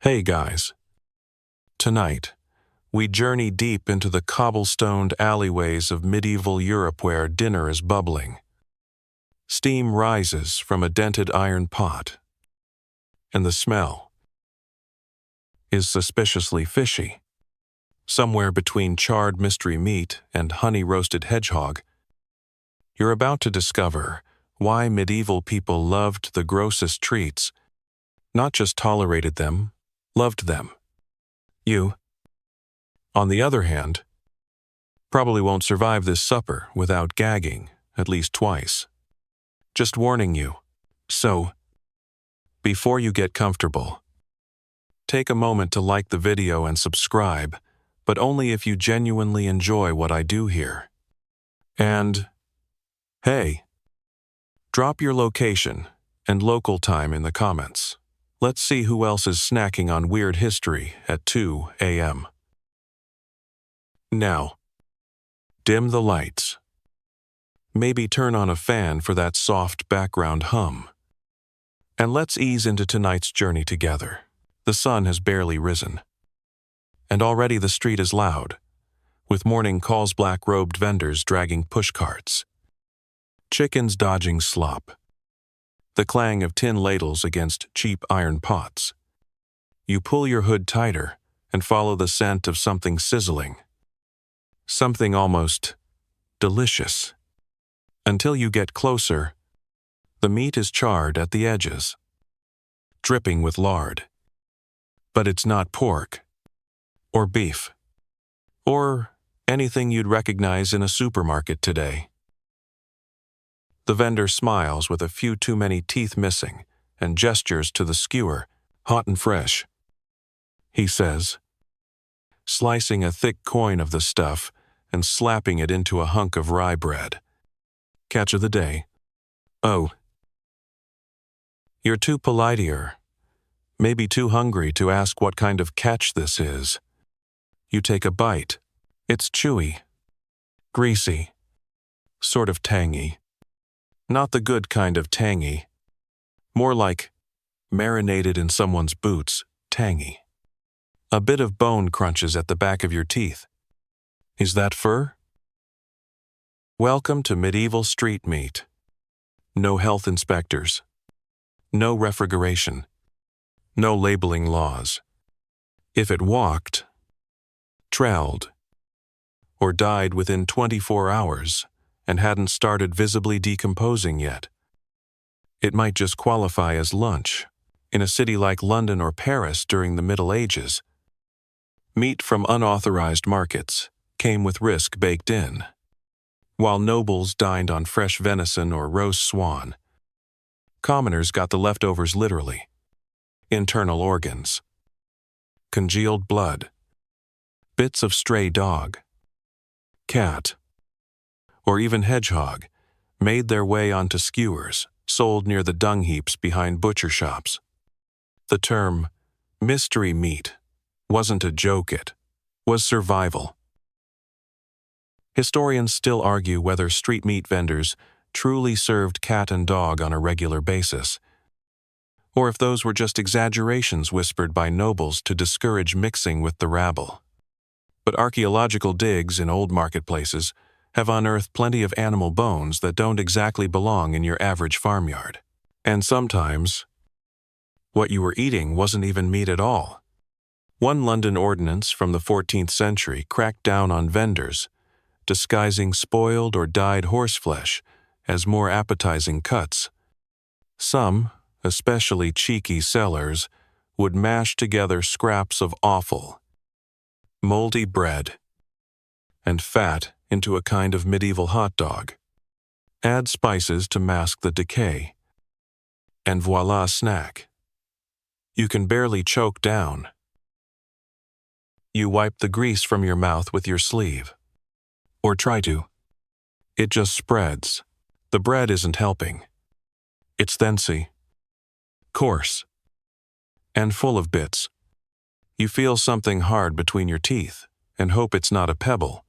Hey guys. Tonight, we journey deep into the cobblestoned alleyways of medieval Europe where dinner is bubbling. Steam rises from a dented iron pot, and the smell is suspiciously fishy. Somewhere between charred mystery meat and honey-roasted hedgehog, you're about to discover why medieval people loved the grossest treats, not just tolerated them, loved them. You, on the other hand, probably won't survive this supper without gagging at least twice. Just warning you. So, before you get comfortable, take a moment to like the video and subscribe, but only if you genuinely enjoy what I do here. And, hey, drop your location and local time in the comments. Let's see who else is snacking on weird history at 2 a.m. Now, dim the lights. Maybe turn on a fan for that soft background hum. And let's ease into tonight's journey together. The sun has barely risen. And already the street is loud, with morning calls black-robed vendors dragging pushcarts. Chickens dodging slop. The clang of tin ladles against cheap iron pots. You pull your hood tighter and follow the scent of something sizzling. Something almost delicious. Until you get closer, the meat is charred at the edges, dripping with lard. But it's not pork, or beef, or anything you'd recognize in a supermarket today. The vendor smiles with a few too many teeth missing and gestures to the skewer, hot and fresh. He says, slicing a thick coin of the stuff and slapping it into a hunk of rye bread. Catch of the day. Oh, you're too polite here. Maybe too hungry to ask what kind of catch this is. You take a bite. It's chewy, greasy, sort of tangy. Not the good kind of tangy. More like marinated in someone's boots, tangy. A bit of bone crunches at the back of your teeth. Is that fur? Welcome to medieval street meat. No health inspectors. No refrigeration. No labeling laws. If it walked, trailed, or died within 24 hours and hadn't started visibly decomposing yet, it might just qualify as lunch in a city like London or Paris during the Middle Ages. Meat from unauthorized markets came with risk baked in, while nobles dined on fresh venison or roast swan. Commoners got the leftovers literally. Internal organs, congealed blood, bits of stray dog, cat, or even hedgehog made their way onto skewers sold near the dung heaps behind butcher shops. The term mystery meat wasn't a joke, it was survival. Historians still argue whether street meat vendors truly served cat and dog on a regular basis, or if those were just exaggerations whispered by nobles to discourage mixing with the rabble. But archaeological digs in old marketplaces have unearthed plenty of animal bones that don't exactly belong in your average farmyard. And sometimes, what you were eating wasn't even meat at all. One London ordinance from the 14th century cracked down on vendors, disguising spoiled or dyed horseflesh as more appetizing cuts. Some, especially cheeky sellers, would mash together scraps of offal, moldy bread, and fat into a kind of medieval hot dog. Add spices to mask the decay, and voila, snack. You can barely choke down. You wipe the grease from your mouth with your sleeve. Or try to. It just spreads. The bread isn't helping. It's thency, coarse, and full of bits. You feel something hard between your teeth and hope it's not a pebble.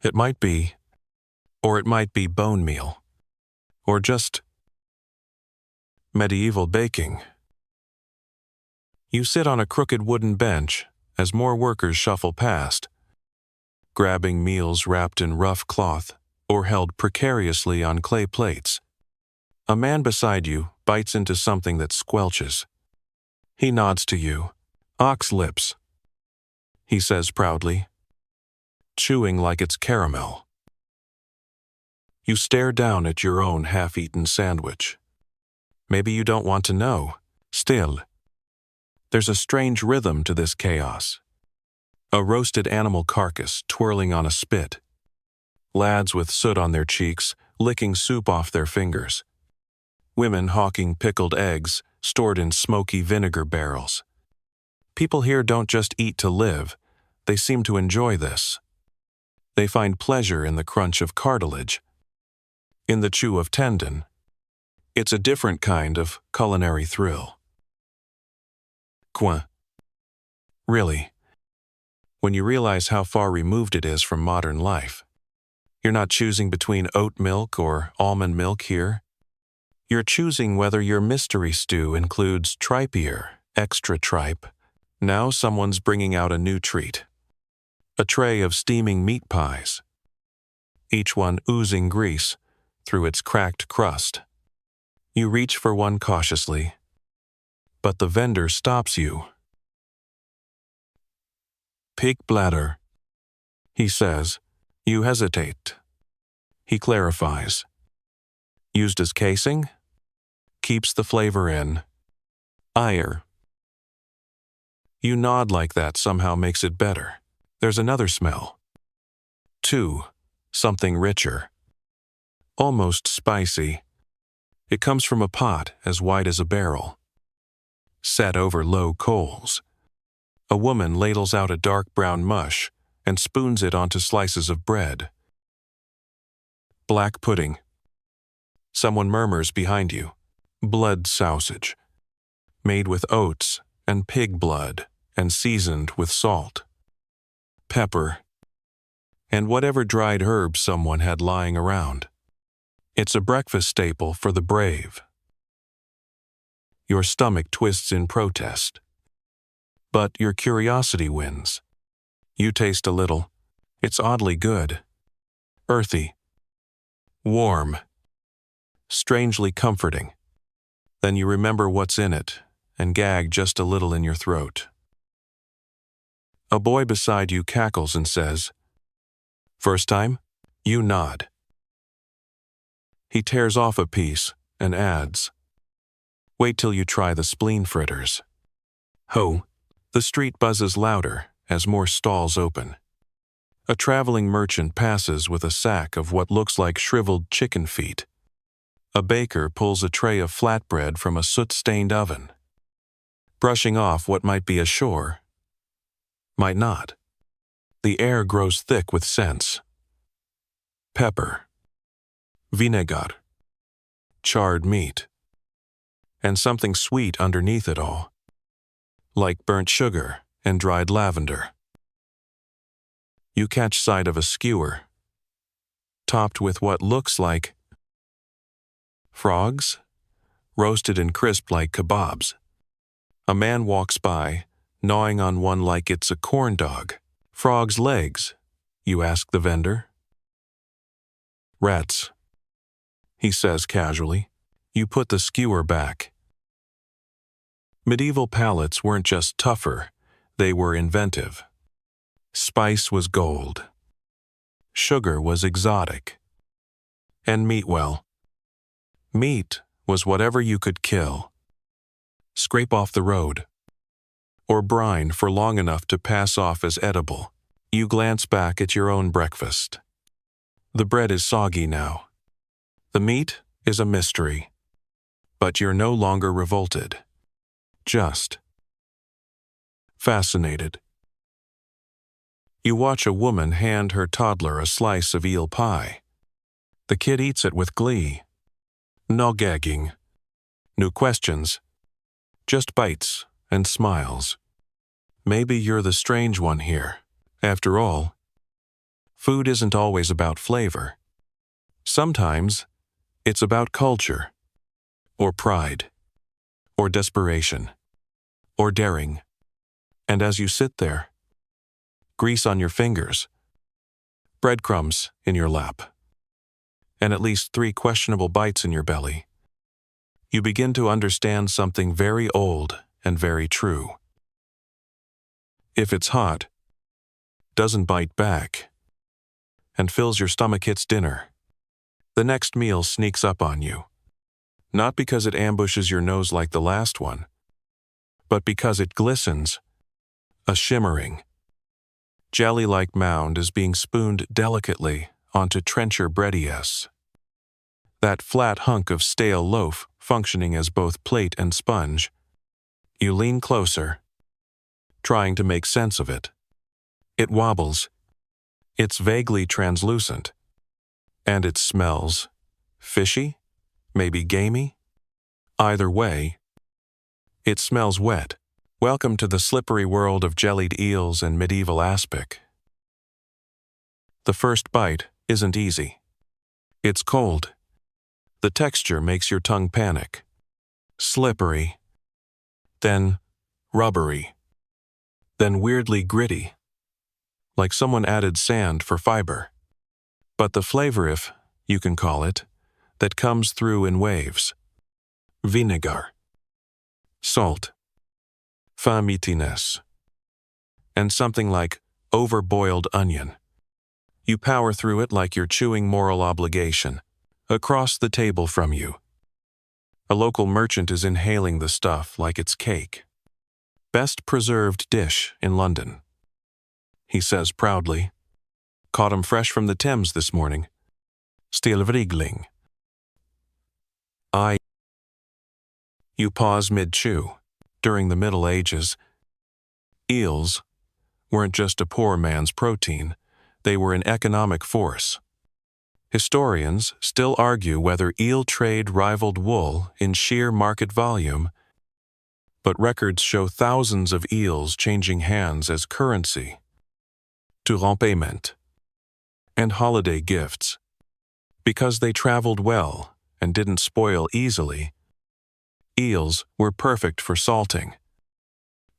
It might be, or it might be bone meal, or just medieval baking. You sit on a crooked wooden bench as more workers shuffle past, grabbing meals wrapped in rough cloth or held precariously on clay plates. A man beside you bites into something that squelches. He nods to you. Ox lips, he says proudly, chewing like it's caramel. You stare down at your own half-eaten sandwich. Maybe you don't want to know. Still, there's a strange rhythm to this chaos. A roasted animal carcass twirling on a spit. Lads with soot on their cheeks, licking soup off their fingers. Women hawking pickled eggs stored in smoky vinegar barrels. People here don't just eat to live, they seem to enjoy this. They find pleasure in the crunch of cartilage, in the chew of tendon. It's a different kind of culinary thrill. Coin. Really, when you realize how far removed it is from modern life. You're not choosing between oat milk or almond milk here. You're choosing whether your mystery stew includes tripe ear, extra tripe. Now someone's bringing out a new treat. A tray of steaming meat pies, each one oozing grease through its cracked crust. You reach for one cautiously, but the vendor stops you. Pig bladder, he says. You hesitate. He clarifies. Used as casing? Keeps the flavor in. Ire. You nod like that somehow makes it better. There's another smell. 2. Something richer. Almost spicy. It comes from a pot as wide as a barrel, set over low coals. A woman ladles out a dark brown mush and spoons it onto slices of bread. Black pudding. Someone murmurs behind you. Blood sausage. Made with oats and pig blood and seasoned with salt, pepper, and whatever dried herbs someone had lying around. It's a breakfast staple for the brave. Your stomach twists in protest. But your curiosity wins. You taste a little. It's oddly good. Earthy. Warm. Strangely comforting. Then you remember what's in it and gag just a little in your throat. A boy beside you cackles and says, "First time?" You nod. He tears off a piece and adds, "Wait till you try the spleen fritters." Ho! The street buzzes louder as more stalls open. A traveling merchant passes with a sack of what looks like shriveled chicken feet. A baker pulls a tray of flatbread from a soot-stained oven. Brushing off what might be a shore, might not. The air grows thick with scents. Pepper, vinegar, charred meat, and something sweet underneath it all, like burnt sugar and dried lavender. You catch sight of a skewer, topped with what looks like frogs, roasted and crisp like kebabs. A man walks by, gnawing on one like it's a corn dog. Frog's legs, you ask the vendor. Rats, he says casually. You put the skewer back. Medieval palates weren't just tougher, they were inventive. Spice was gold. Sugar was exotic. And meat, well, meat was whatever you could kill, scrape off the road, or brine for long enough to pass off as edible. You glance back at your own breakfast. The bread is soggy now. The meat is a mystery. But you're no longer revolted. Just fascinated. You watch a woman hand her toddler a slice of eel pie. The kid eats it with glee. No gagging. No questions. Just bites and smiles. Maybe you're the strange one here. After all, food isn't always about flavor. Sometimes it's about culture, or pride, or desperation, or daring. And as you sit there, grease on your fingers, breadcrumbs in your lap, and at least 3 questionable bites in your belly, you begin to understand something very old and very true. If it's hot, doesn't bite back, and fills your stomach its dinner, the next meal sneaks up on you. Not because it ambushes your nose like the last one, but because it glistens, a shimmering, jelly-like mound is being spooned delicately onto trencher breadies. That flat hunk of stale loaf functioning as both plate and sponge. You lean closer, trying to make sense of it. It wobbles. It's vaguely translucent. And it smells fishy, maybe gamey. Either way, it smells wet. Welcome to the slippery world of jellied eels and medieval aspic. The first bite isn't easy. It's cold. The texture makes your tongue panic. Slippery. Then rubbery. Then weirdly gritty. Like someone added sand for fiber. But the flavor, if you can call it, that comes through in waves. Vinegar. Salt. Fin meatiness. And something like overboiled onion. You power through it like you're chewing moral obligation. Across the table from you, a local merchant is inhaling the stuff like it's cake. Best preserved dish in London, he says proudly. Caught 'em fresh from the Thames this morning. Stilvrigling. You pause mid-chew. During the Middle Ages, eels weren't just a poor man's protein, they were an economic force. Historians still argue whether eel trade rivaled wool in sheer market volume, but records show thousands of eels changing hands as currency, durant payment, and holiday gifts. Because they traveled well and didn't spoil easily, eels were perfect for salting,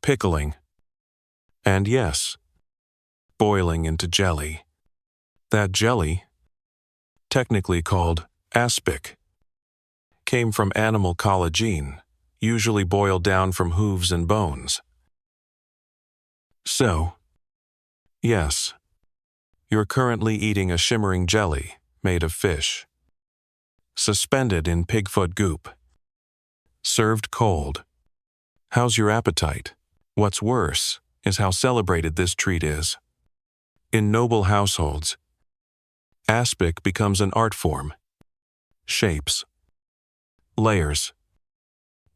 pickling, and yes, boiling into jelly. That jelly, technically called aspic, came from animal collagen, usually boiled down from hooves and bones. So, yes, you're currently eating a shimmering jelly made of fish, suspended in pigfoot goop, served cold. How's your appetite? What's worse is how celebrated this treat is. In noble households, aspic becomes an art form. Shapes, layers,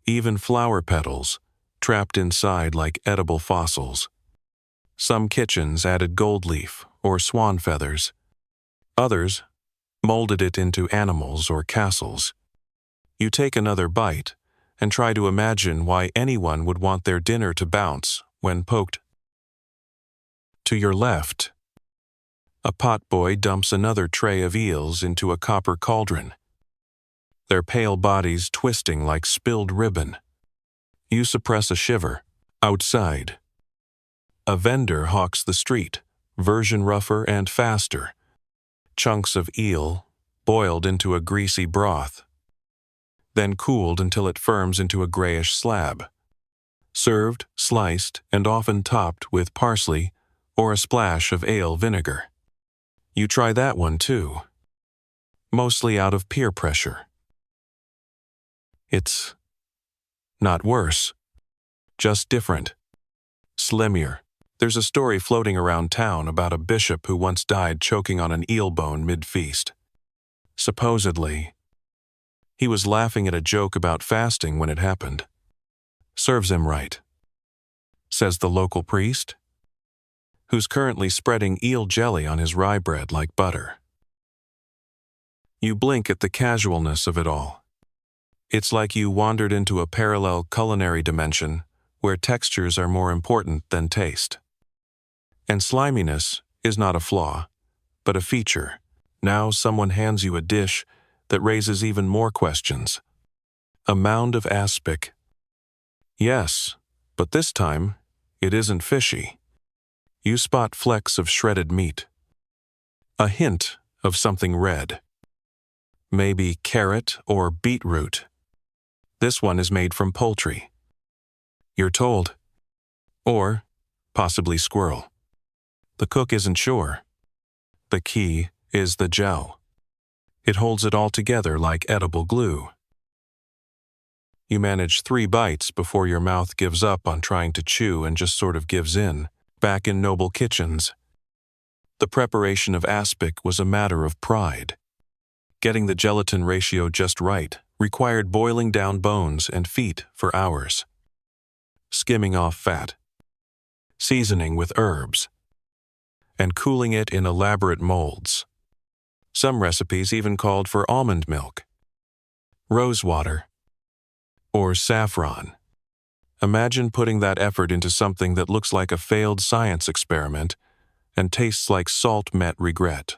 even flower petals trapped inside like edible fossils. Some kitchens added gold leaf or swan feathers. Others molded it into animals or castles. You take another bite and try to imagine why anyone would want their dinner to bounce when poked. To your left, a potboy dumps another tray of eels into a copper cauldron, their pale bodies twisting like spilled ribbon. You suppress a shiver. Outside, a vendor hawks the street, version rougher and faster. Chunks of eel boiled into a greasy broth, then cooled until it firms into a grayish slab. Served, sliced, and often topped with parsley or a splash of ale vinegar. You try that one too, mostly out of peer pressure. It's not worse, just different, slimmer. There's a story floating around town about a bishop who once died choking on an eel bone mid-feast. Supposedly, he was laughing at a joke about fasting when it happened. Serves him right, says the local priest, who's currently spreading eel jelly on his rye bread like butter. You blink at the casualness of it all. It's like you wandered into a parallel culinary dimension where textures are more important than taste. And sliminess is not a flaw, but a feature. Now someone hands you a dish that raises even more questions. A mound of aspic. Yes, But this time, it isn't fishy. You spot flecks of shredded meat. A hint of something red. Maybe carrot or beetroot. This one is made from poultry. You're told. Or possibly squirrel. The cook isn't sure. The key is the gel. It holds it all together like edible glue. You manage 3 bites before your mouth gives up on trying to chew and just sort of gives in. Back in Noble Kitchens, the preparation of aspic was a matter of pride. Getting the gelatin ratio just right required boiling down bones and feet for hours, skimming off fat, seasoning with herbs, and cooling it in elaborate molds. Some recipes even called for almond milk, rose water, or saffron. Imagine putting that effort into something that looks like a failed science experiment and tastes like salt met regret.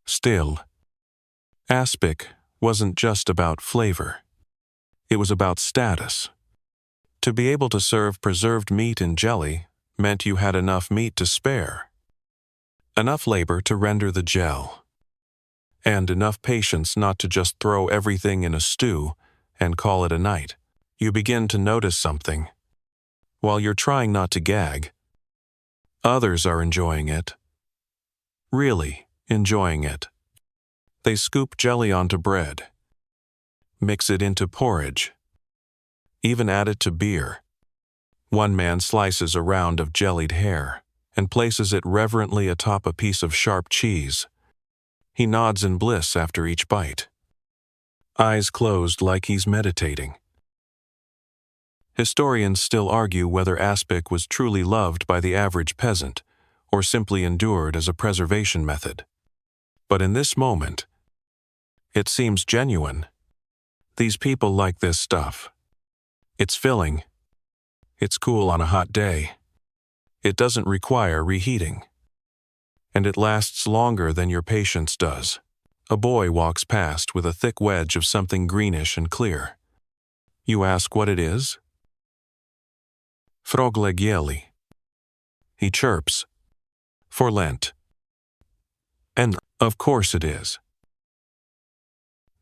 Still, aspic wasn't just about flavor. It was about status. To be able to serve preserved meat in jelly meant you had enough meat to spare, enough labor to render the gel, and enough patience not to just throw everything in a stew and call it a night. You begin to notice something. While you're trying not to gag, others are enjoying it. Really enjoying it. They scoop jelly onto bread, mix it into porridge, even add it to beer. One man slices a round of jellied hair and places it reverently atop a piece of sharp cheese. He nods in bliss after each bite, eyes closed like he's meditating. Historians still argue whether aspic was truly loved by the average peasant or simply endured as a preservation method. But in this moment, it seems genuine. These people like this stuff. It's filling. It's cool on a hot day. It doesn't require reheating. And it lasts longer than your patience does. A boy walks past with a thick wedge of something greenish and clear. You ask what it is? Froglegieli. He chirps. For Lent. And of course it is.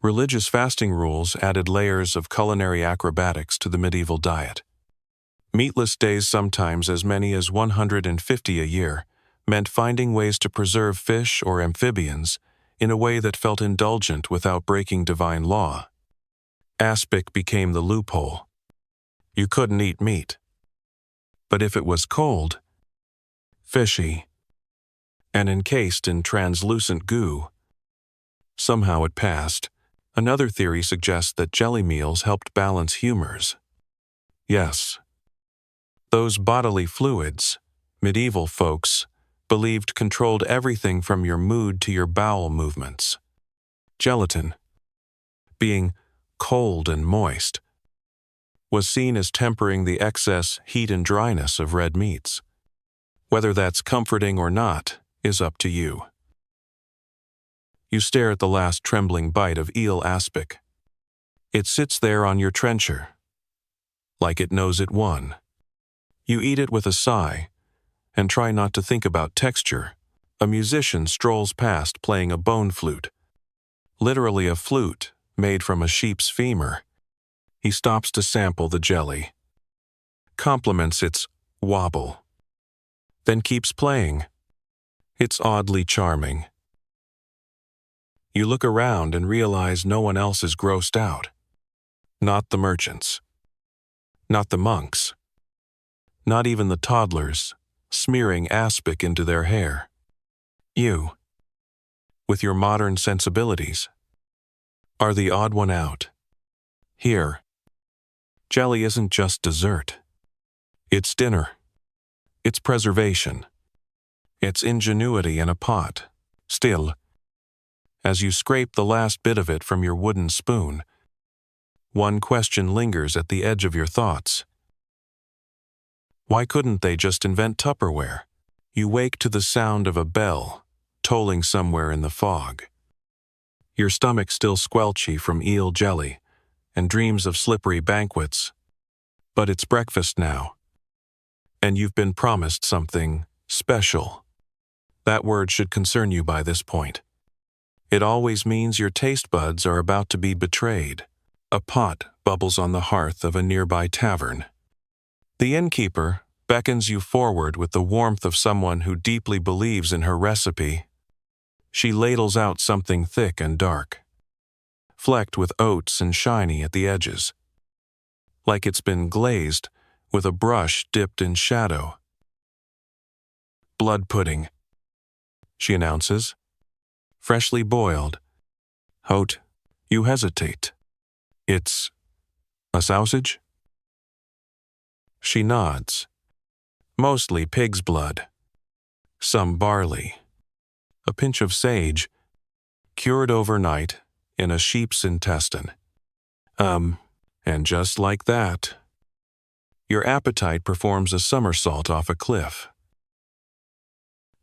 Religious fasting rules added layers of culinary acrobatics to the medieval diet. Meatless days, sometimes as many as 150 a year, meant finding ways to preserve fish or amphibians in a way that felt indulgent without breaking divine law. Aspic became the loophole. You couldn't eat meat. But if it was cold, fishy, and encased in translucent goo, somehow it passed. Another theory suggests that jelly meals helped balance humors. Yes, those bodily fluids, medieval folks believed controlled everything from your mood to your bowel movements. Gelatin, being cold and moist, was seen as tempering the excess heat and dryness of red meats. Whether that's comforting or not is up to you. You stare at the last trembling bite of eel aspic. It sits there on your trencher, like it knows it won. You eat it with a sigh, and try not to think about texture. A musician strolls past playing a bone flute, literally a flute made from a sheep's femur. He stops to sample the jelly, compliments its wobble, then keeps playing. It's oddly charming. You look around and realize no one else is grossed out. Not the merchants. Not the monks. Not even the toddlers, smearing aspic into their hair. You, with your modern sensibilities, are the odd one out. Here, jelly isn't just dessert. It's dinner. It's preservation. It's ingenuity in a pot. Still, as you scrape the last bit of it from your wooden spoon, one question lingers at the edge of your thoughts. Why couldn't they just invent Tupperware? You wake to the sound of a bell, tolling somewhere in the fog. Your stomach still squelchy from eel jelly, and dreams of slippery banquets. But it's breakfast now, and you've been promised something special. That word should concern you by this point. It always means your taste buds are about to be betrayed. A pot bubbles on the hearth of a nearby tavern. The innkeeper beckons you forward with the warmth of someone who deeply believes in her recipe. She ladles out something thick and dark, flecked with oats and shiny at the edges, like it's been glazed with a brush dipped in shadow. Blood pudding, she announces, freshly boiled. Hote, you hesitate. It's a sausage? She nods. Mostly pig's blood. Some barley. A pinch of sage, cured overnight in a sheep's intestine. And just like that, your appetite performs a somersault off a cliff.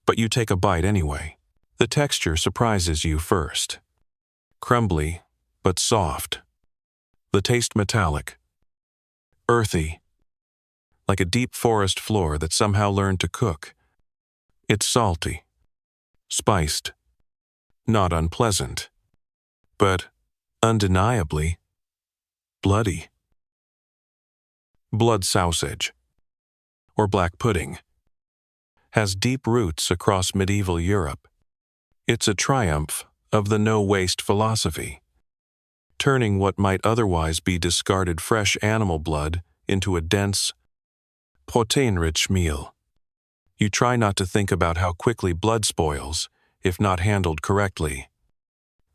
But you take a bite anyway. The texture surprises you first. Crumbly, but soft. The taste metallic. Earthy. Like a deep forest floor that somehow learned to cook. It's salty. Spiced. Not unpleasant. But, undeniably, bloody. Blood sausage, or black pudding, has deep roots across medieval Europe. It's a triumph of the no-waste philosophy, turning what might otherwise be discarded fresh animal blood into a dense, protein-rich meal. You try not to think about how quickly blood spoils, if not handled correctly.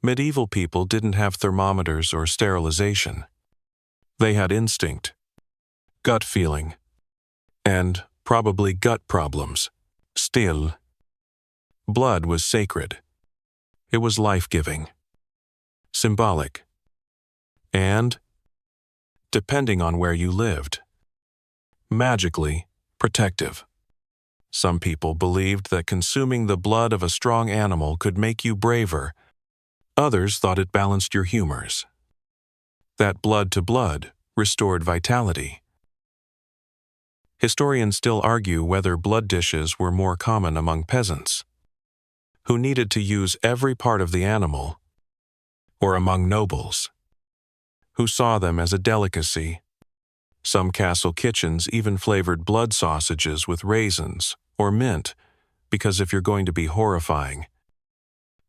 Medieval people didn't have thermometers or sterilization. They had instinct, gut feeling, and probably gut problems. Still, blood was sacred. It was life-giving, symbolic, and, depending on where you lived, magically protective. Some people believed that consuming the blood of a strong animal could make you braver. Others thought it balanced your humors. That blood to blood restored vitality. Historians still argue whether blood dishes were more common among peasants, who needed to use every part of the animal, or among nobles, who saw them as a delicacy. Some castle kitchens even flavored blood sausages with raisins or mint, because if you're going to be horrifying,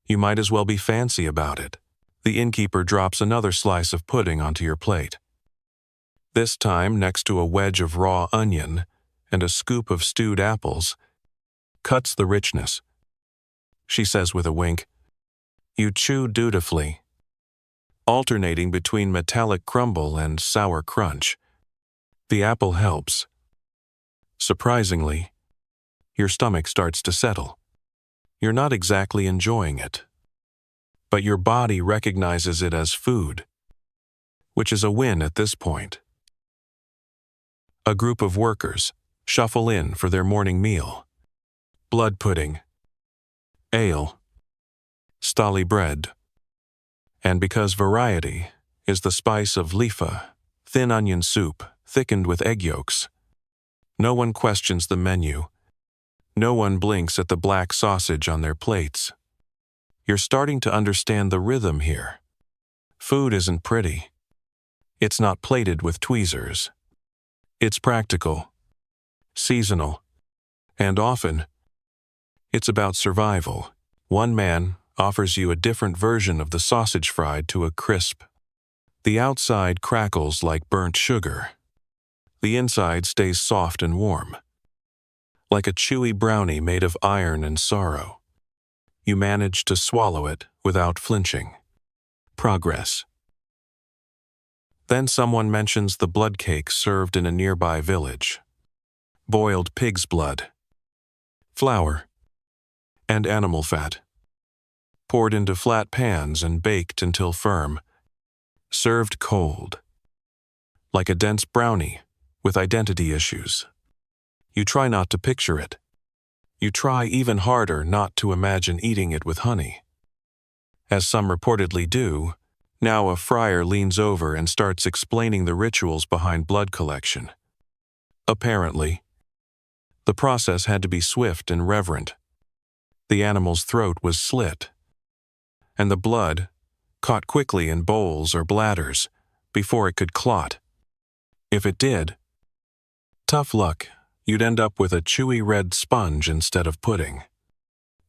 you might as well be fancy about it. The innkeeper drops another slice of pudding onto your plate. This time, next to a wedge of raw onion and a scoop of stewed apples, cuts the richness. She says with a wink, you chew dutifully, alternating between metallic crumble and sour crunch. The apple helps. Surprisingly, your stomach starts to settle. You're not exactly enjoying it, but your body recognizes it as food, which is a win at this point. A group of workers shuffle in for their morning meal. Blood pudding, ale, stally bread, and because variety is the spice of lifa, thin onion soup thickened with egg yolks, no one questions the menu. No one blinks at the black sausage on their plates. You're starting to understand the rhythm here. Food isn't pretty. It's not plated with tweezers. It's practical, seasonal, and often, it's about survival. One man offers you a different version of the sausage fried to a crisp. The outside crackles like burnt sugar. The inside stays soft and warm, like a chewy brownie made of iron and sorrow. You manage to swallow it without flinching. Progress. Then someone mentions the blood cake served in a nearby village. Boiled pig's blood, flour, and animal fat, poured into flat pans and baked until firm, served cold, like a dense brownie with identity issues. You try not to picture it. You try even harder not to imagine eating it with honey. As some reportedly do, Now a friar leans over and starts explaining the rituals behind blood collection. Apparently, the process had to be swift and reverent. The animal's throat was slit, and the blood caught quickly in bowls or bladders before it could clot. If it did, tough luck, you'd end up with a chewy red sponge instead of pudding.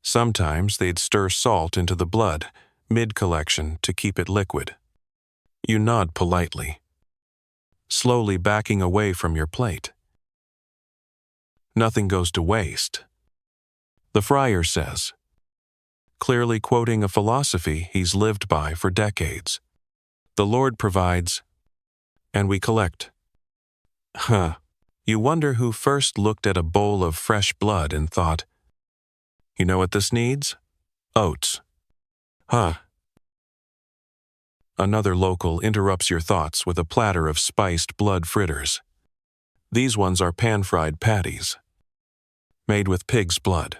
Sometimes they'd stir salt into the blood mid-collection to keep it liquid. You nod politely, slowly backing away from your plate. Nothing goes to waste, the friar says, clearly quoting a philosophy he's lived by for decades. The Lord provides, and we collect. You wonder who first looked at a bowl of fresh blood and thought, you know what this needs? Oats. Another local interrupts your thoughts with a platter of spiced blood fritters. These ones are pan-fried patties, made with pig's blood,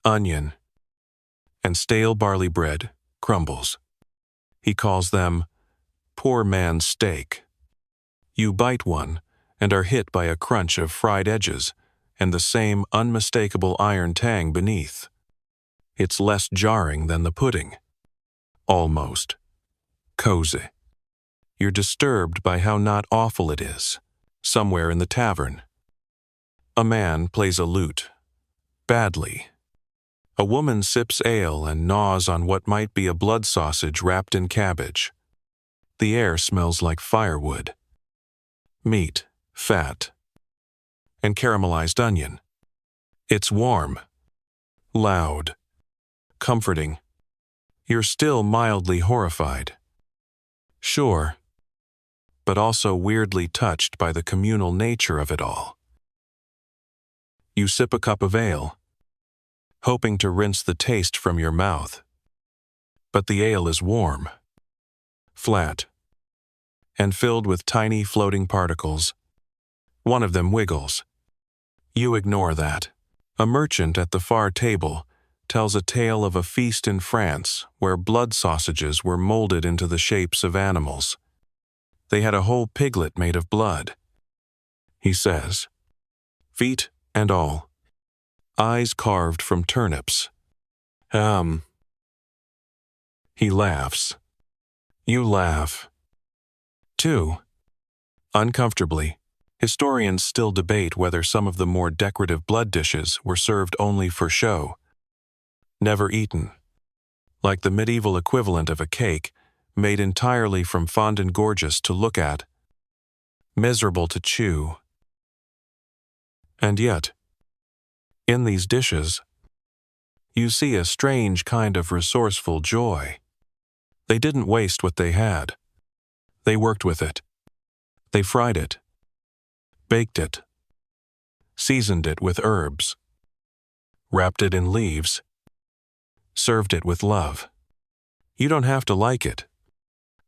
onion, and stale barley bread crumbles. He calls them poor man's steak. You bite one and are hit by a crunch of fried edges and the same unmistakable iron tang beneath. It's less jarring than the pudding. Almost. Cozy. You're disturbed by how not awful it is. Somewhere in the tavern, a man plays a lute. Badly. A woman sips ale and gnaws on what might be a blood sausage wrapped in cabbage. The air smells like firewood, meat, fat, and caramelized onion. It's warm, loud, comforting. You're still mildly horrified. Sure, but also weirdly touched by the communal nature of it all. You sip a cup of ale, hoping to rinse the taste from your mouth. But the ale is warm, flat, and filled with tiny floating particles. One of them wiggles. You ignore that. A merchant at the far table tells a tale of a feast in France where blood sausages were molded into the shapes of animals. They had a whole piglet made of blood, he says. Feet and all. Eyes carved from turnips. He laughs. You laugh, too. Uncomfortably, historians still debate whether some of the more decorative blood dishes were served only for show, never eaten, like the medieval equivalent of a cake made entirely from fondant gorgeous to look at, miserable to chew. And yet, in these dishes, you see a strange kind of resourceful joy. They didn't waste what they had. They worked with it. They fried it, baked it, seasoned it with herbs, wrapped it in leaves, served it with love. You don't have to like it,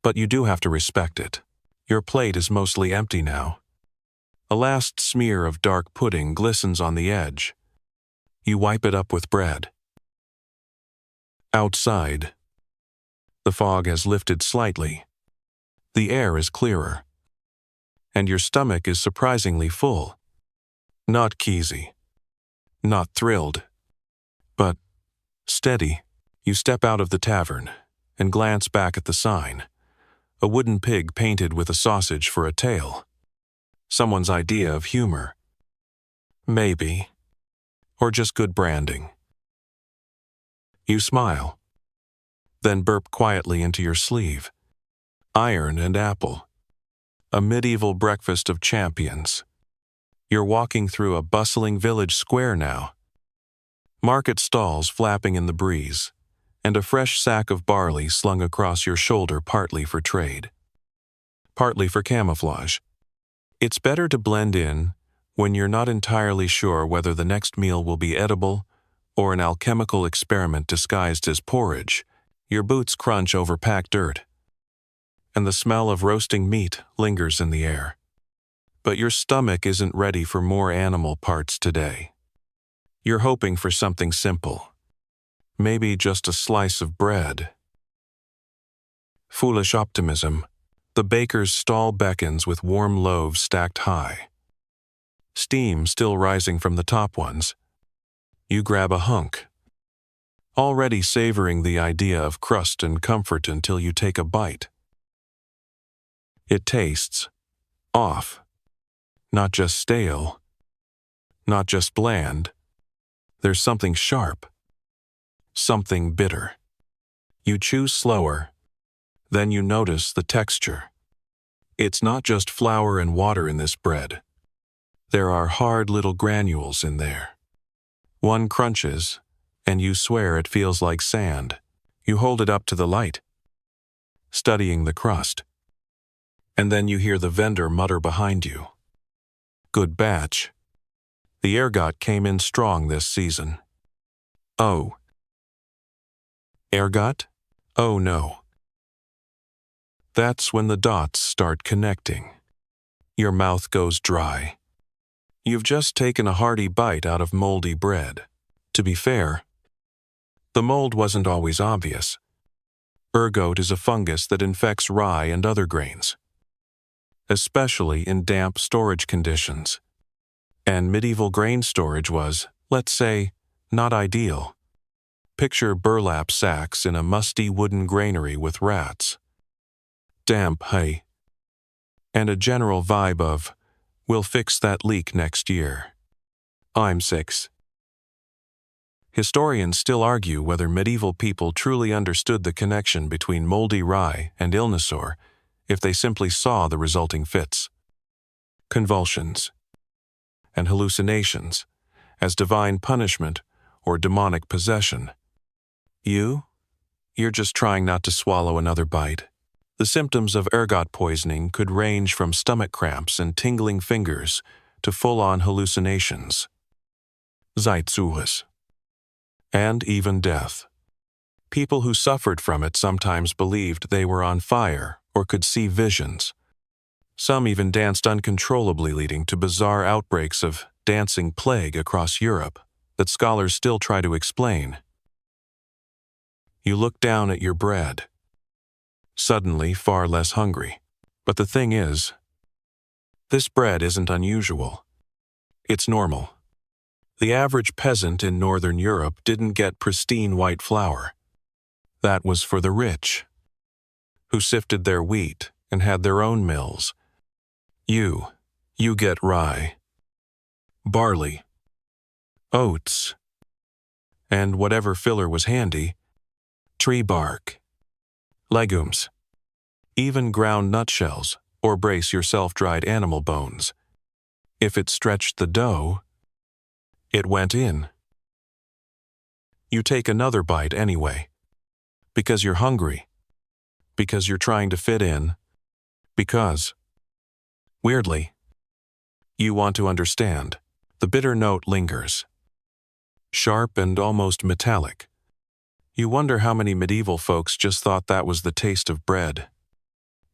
but you do have to respect it. Your plate is mostly empty now. A last smear of dark pudding glistens on the edge. You wipe it up with bread. Outside, the fog has lifted slightly. The air is clearer, and your stomach is surprisingly full. Not queasy, not thrilled, but steady. You step out of the tavern and glance back at the sign. A wooden pig painted with a sausage for a tail. Someone's idea of humor. Maybe. Or just good branding. You smile, then burp quietly into your sleeve. Iron and apple. A medieval breakfast of champions. You're walking through a bustling village square now. Market stalls flapping in the breeze, and a fresh sack of barley slung across your shoulder partly for trade, partly for camouflage. It's better to blend in when you're not entirely sure whether the next meal will be edible or an alchemical experiment disguised as porridge. Your boots crunch over packed dirt, and the smell of roasting meat lingers in the air. But your stomach isn't ready for more animal parts today. You're hoping for something simple. Maybe just a slice of bread. Foolish optimism. The baker's stall beckons with warm loaves stacked high. Steam still rising from the top ones. You grab a hunk, already savoring the idea of crust and comfort until you take a bite. It tastes off. Not just stale. Not just bland. There's something sharp. Something bitter. You chew slower. Then you notice the texture. It's not just flour and water in this bread. There are hard little granules in there. One crunches, and you swear it feels like sand. You hold it up to the light, studying the crust. And then you hear the vendor mutter behind you. Good batch. The ergot came in strong this season. Oh. Ergot? Oh no. That's when the dots start connecting. Your mouth goes dry. You've just taken a hearty bite out of moldy bread. To be fair, the mold wasn't always obvious. Ergot is a fungus that infects rye and other grains, especially in damp storage conditions. And medieval grain storage was, let's say, not ideal. Picture burlap sacks in a musty wooden granary with rats, damp hay, and a general vibe of, we'll fix that leak next year. I'm 6. Historians still argue whether medieval people truly understood the connection between moldy rye and illness, or if they simply saw the resulting fits, convulsions, and hallucinations as divine punishment or demonic possession. You're just trying not to swallow another bite. The symptoms of ergot poisoning could range from stomach cramps and tingling fingers to full-on hallucinations, Zeitzuhas, and even death. People who suffered from it sometimes believed they were on fire or could see visions. Some even danced uncontrollably, leading to bizarre outbreaks of dancing plague across Europe that scholars still try to explain. You look down at your bread, suddenly far less hungry. But the thing is, this bread isn't unusual. It's normal. The average peasant in Northern Europe didn't get pristine white flour. That was for the rich, who sifted their wheat and had their own mills. You get rye, barley, oats, and whatever filler was handy, tree bark, legumes, even ground nutshells, or brace your self-dried animal bones. If it stretched the dough, it went in. You take another bite anyway, because you're hungry, because you're trying to fit in, because, weirdly, you want to understand. The bitter note lingers, sharp and almost metallic. You wonder how many medieval folks just thought that was the taste of bread.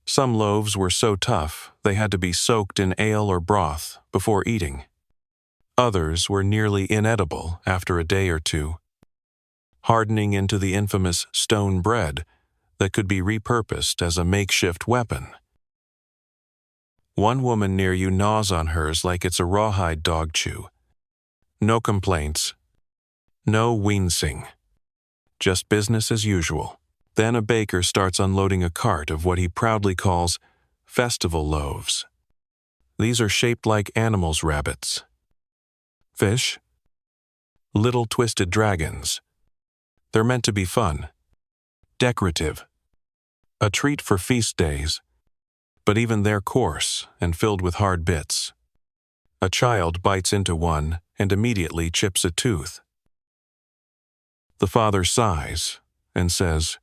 Some loaves were so tough they had to be soaked in ale or broth before eating. Others were nearly inedible after a day or two, hardening into the infamous stone bread that could be repurposed as a makeshift weapon. One woman near you gnaws on hers like it's a rawhide dog chew. No complaints, no wincing, just business as usual. Then a baker starts unloading a cart of what he proudly calls festival loaves. These are shaped like animals' rabbits, fish, little twisted dragons. They're meant to be fun, decorative, a treat for feast days, but even they're coarse and filled with hard bits. A child bites into one and immediately chips a tooth. The father sighs and says,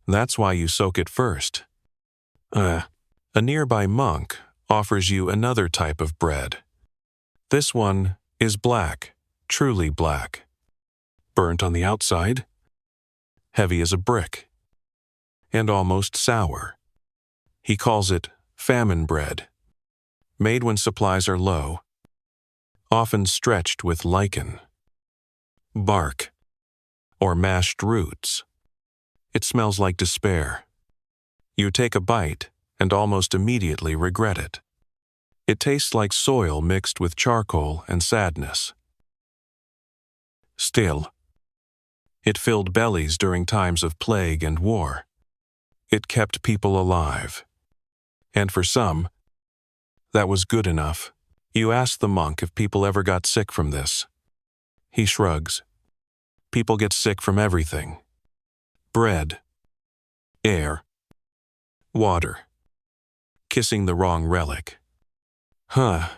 "That's why you soak it first." A nearby monk offers you another type of bread. This one is black, truly black, burnt on the outside, heavy as a brick, and almost sour. He calls it famine bread, made when supplies are low, often stretched with lichen, bark, or mashed roots. It smells like despair, You take a bite and almost immediately regret it. It tastes like soil mixed with charcoal and sadness. Still, it filled bellies during times of plague and war. It kept people alive. And for some, that was good enough. You ask the monk if people ever got sick from this. He shrugs. People get sick from everything. Bread, air, water, kissing the wrong relic. Huh.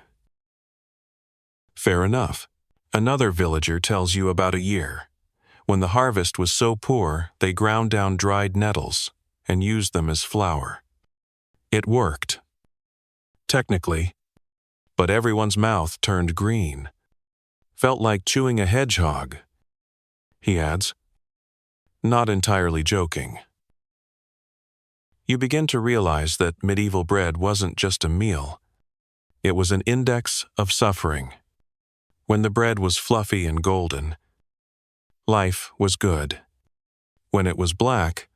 Fair enough. Another villager tells you about a year. When the harvest was so poor, they ground down dried nettles and used them as flour. It worked. Technically, but everyone's mouth turned green. Felt like chewing a hedgehog. He adds, not entirely joking. You begin to realize that medieval bread wasn't just a meal. It was an index of suffering. When the bread was fluffy and golden, life was good. When it was black,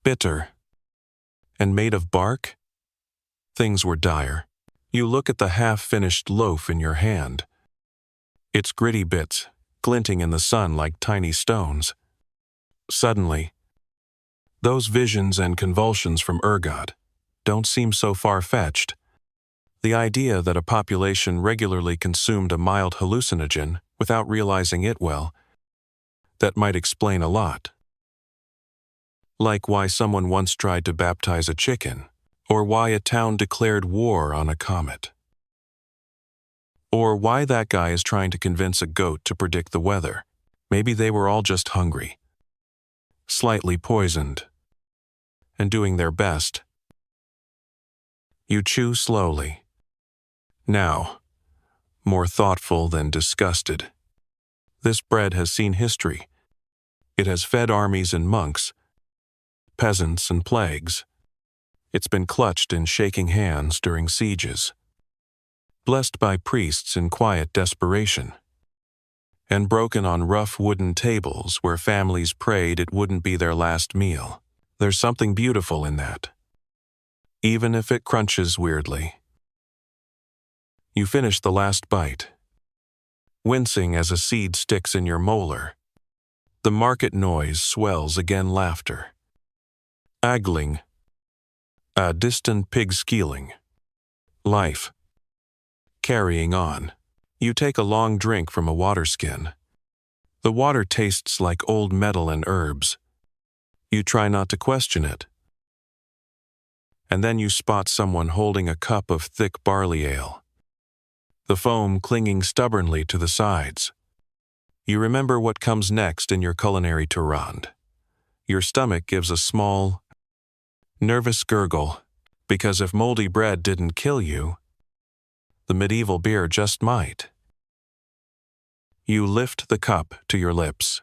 bitter, and made of bark, things were dire. You look at the half-finished loaf in your hand. Its gritty bits, glinting in the sun like tiny stones. Suddenly, those visions and convulsions from ergot don't seem so far-fetched. The idea that a population regularly consumed a mild hallucinogen without realizing it well, that might explain a lot. Like why someone once tried to baptize a chicken, or why a town declared war on a comet. Or why that guy is trying to convince a goat to predict the weather. Maybe they were all just hungry, slightly poisoned, and doing their best. You chew slowly. Now, more thoughtful than disgusted. This bread has seen history. It has fed armies and monks, peasants and plagues. It's been clutched in shaking hands during sieges, blessed by priests in quiet desperation, and broken on rough wooden tables where families prayed it wouldn't be their last meal. There's something beautiful in that, even if it crunches weirdly. You finish the last bite, wincing as a seed sticks in your molar. The market noise swells again, laughter. Agling. A distant pig squealing. Life. Carrying on. You take a long drink from a water skin. The water tastes like old metal and herbs. You try not to question it. And then you spot someone holding a cup of thick barley ale, the foam clinging stubbornly to the sides. You remember what comes next in your culinary Turand. Your stomach gives a small, nervous gurgle, because if moldy bread didn't kill you, the medieval beer just might. You lift the cup to your lips,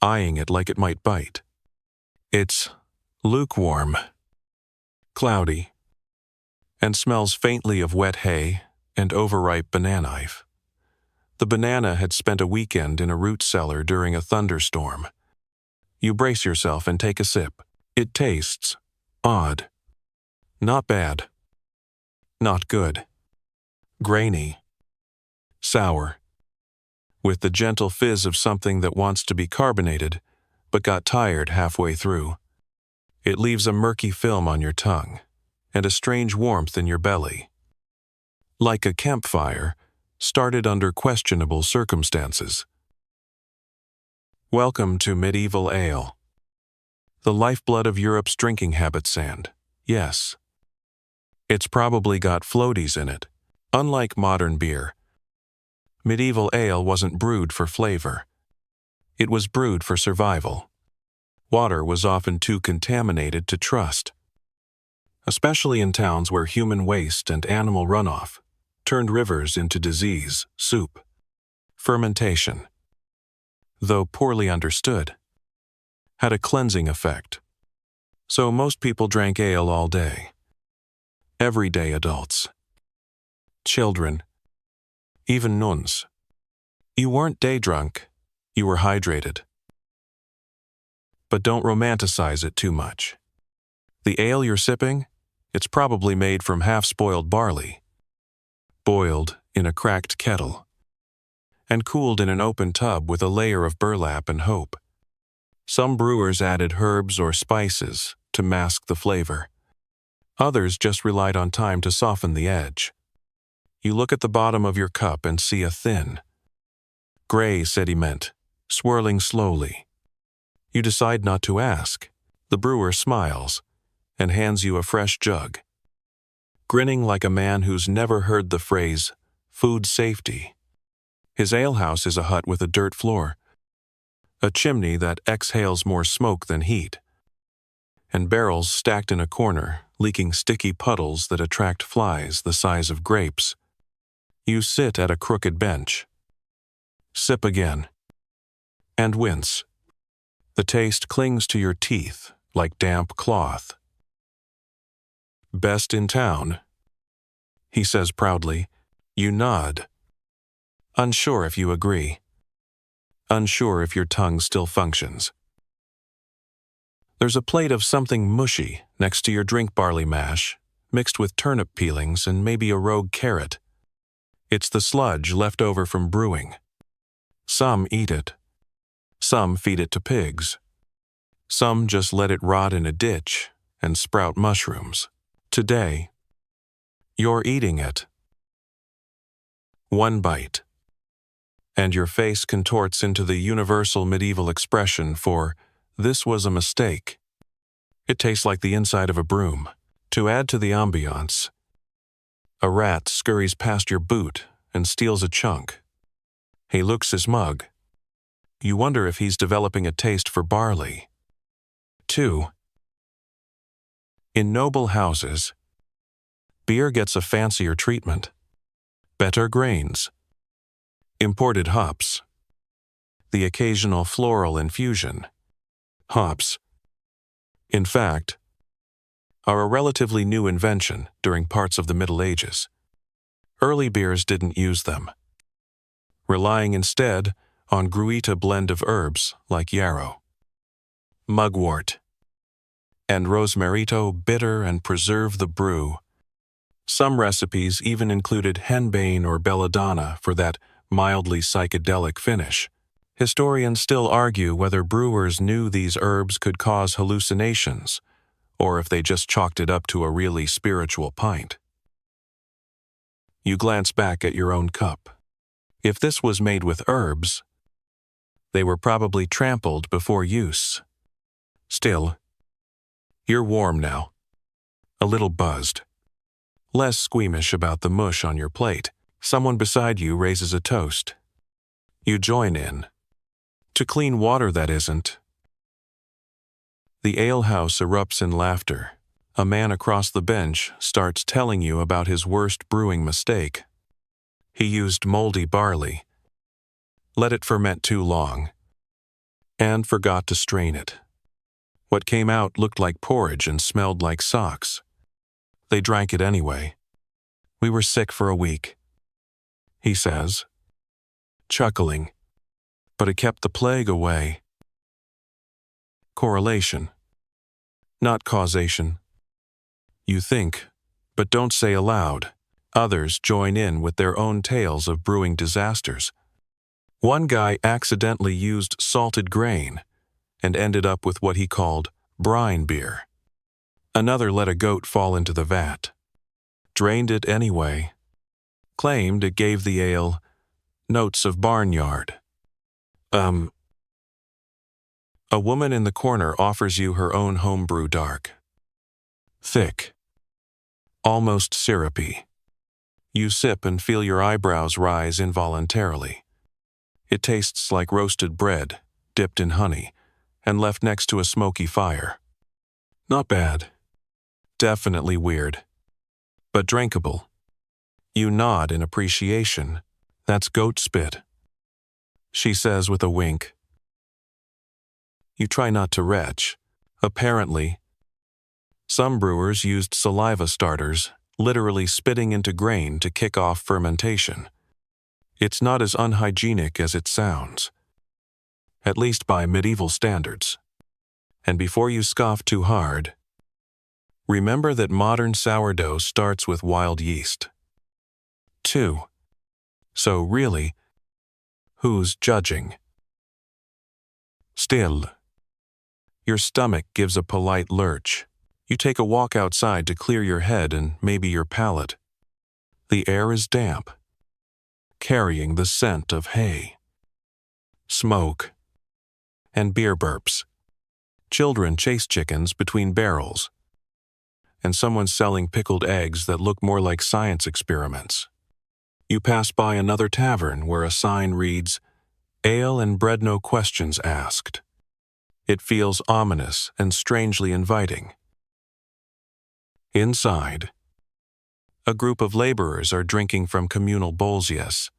eyeing it like it might bite. It's lukewarm, cloudy, and smells faintly of wet hay and overripe banana. The banana had spent a weekend in a root cellar during a thunderstorm. You brace yourself and take a sip. It tastes odd. Not bad. Not good. Grainy. Sour. With the gentle fizz of something that wants to be carbonated, but got tired halfway through. It leaves a murky film on your tongue, and a strange warmth in your belly. Like a campfire, started under questionable circumstances. Welcome to medieval ale. The lifeblood of Europe's drinking habits, and, yes, it's probably got floaties in it. Unlike modern beer, medieval ale wasn't brewed for flavor. It was brewed for survival. Water was often too contaminated to trust, especially in towns where human waste and animal runoff turned rivers into disease, soup. Fermentation, though poorly understood, had a cleansing effect. So most people drank ale all day. Everyday adults. Children. Even nuns. You weren't day drunk, you were hydrated. But don't romanticize it too much. The ale you're sipping? It's probably made from half-spoiled barley, boiled in a cracked kettle, and cooled in an open tub with a layer of burlap and hope. Some brewers added herbs or spices to mask the flavor. Others just relied on time to soften the edge. You look at the bottom of your cup and see a thin, gray sediment swirling slowly. You decide not to ask. The brewer smiles and hands you a fresh jug, grinning like a man who's never heard the phrase food safety. His alehouse is a hut with a dirt floor, a chimney that exhales more smoke than heat, and barrels stacked in a corner, leaking sticky puddles that attract flies the size of grapes. You sit at a crooked bench, sip again, and wince. The taste clings to your teeth like damp cloth. "Best in town," he says proudly. You nod, unsure if you agree, unsure if your tongue still functions. There's a plate of something mushy next to your drink barley mash, mixed with turnip peelings and maybe a rogue carrot. It's the sludge left over from brewing. Some eat it. Some feed it to pigs. Some just let it rot in a ditch and sprout mushrooms. Today, you're eating it. One bite, and your face contorts into the universal medieval expression for "this was a mistake." It tastes like the inside of a broom. To add to the ambiance, a rat scurries past your boot and steals a chunk. He looks his mug. You wonder if he's developing a taste for barley. 2. In noble houses, beer gets a fancier treatment. Better grains, imported hops, the occasional floral infusion. Hops, in fact, are a relatively new invention during parts of the Middle Ages. Early beers didn't use them, relying instead on gruita blend of herbs like yarrow, mugwort, and rosmarito bitter and preserve the brew. Some recipes even included henbane or belladonna for that mildly psychedelic finish. Historians still argue whether brewers knew these herbs could cause hallucinations, or if they just chalked it up to a really spiritual pint. You glance back at your own cup. If this was made with herbs, they were probably trampled before use. Still, you're warm now, a little buzzed, less squeamish about the mush on your plate. Someone beside you raises a toast. You join in. To clean water that isn't. The alehouse erupts in laughter. A man across the bench starts telling you about his worst brewing mistake. He used moldy barley, let it ferment too long, and forgot to strain it. What came out looked like porridge and smelled like socks. They drank it anyway. We were sick for a week, he says, chuckling, but it kept the plague away. Correlation, not causation. You think, but don't say aloud. Others join in with their own tales of brewing disasters. One guy accidentally used salted grain and ended up with what he called brine beer. Another let a goat fall into the vat, drained it anyway, claimed it gave the ale notes of barnyard. A woman in the corner offers you her own homebrew dark. Thick, almost syrupy. You sip and feel your eyebrows rise involuntarily. It tastes like roasted bread, dipped in honey, and left next to a smoky fire. Not bad. Definitely weird. But drinkable. You nod in appreciation. That's goat spit, she says with a wink. You try not to retch. Apparently, some brewers used saliva starters, literally spitting into grain to kick off fermentation. It's not as unhygienic as it sounds, at least by medieval standards. And before you scoff too hard, Remember that modern sourdough starts with wild yeast. 2. So really, who's judging? Still. Your stomach gives a polite lurch. You take a walk outside to clear your head and maybe your palate. The air is damp, carrying the scent of hay, smoke, and beer burps. Children chase chickens between barrels, and someone's selling pickled eggs that look more like science experiments. You pass by another tavern where a sign reads, "Ale and bread no questions asked." It feels ominous and strangely inviting. Inside, a group of laborers are drinking from communal bowls,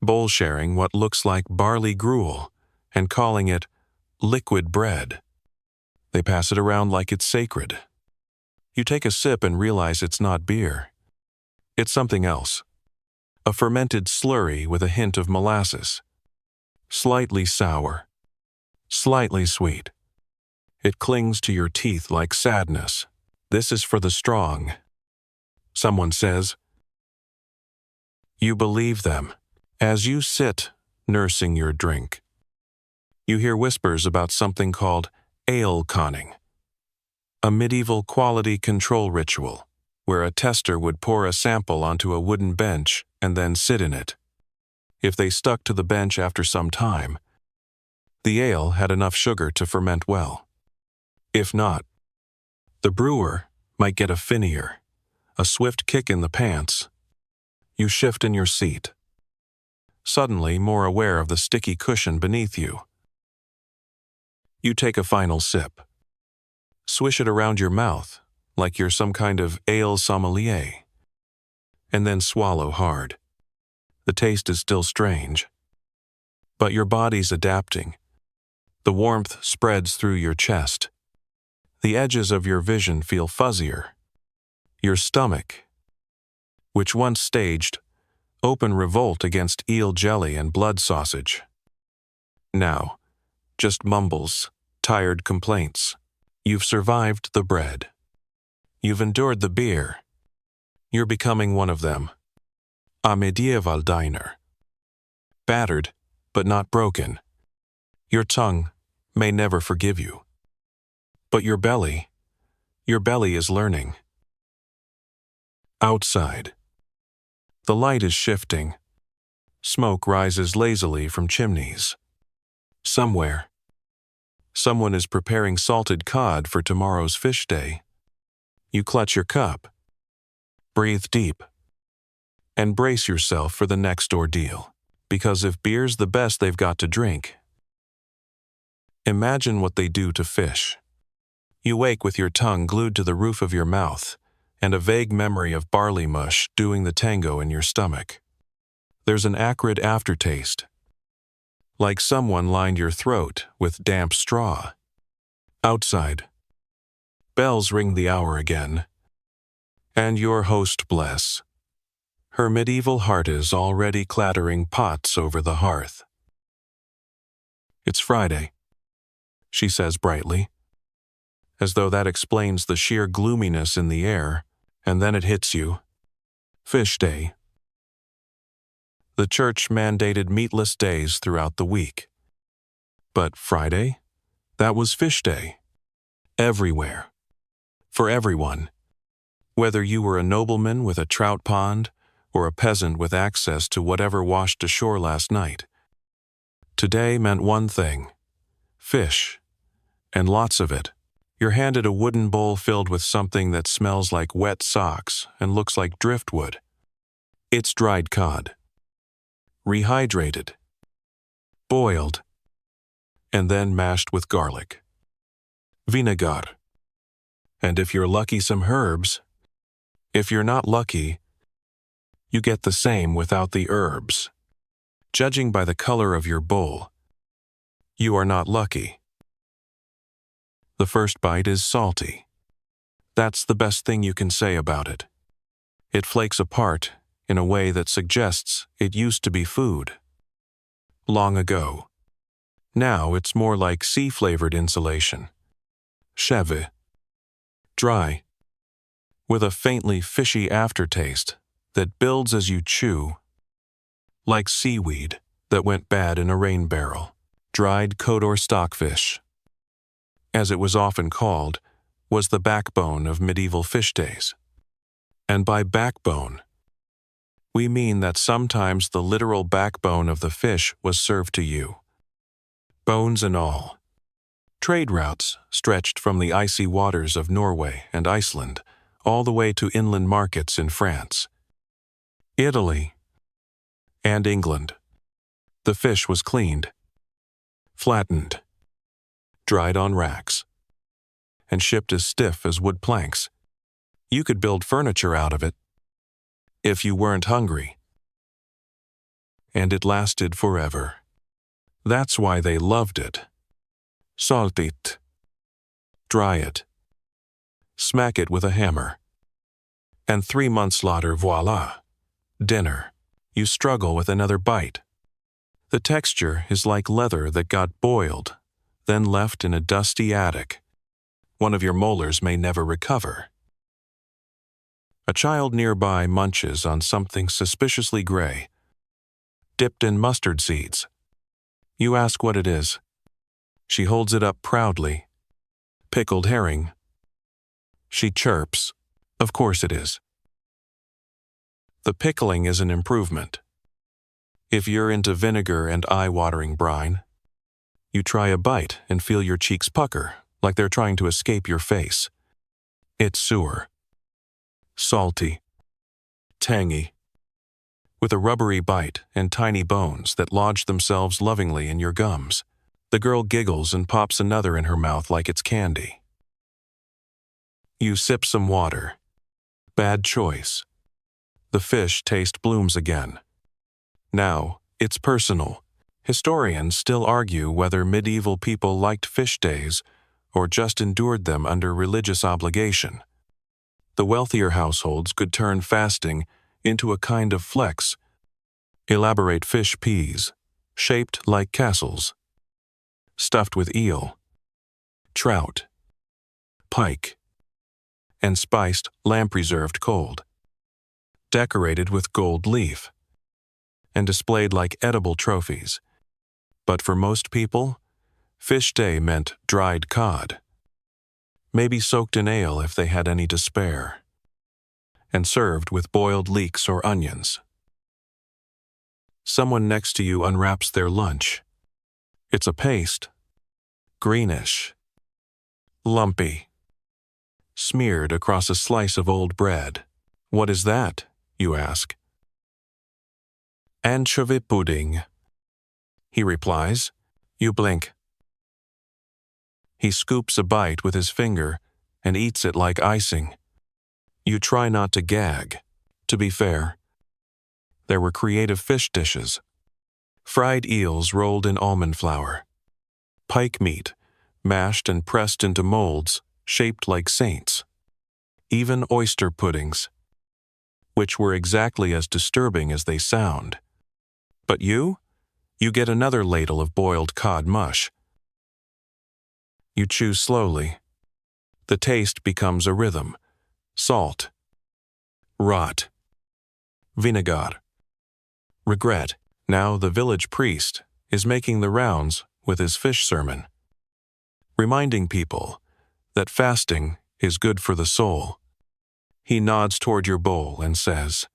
bowl sharing what looks like barley gruel and calling it liquid bread. They pass it around like it's sacred. You take a sip and realize it's not beer. It's something else. A fermented slurry with a hint of molasses. Slightly sour. Slightly sweet. It clings to your teeth like sadness. This is for the strong. Someone says. You believe them. As you sit, nursing your drink, you hear whispers about something called ale conning, a medieval quality control ritual where a tester would pour a sample onto a wooden bench and then sit in it. If they stuck to the bench after some time, the ale had enough sugar to ferment well. If not, the brewer might get a finier, a swift kick in the pants. You shift in your seat, suddenly more aware of the sticky cushion beneath you. You take a final sip. Swish it around your mouth, like you're some kind of ale sommelier, and then swallow hard. The taste is still strange, but your body's adapting. The warmth spreads through your chest. The edges of your vision feel fuzzier. Your stomach, which once staged open revolt against eel jelly and blood sausage, now just mumbles tired complaints. You've survived the bread. You've endured the beer. You're becoming one of them. A medieval diner. Battered, but not broken. Your tongue may never forgive you. But your belly is learning. Outside. The light is shifting. Smoke rises lazily from chimneys. Somewhere, someone is preparing salted cod for tomorrow's fish day. You clutch your cup, breathe deep, and brace yourself for the next ordeal. Because if beer's the best they've got to drink, imagine what they do to fish. You wake with your tongue glued to the roof of your mouth, and a vague memory of barley mush doing the tango in your stomach. There's an acrid aftertaste, like someone lined your throat with damp straw. Outside, bells ring the hour again, and your host bless. Her medieval heart is already clattering pots over the hearth. It's Friday, she says brightly, as though that explains the sheer gloominess in the air, and then it hits you. Fish day. The church mandated meatless days throughout the week. But Friday? That was fish day. Everywhere. For everyone. Whether you were a nobleman with a trout pond, or a peasant with access to whatever washed ashore last night. Today meant one thing. Fish. And lots of it. You're handed a wooden bowl filled with something that smells like wet socks and looks like driftwood. It's dried cod. Rehydrated. Boiled. And then mashed with garlic. Vinegar. And if you're lucky, some herbs. If you're not lucky, you get the same without the herbs. Judging by the color of your bowl, you are not lucky. The first bite is salty. That's the best thing you can say about it. It flakes apart in a way that suggests it used to be food. Long ago. Now it's more like sea-flavored insulation. Chevre. dry, with a faintly fishy aftertaste that builds as you chew, like seaweed that went bad in a rain barrel. Dried Kodor stockfish, as it was often called, was the backbone of medieval fish days. And by backbone, we mean that sometimes the literal backbone of the fish was served to you, bones and all. Trade routes stretched from the icy waters of Norway and Iceland all the way to inland markets in France, Italy, and England. The fish was cleaned, flattened, dried on racks, and shipped as stiff as wood planks. You could build furniture out of it, if you weren't hungry. And it lasted forever. That's why they loved it. Salt it. Dry it. Smack it with a hammer. And 3 months later, voila, dinner. You struggle with another bite. The texture is like leather that got boiled, then left in a dusty attic. One of your molars may never recover. A child nearby munches on something suspiciously gray, dipped in mustard seeds. You ask what it is. She holds it up proudly. Pickled herring. She chirps. Of course it is. The pickling is an improvement. If you're into vinegar and eye-watering brine, you try a bite and feel your cheeks pucker, like they're trying to escape your face. It's sour, salty, tangy, with a rubbery bite and tiny bones that lodge themselves lovingly in your gums. The girl giggles and pops another in her mouth like it's candy. You sip some water. Bad choice. The fish taste blooms again. Now, it's personal. Historians still argue whether medieval people liked fish days or just endured them under religious obligation. The wealthier households could turn fasting into a kind of flex. Elaborate fish peas, shaped like castles, stuffed with eel, trout, pike, and spiced lamb-preserved cold, decorated with gold leaf, and displayed like edible trophies. But for most people, fish day meant dried cod, maybe soaked in ale if they had any to spare, and served with boiled leeks or onions. Someone next to you unwraps their lunch. It's a paste, greenish, lumpy, smeared across a slice of old bread. What is that, you ask? Anchovy pudding, he replies. You blink. He scoops a bite with his finger and eats it like icing. You try not to gag. To be fair, there were creative fish dishes. Fried eels rolled in almond flour. Pike meat, mashed and pressed into molds, shaped like saints. Even oyster puddings, which were exactly as disturbing as they sound. But you get another ladle of boiled cod mush. You chew slowly. The taste becomes a rhythm. Salt, rot, vinegar, regret. Now the village priest is making the rounds with his fish sermon, reminding people that fasting is good for the soul. He nods toward your bowl and says,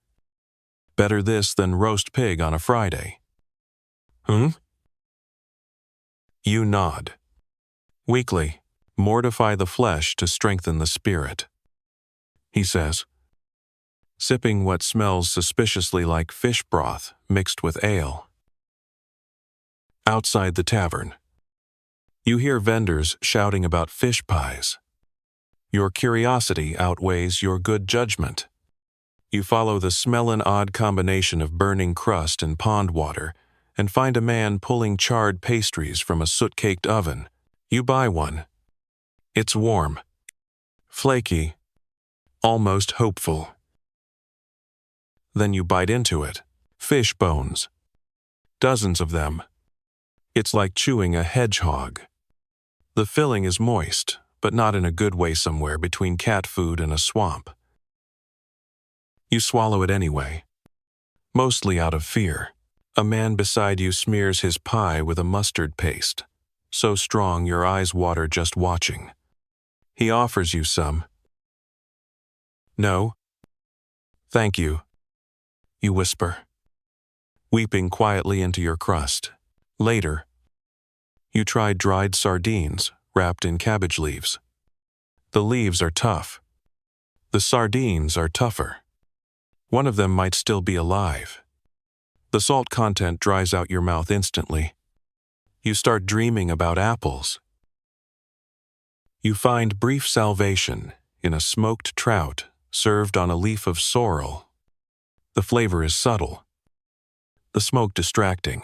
"Better this than roast pig on a Friday." You nod. Weakly, mortify the flesh to strengthen the spirit, he says, sipping what smells suspiciously like fish broth mixed with ale. Outside the tavern, you hear vendors shouting about fish pies. Your curiosity outweighs your good judgment. You follow the smellin' odd combination of burning crust and pond water and find a man pulling charred pastries from a soot-caked oven. You buy one. It's warm, flaky, almost hopeful. Then you bite into it. Fish bones. Dozens of them. It's like chewing a hedgehog. The filling is moist, but not in a good way somewhere between cat food and a swamp. You swallow it anyway, mostly out of fear. A man beside you smears his pie with a mustard paste, so strong your eyes water just watching. He offers you some. No. Thank you, you whisper, weeping quietly into your crust. Later, you try dried sardines wrapped in cabbage leaves. The leaves are tough. The sardines are tougher. One of them might still be alive. The salt content dries out your mouth instantly. You start dreaming about apples. You find brief salvation in a smoked trout served on a leaf of sorrel. The flavor is subtle, the smoke distracting.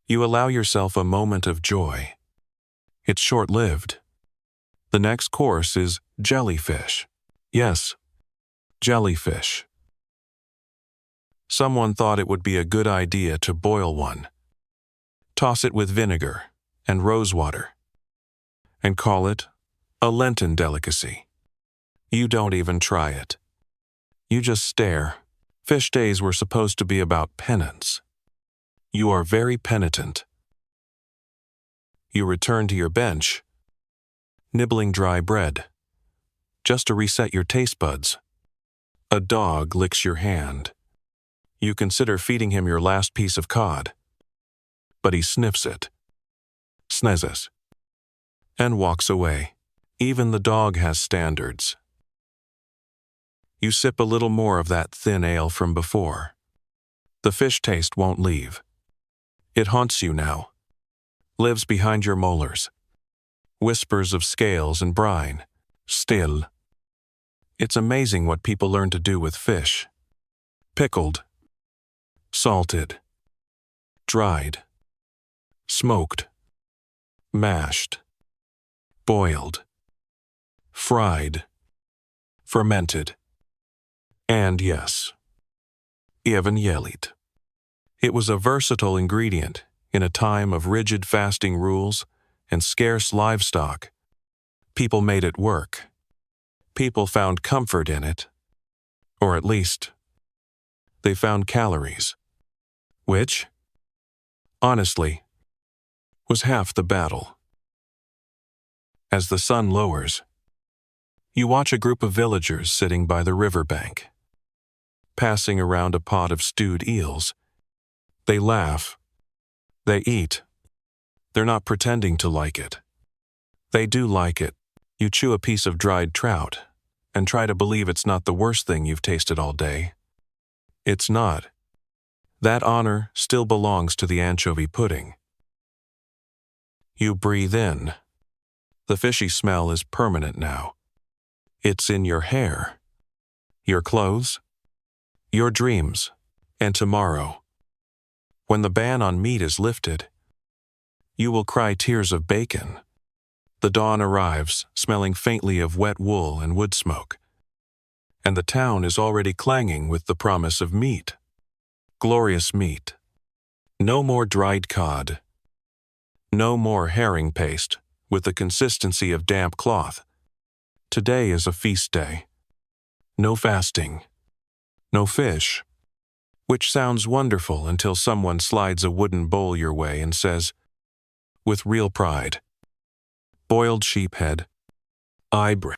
You allow yourself a moment of joy. It's short-lived. The next course is jellyfish. Yes, jellyfish. Someone thought it would be a good idea to boil one. Toss it with vinegar and rosewater, and call it a Lenten delicacy. You don't even try it. You just stare. Fish days were supposed to be about penance. You are very penitent. You return to your bench, nibbling dry bread, just to reset your taste buds. A dog licks your hand. You consider feeding him your last piece of cod, but he sniffs it, sneezes, and walks away. Even the dog has standards. You sip a little more of that thin ale from before. The fish taste won't leave. It haunts you now, lives behind your molars. Whispers of scales and brine, still. It's amazing what people learn to do with fish. Pickled, salted, dried, smoked, mashed, boiled, fried, fermented, and yes, even jellied. It was a versatile ingredient in a time of rigid fasting rules and scarce livestock. People made it work. People found comfort in it, or at least, they found calories, which, honestly, was half the battle. As the sun lowers, you watch a group of villagers sitting by the riverbank, passing around a pot of stewed eels. They laugh. They eat. They're not pretending to like it. They do like it. You chew a piece of dried trout and try to believe it's not the worst thing you've tasted all day. It's not. That honor still belongs to the anchovy pudding. You breathe in. The fishy smell is permanent now. It's in your hair, your clothes, your dreams, and tomorrow. When the ban on meat is lifted, you will cry tears of bacon. The dawn arrives, smelling faintly of wet wool and wood smoke, and the town is already clanging with the promise of meat. Glorious meat. No more dried cod. No more herring paste with the consistency of damp cloth. Today is a feast day. No fasting. No fish. Which sounds wonderful until someone slides a wooden bowl your way and says, with real pride, boiled sheephead, eyebrow.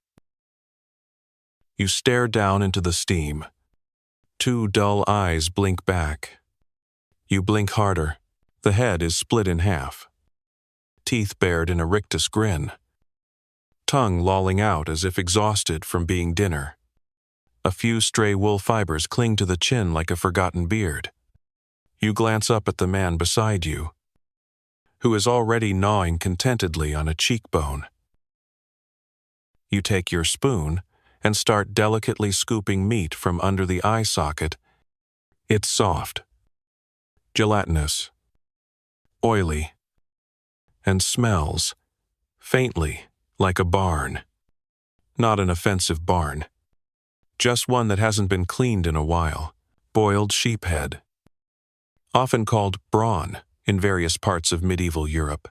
You stare down into the steam. Two dull eyes blink back. You blink harder. The head is split in half. Teeth bared in a rictus grin. Tongue lolling out as if exhausted from being dinner. A few stray wool fibers cling to the chin like a forgotten beard. You glance up at the man beside you, who is already gnawing contentedly on a cheekbone. You take your spoon and start delicately scooping meat from under the eye socket. It's soft, gelatinous, oily, and smells, faintly, like a barn. Not an offensive barn. Just one that hasn't been cleaned in a while. Boiled sheephead. Often called brawn in various parts of medieval Europe.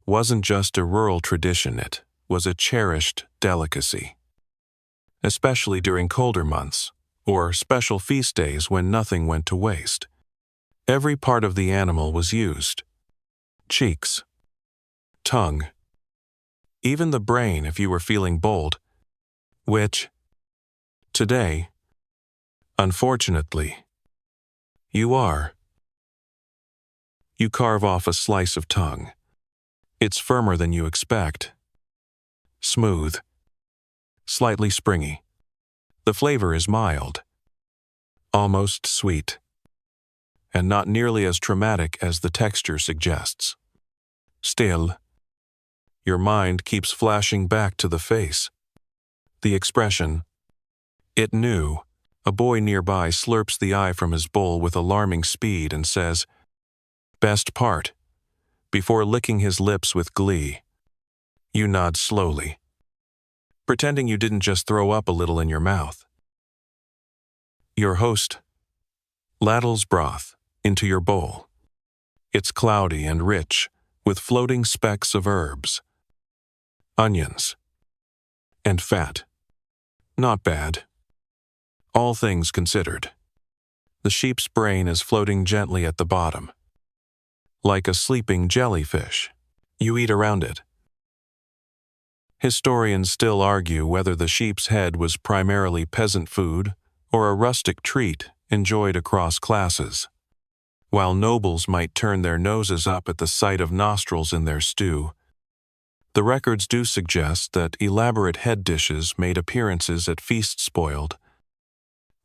Wasn't just a rural tradition, it was a cherished delicacy, especially during colder months or special feast days when nothing went to waste. Every part of the animal was used: cheeks, tongue, even the brain if you were feeling bold, which, today, unfortunately, you are. You carve off a slice of tongue. It's firmer than you expect. Smooth. Slightly springy. The flavor is mild. Almost sweet. And not nearly as traumatic as the texture suggests. Still, your mind keeps flashing back to the face. The expression. It knew. A boy nearby slurps the eye from his bowl with alarming speed and says, "Best part," before licking his lips with glee. You nod slowly, pretending you didn't just throw up a little in your mouth. Your host ladles broth into your bowl. It's cloudy and rich, with floating specks of herbs, onions, and fat. Not bad. All things considered. The sheep's brain is floating gently at the bottom. Like a sleeping jellyfish, you eat around it. Historians still argue whether the sheep's head was primarily peasant food or a rustic treat enjoyed across classes. While nobles might turn their noses up at the sight of nostrils in their stew, the records do suggest that elaborate head dishes made appearances at feasts spoiled,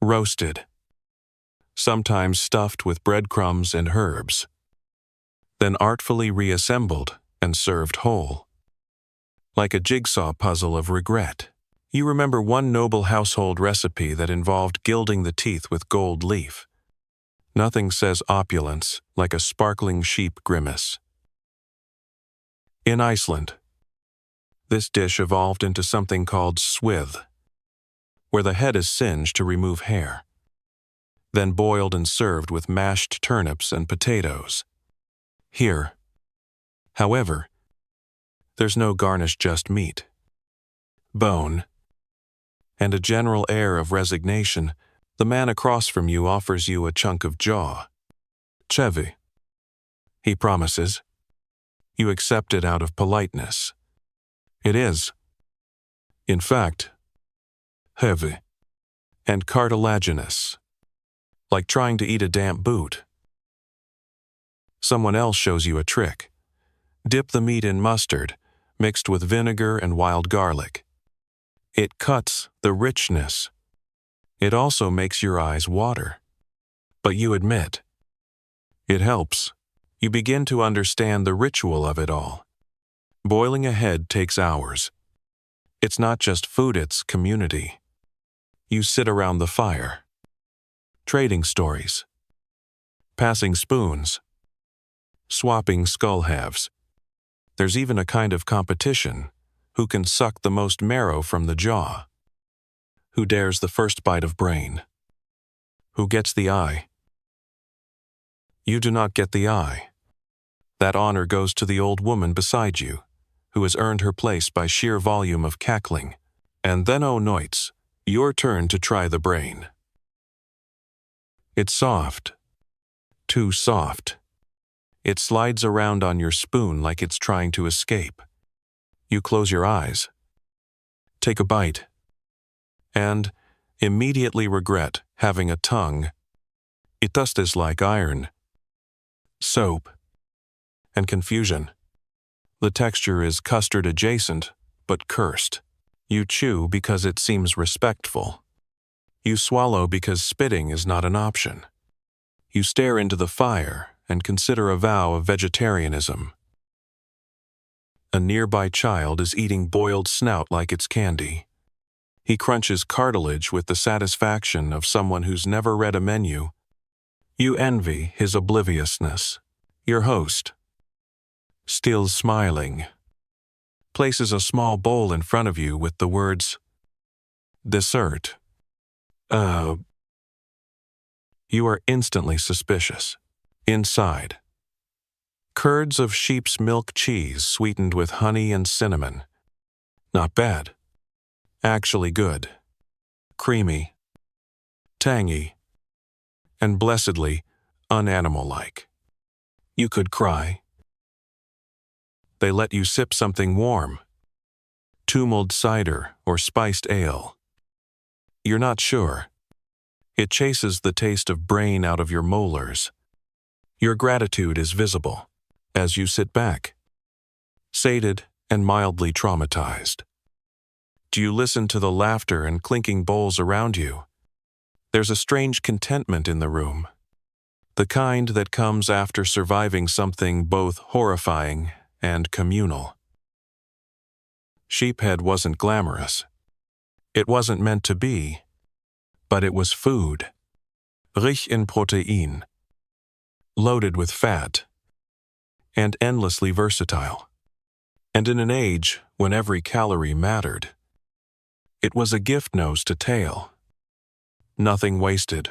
roasted, sometimes stuffed with breadcrumbs and herbs, then artfully reassembled and served whole. Like a jigsaw puzzle of regret. You remember one noble household recipe that involved gilding the teeth with gold leaf. Nothing says opulence like a sparkling sheep grimace. In Iceland, this dish evolved into something called swith, where the head is singed to remove hair, then boiled and served with mashed turnips and potatoes. Here, however, there's no garnish, just meat, bone, and a general air of resignation. The man across from you offers you a chunk of jaw. Chevy, he promises. You accept it out of politeness. It is, in fact, heavy and cartilaginous, like trying to eat a damp boot. Someone else shows you a trick. Dip the meat in mustard, mixed with vinegar and wild garlic. It cuts the richness. It also makes your eyes water. But you admit, it helps. You begin to understand the ritual of it all. Boiling a head takes hours. It's not just food, it's community. You sit around the fire, trading stories, passing spoons, swapping skull halves. There's even a kind of competition. Who can suck the most marrow from the jaw? Who dares the first bite of brain? Who gets the eye? You do not get the eye. That honor goes to the old woman beside you, who has earned her place by sheer volume of cackling. And then, oh Noits, your turn to try the brain. It's soft. Too soft. It slides around on your spoon like it's trying to escape. You close your eyes, take a bite, and immediately regret having a tongue. It just is like iron, soap, and confusion. The texture is custard adjacent, but cursed. You chew because it seems respectful. You swallow because spitting is not an option. You stare into the fire and consider a vow of vegetarianism. A nearby child is eating boiled snout like it's candy. He crunches cartilage with the satisfaction of someone who's never read a menu. You envy his obliviousness. Your host, still smiling, places a small bowl in front of you with the words, "Dessert." You are instantly suspicious. Inside, curds of sheep's milk cheese sweetened with honey and cinnamon. Not bad. Actually good. Creamy. Tangy. And blessedly unanimal-like. You could cry. They let you sip something warm. Tumbled cider or spiced ale. You're not sure. It chases the taste of brain out of your molars. Your gratitude is visible as you sit back, sated and mildly traumatized. Do you listen to the laughter and clinking bowls around you? There's a strange contentment in the room, the kind that comes after surviving something both horrifying and communal. Sheephead wasn't glamorous. It wasn't meant to be, but it was food, rich in Protein, loaded with fat, and endlessly versatile. And in an age when every calorie mattered, it was a gift nose to tail. Nothing wasted.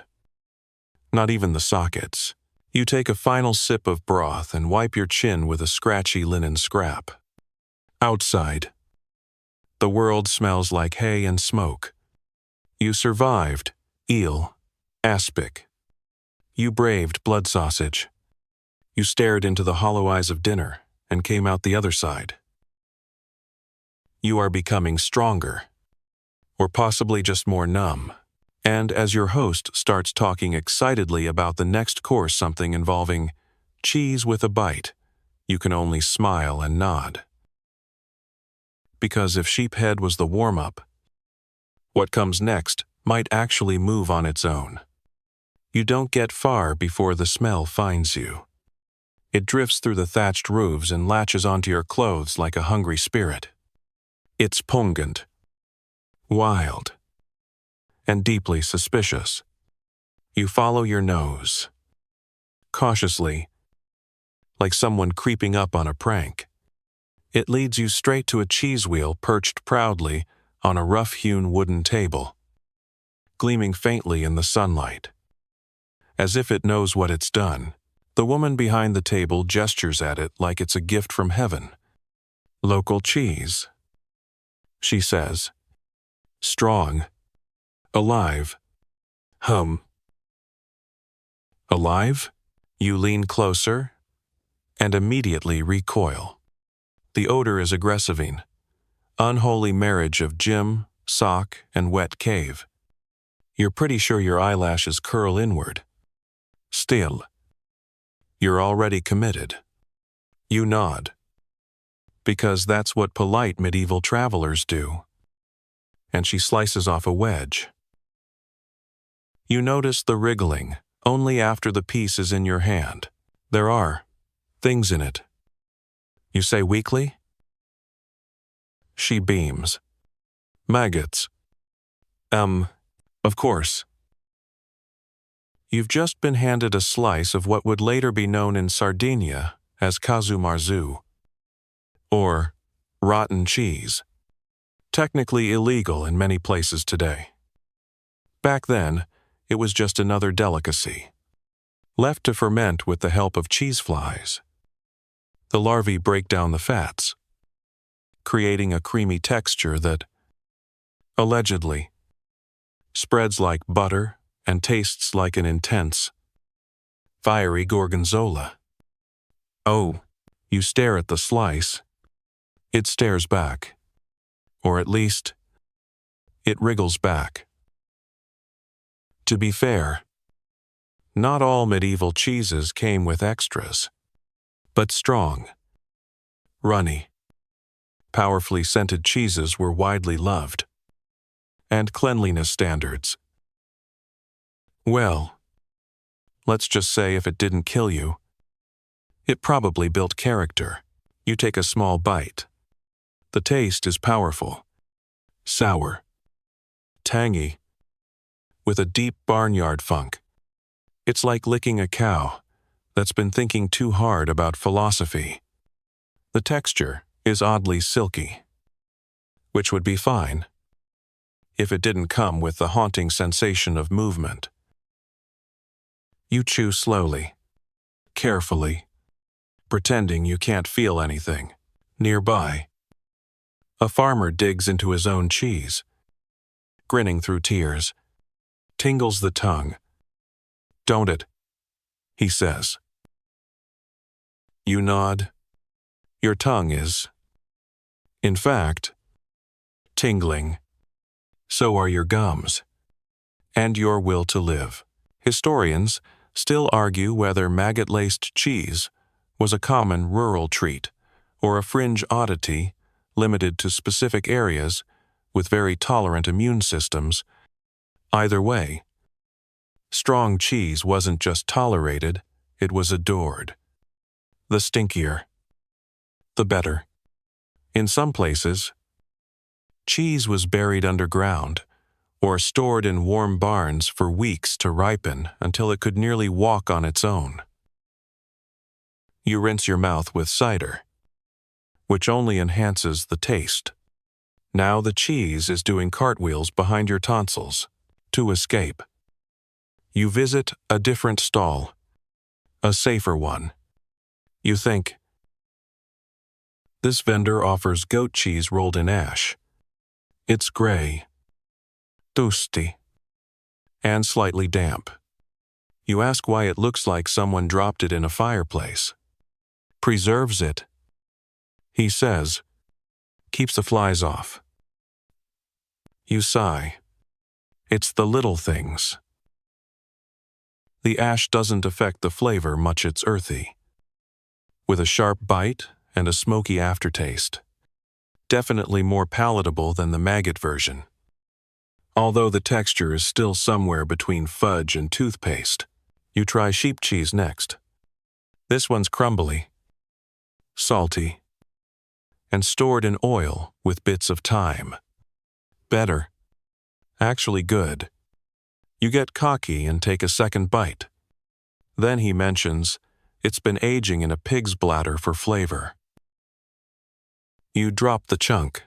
Not even the sockets. You take a final sip of broth and wipe your chin with a scratchy linen scrap. Outside, the world smells like hay and smoke. You survived eel, aspic. You braved blood sausage. You stared into the hollow eyes of dinner and came out the other side. You are becoming stronger, or possibly just more numb. And as your host starts talking excitedly about the next course, something involving cheese with a bite, you can only smile and nod. Because if sheephead was the warm-up, what comes next might actually move on its own. You don't get far before the smell finds you. It drifts through the thatched roofs and latches onto your clothes like a hungry spirit. It's pungent, wild, and deeply suspicious. You follow your nose, cautiously, like someone creeping up on a prank. It leads you straight to a cheese wheel perched proudly on a rough-hewn wooden table, gleaming faintly in the sunlight. As if it knows what it's done, the woman behind the table gestures at it like it's a gift from heaven. Local cheese, she says. Strong. Alive. Alive? You lean closer and immediately recoil. The odor is aggressiving. Unholy marriage of gym, sock, and wet cave. You're pretty sure your eyelashes curl inward. Still, you're already committed. You nod. Because that's what polite medieval travelers do. And she slices off a wedge. You notice the wriggling only after the piece is in your hand. There are things in it. You say weakly? She beams. Maggots. Of course. You've just been handed a slice of what would later be known in Sardinia as casu marzu, or rotten cheese. Technically illegal in many places today. Back then, it was just another delicacy, left to ferment with the help of cheese flies. The larvae break down the fats, creating a creamy texture that, allegedly, spreads like butter and tastes like an intense, fiery gorgonzola. Oh, you stare at the slice. It stares back. Or at least, it wriggles back. To be fair, not all medieval cheeses came with extras, but strong, runny, powerfully scented cheeses were widely loved. And cleanliness standards. Well, let's just say if it didn't kill you, it probably built character. You take a small bite. The taste is powerful, sour, tangy, with a deep barnyard funk. It's like licking a cow that's been thinking too hard about philosophy. The texture is oddly silky, which would be fine if it didn't come with the haunting sensation of movement. You chew slowly, carefully, pretending you can't feel anything. Nearby, A farmer digs into his own cheese, grinning through tears. Tingles the tongue. "Don't it?" he says. You nod. Your tongue is, in fact, tingling. So are your gums. And your will to live. Historians still argue whether maggot-laced cheese was a common rural treat or a fringe oddity limited to specific areas with very tolerant immune systems. Either way, strong cheese wasn't just tolerated, it was adored. The stinkier, the better. In some places, cheese was buried underground or stored in warm barns for weeks to ripen until it could nearly walk on its own. You rinse your mouth with cider, which only enhances the taste. Now the cheese is doing cartwheels behind your tonsils to escape. You visit a different stall, a safer one. You think, this vendor offers goat cheese rolled in ash. It's gray, dusty, and slightly damp. You ask why it looks like someone dropped it in a fireplace. Preserves it, he says. Keeps the flies off. You sigh. It's the little things. The ash doesn't affect the flavor much. It's earthy, with a sharp bite and a smoky aftertaste. Definitely more palatable than the maggot version, although the texture is still somewhere between fudge and toothpaste. You try sheep cheese next. This one's crumbly, salty, and stored in oil with bits of thyme. Better. Actually good. You get cocky and take a second bite. Then he mentions it's been aging in a pig's bladder for flavor. You drop the chunk,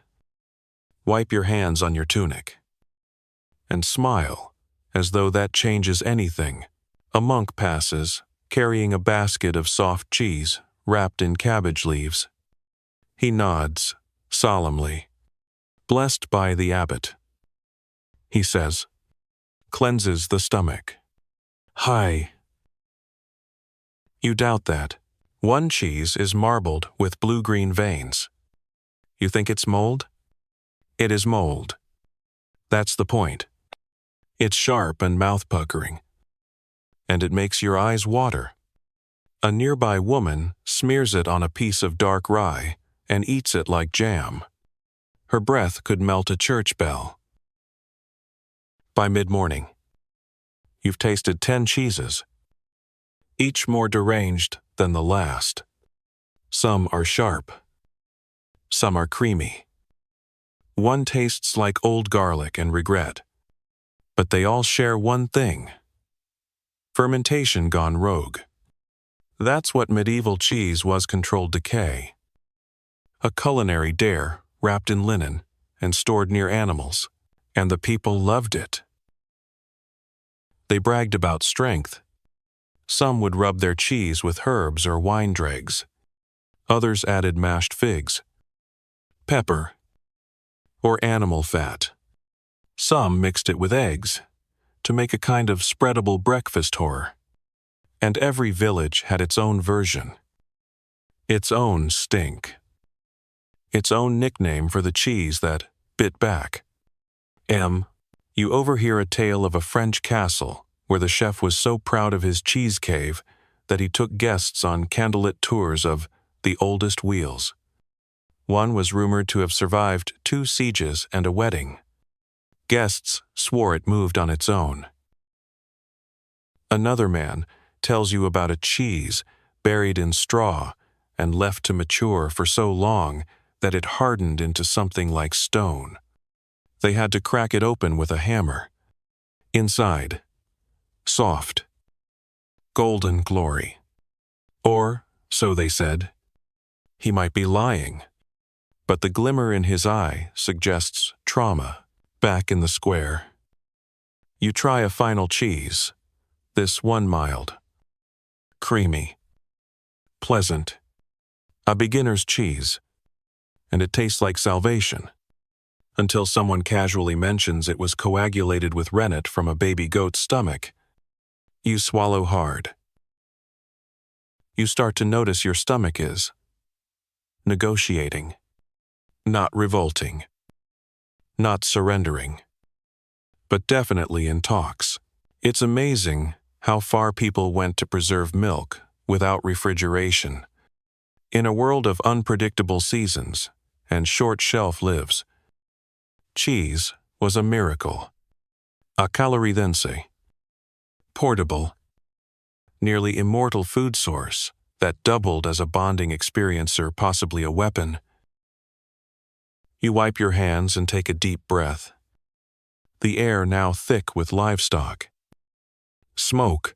wipe your hands on your tunic, and smile as though that changes anything. A monk passes, carrying a basket of soft cheese wrapped in cabbage leaves. He nods, solemnly. Blessed by the abbot, he says. Cleanses the stomach. Hi. You doubt that. One cheese is marbled with blue-green veins. You think it's mold? It is mold. That's the point. It's sharp and mouth-puckering, and it makes your eyes water. A nearby woman smears it on a piece of dark rye and eats it like jam. Her breath could melt a church bell. By mid-morning, you've tasted 10 cheeses, each more deranged than the last. Some are sharp. Some are creamy. One tastes like old garlic and regret. But they all share one thing: fermentation gone rogue. That's what medieval cheese was: controlled decay. A culinary dare wrapped in linen and stored near animals, and the people loved it. They bragged about strength. Some would rub their cheese with herbs or wine dregs. Others added mashed figs, pepper, or animal fat. Some mixed it with eggs to make a kind of spreadable breakfast horror. And every village had its own version, its own stink, its own nickname for the cheese that bit back. You overhear a tale of a French castle where the chef was so proud of his cheese cave that he took guests on candlelit tours of the oldest wheels. One was rumored to have survived 2 sieges and a wedding. Guests swore it moved on its own. Another man tells you about a cheese buried in straw and left to mature for so long that it hardened into something like stone. They had to crack it open with a hammer. Inside, soft, golden glory. Or, so they said. He might be lying, but the glimmer in his eye suggests trauma back in the square. You try a final cheese, this one mild, creamy, pleasant, a beginner's cheese, and it tastes like salvation. Until someone casually mentions it was coagulated with rennet from a baby goat's stomach. You swallow hard. You start to notice your stomach is negotiating, not revolting, not surrendering, but definitely in talks. It's amazing how far people went to preserve milk without refrigeration. In a world of unpredictable seasons and short shelf lives, cheese was a miracle. A calorie-dense, portable, nearly immortal food source that doubled as a bonding experience or possibly a weapon. You wipe your hands and take a deep breath. The air now thick with livestock, smoke,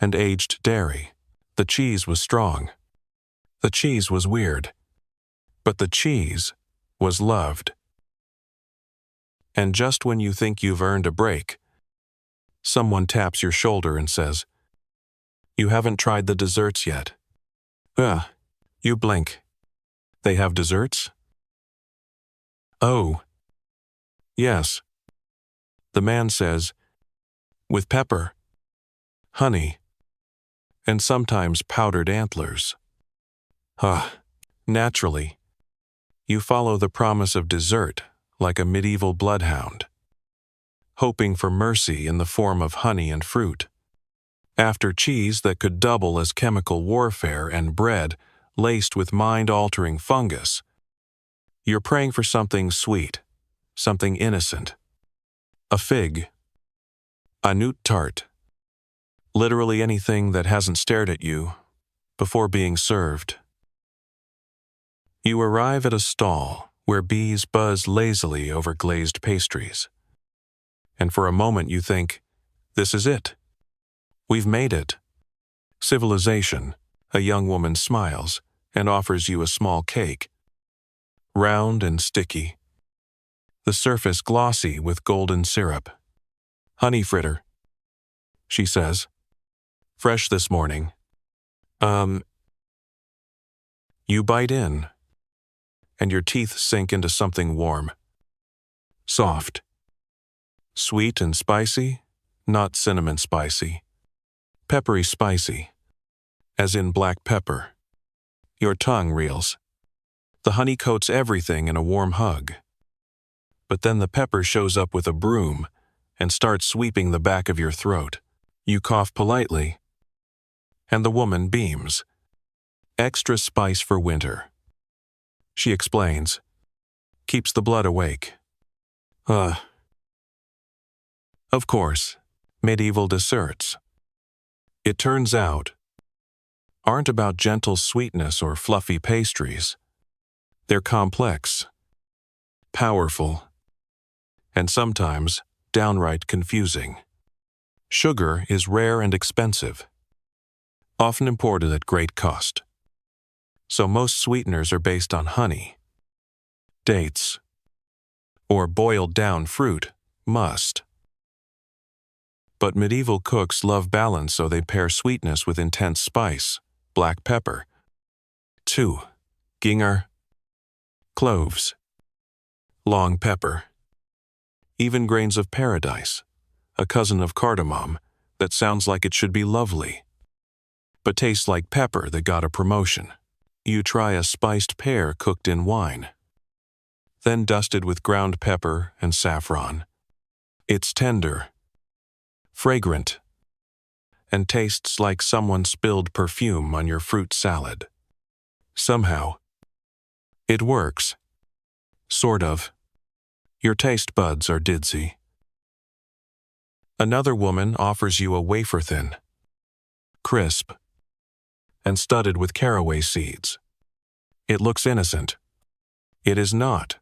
and aged dairy. The cheese was strong. The cheese was weird. But the cheese was loved. And just when you think you've earned a break, someone taps your shoulder and says, "You haven't tried the desserts yet." You blink. They have desserts? Oh. Yes. The man says, with pepper, honey, and sometimes powdered antlers. Naturally, you follow the promise of dessert like a medieval bloodhound, hoping for mercy in the form of honey and fruit. After cheese that could double as chemical warfare and bread laced with mind-altering fungus, you're praying for something sweet, something innocent. A fig, a nut tart, literally anything that hasn't stared at you before being served. You arrive at a stall where bees buzz lazily over glazed pastries. And for a moment you think, this is it. We've made it. Civilization. A young woman smiles and offers you a small cake. Round and sticky. The surface glossy with golden syrup. Honey fritter, she says. Fresh this morning. You bite in, and your teeth sink into something warm. Soft. Sweet and spicy, not cinnamon spicy. Peppery spicy, as in black pepper. Your tongue reels. The honey coats everything in a warm hug. But then the pepper shows up with a broom and starts sweeping the back of your throat. You cough politely, and the woman beams. Extra spice for winter, she explains. Keeps the blood awake. Of course, medieval desserts, it turns out, aren't about gentle sweetness or fluffy pastries. They're complex, powerful, and sometimes downright confusing. Sugar is rare and expensive, often imported at great cost. So most sweeteners are based on honey, dates, or boiled down fruit, must. But medieval cooks love balance, so they pair sweetness with intense spice, black pepper. 2. Ginger, cloves, long pepper, even grains of paradise, a cousin of cardamom that sounds like it should be lovely, but tastes like pepper that got a promotion. You try a spiced pear cooked in wine, then dusted with ground pepper and saffron. It's tender, fragrant, and tastes like someone spilled perfume on your fruit salad. Somehow, it works. Sort of. Your taste buds are dizzy. Another woman offers you a wafer-thin, crisp, and studded with caraway seeds. It looks innocent. It is not.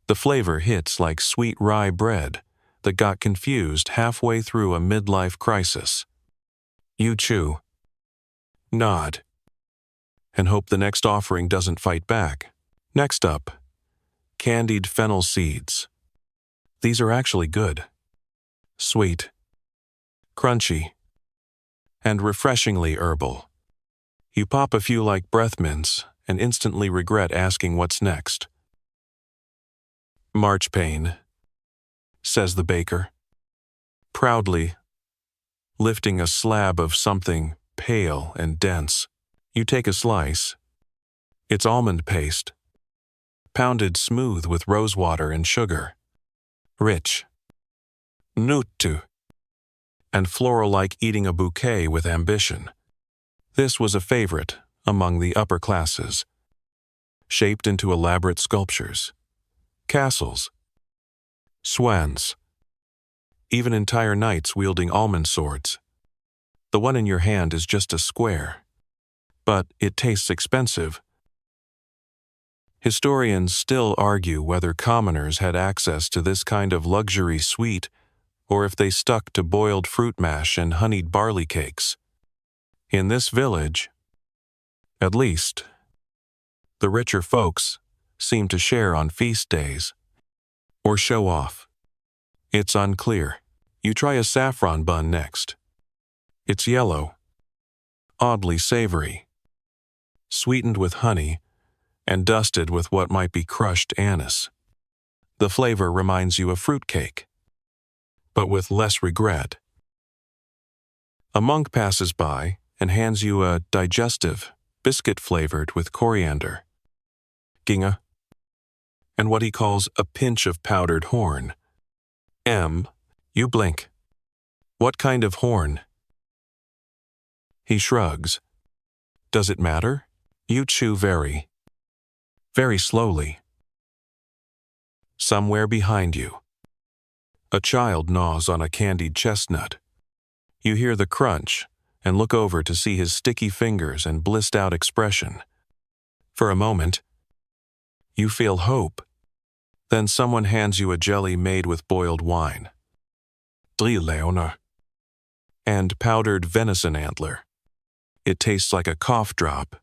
The flavor hits like sweet rye bread that got confused halfway through a midlife crisis. You chew, nod, and hope the next offering doesn't fight back. Next up, candied fennel seeds. These are actually good. Sweet, crunchy, and refreshingly herbal. You pop a few like breath mints and instantly regret asking what's next. "Marchpane," says the baker, proudly, lifting a slab of something pale and dense. You take a slice. It's almond paste, pounded smooth with rosewater and sugar. Rich, nutu, and floral like eating a bouquet with ambition. This was a favorite among the upper classes, shaped into elaborate sculptures, castles, swans, even entire knights wielding almond swords. The one in your hand is just a square, but it tastes expensive. Historians still argue whether commoners had access to this kind of luxury sweet or if they stuck to boiled fruit mash and honeyed barley cakes. In this village, at least, the richer folks seem to share on feast days or show off. It's unclear. You try a saffron bun next. It's yellow, oddly savory, sweetened with honey and dusted with what might be crushed anise. The flavor reminds you of fruitcake, but with less regret. A monk passes by and hands you a digestive biscuit flavored with coriander, ginga, and what he calls a pinch of powdered horn. You blink. What kind of horn? He shrugs. Does it matter? You chew very slowly. Somewhere behind you, a child gnaws on a candied chestnut. You hear the crunch and look over to see his sticky fingers and blissed-out expression. For a moment, you feel hope. Then someone hands you a jelly made with boiled wine, Leona, and powdered venison antler. It tastes like a cough drop.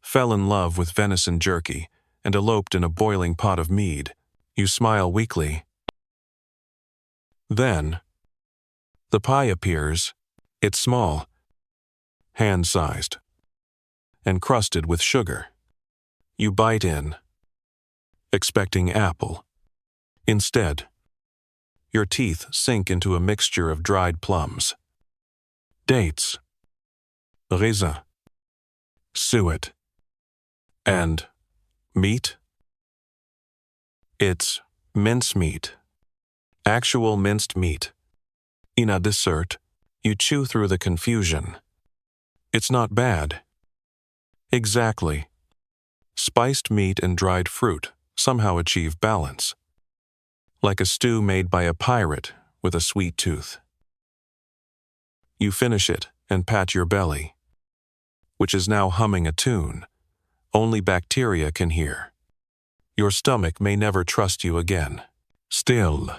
Fell in love with venison jerky and eloped in a boiling pot of mead. You smile weakly. Then, the pie appears. It's small, hand-sized, and crusted with sugar. You bite in, expecting apple. Instead, your teeth sink into a mixture of dried plums, dates, raisin, suet, and meat. It's mincemeat, actual minced meat. In a dessert, you chew through the confusion. It's not bad. Exactly. Spiced meat and dried fruit somehow achieve balance, like a stew made by a pirate with a sweet tooth. You finish it and pat your belly, which is now humming a tune only bacteria can hear. Your stomach may never trust you again. Still,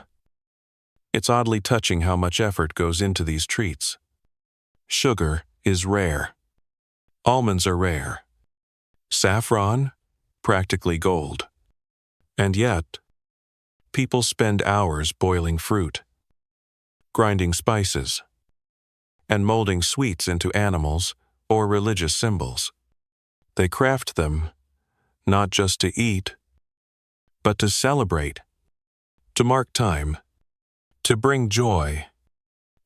it's oddly touching how much effort goes into these treats. Sugar is rare. Almonds are rare. Saffron, practically gold. And yet, people spend hours boiling fruit, grinding spices, and molding sweets into animals or religious symbols. They craft them, not just to eat, but to celebrate, to mark time, to bring joy,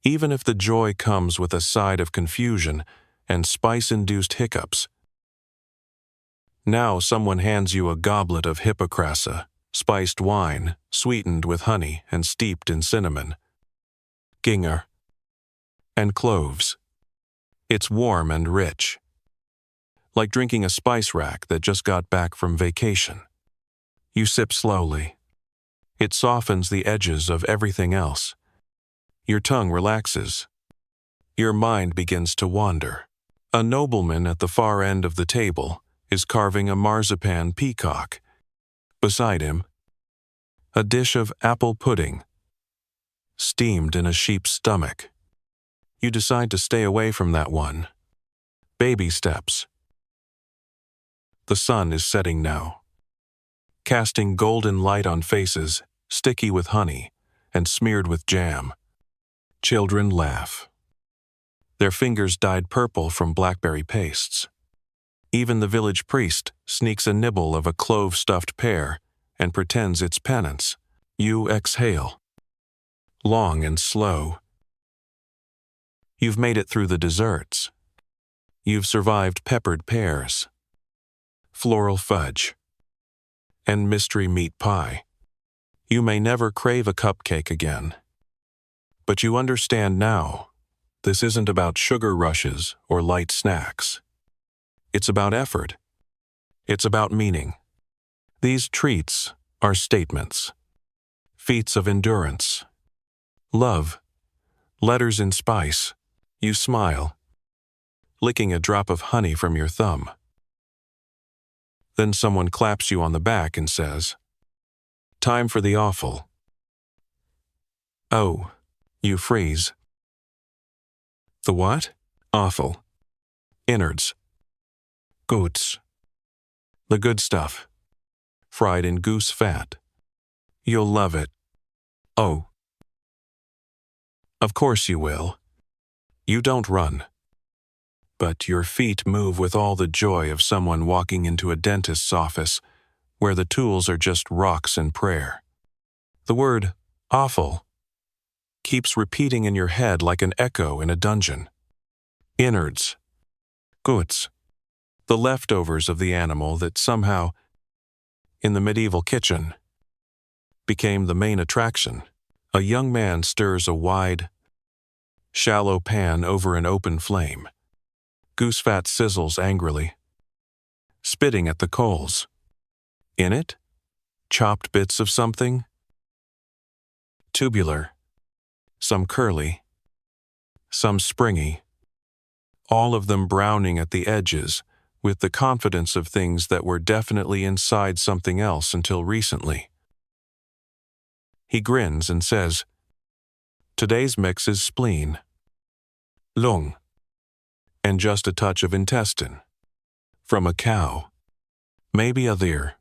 even if the joy comes with a side of confusion and spice-induced hiccups. Now someone hands you a goblet of hippocrassa, spiced wine, sweetened with honey and steeped in cinnamon, ginger, and cloves. It's warm and rich, like drinking a spice rack that just got back from vacation. You sip slowly. It softens the edges of everything else. Your tongue relaxes. Your mind begins to wander. A nobleman at the far end of the table is carving a marzipan peacock. Beside him, a dish of apple pudding, steamed in a sheep's stomach. You decide to stay away from that one. Baby steps. The sun is setting now, casting golden light on faces sticky with honey and smeared with jam. Children laugh. Their fingers dyed purple from blackberry pastes. Even the village priest sneaks a nibble of a clove-stuffed pear and pretends it's penance. You exhale. Long and slow. You've made it through the desserts. You've survived peppered pears, floral fudge, and mystery meat pie. You may never crave a cupcake again. But you understand now, this isn't about sugar rushes or light snacks. It's about effort. It's about meaning. These treats are statements, feats of endurance, love, letters in spice. You smile, licking a drop of honey from your thumb. Then someone claps you on the back and says, "Time for the offal." Oh, you freeze. The what? Offal. Innards. Guts. The good stuff. Fried in goose fat. You'll love it. Oh. Of course you will. You don't run. But your feet move with all the joy of someone walking into a dentist's office where the tools are just rocks and prayer. The word offal keeps repeating in your head like an echo in a dungeon. Innards. Guts. The leftovers of the animal that somehow, in the medieval kitchen, became the main attraction. A young man stirs a wide, shallow pan over an open flame. Goose fat sizzles angrily, spitting at the coals. In it, chopped bits of something. Tubular, some curly, some springy, all of them browning at the edges with the confidence of things that were definitely inside something else until recently. He grins and says, "Today's mix is spleen, lung, and just a touch of intestine. From a cow. Maybe a deer.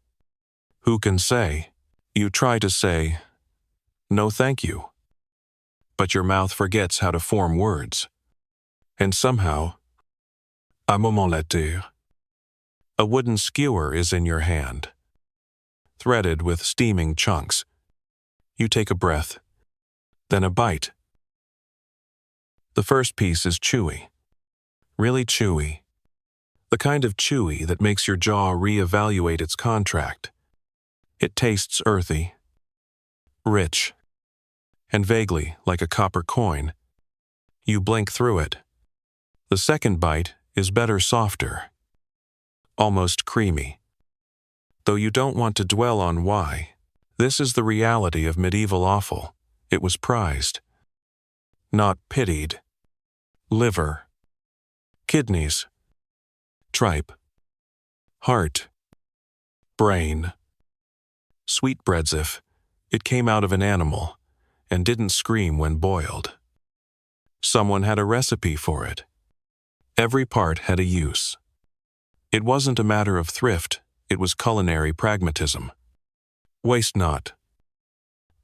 Who can say?" You try to say, "No thank you." But your mouth forgets how to form words. And somehow, à moment la terre, a wooden skewer is in your hand, threaded with steaming chunks. You take a breath, then a bite. The first piece is chewy. Really chewy. The kind of chewy that makes your jaw reevaluate its contract. It tastes earthy, rich, and vaguely like a copper coin. You blink through it. The second bite is better, softer, almost creamy. Though you don't want to dwell on why, this is the reality of medieval offal. It was prized, not pitied. Liver, kidneys, tripe, heart, brain. Sweetbreads if it came out of an animal and didn't scream when boiled. Someone had a recipe for it. Every part had a use. It wasn't a matter of thrift, it was culinary pragmatism. Waste not.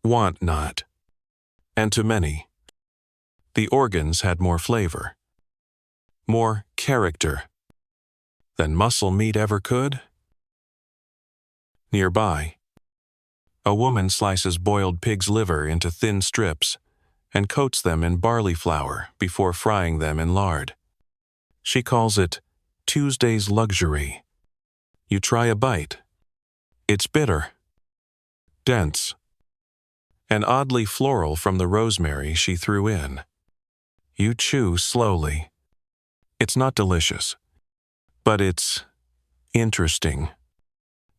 Want not. And to many, the organs had more flavor, more character than muscle meat ever could. Nearby, a woman slices boiled pig's liver into thin strips and coats them in barley flour before frying them in lard. She calls it Tuesday's luxury. You try a bite. It's bitter, dense, and oddly floral from the rosemary she threw in. You chew slowly. It's not delicious, but it's interesting,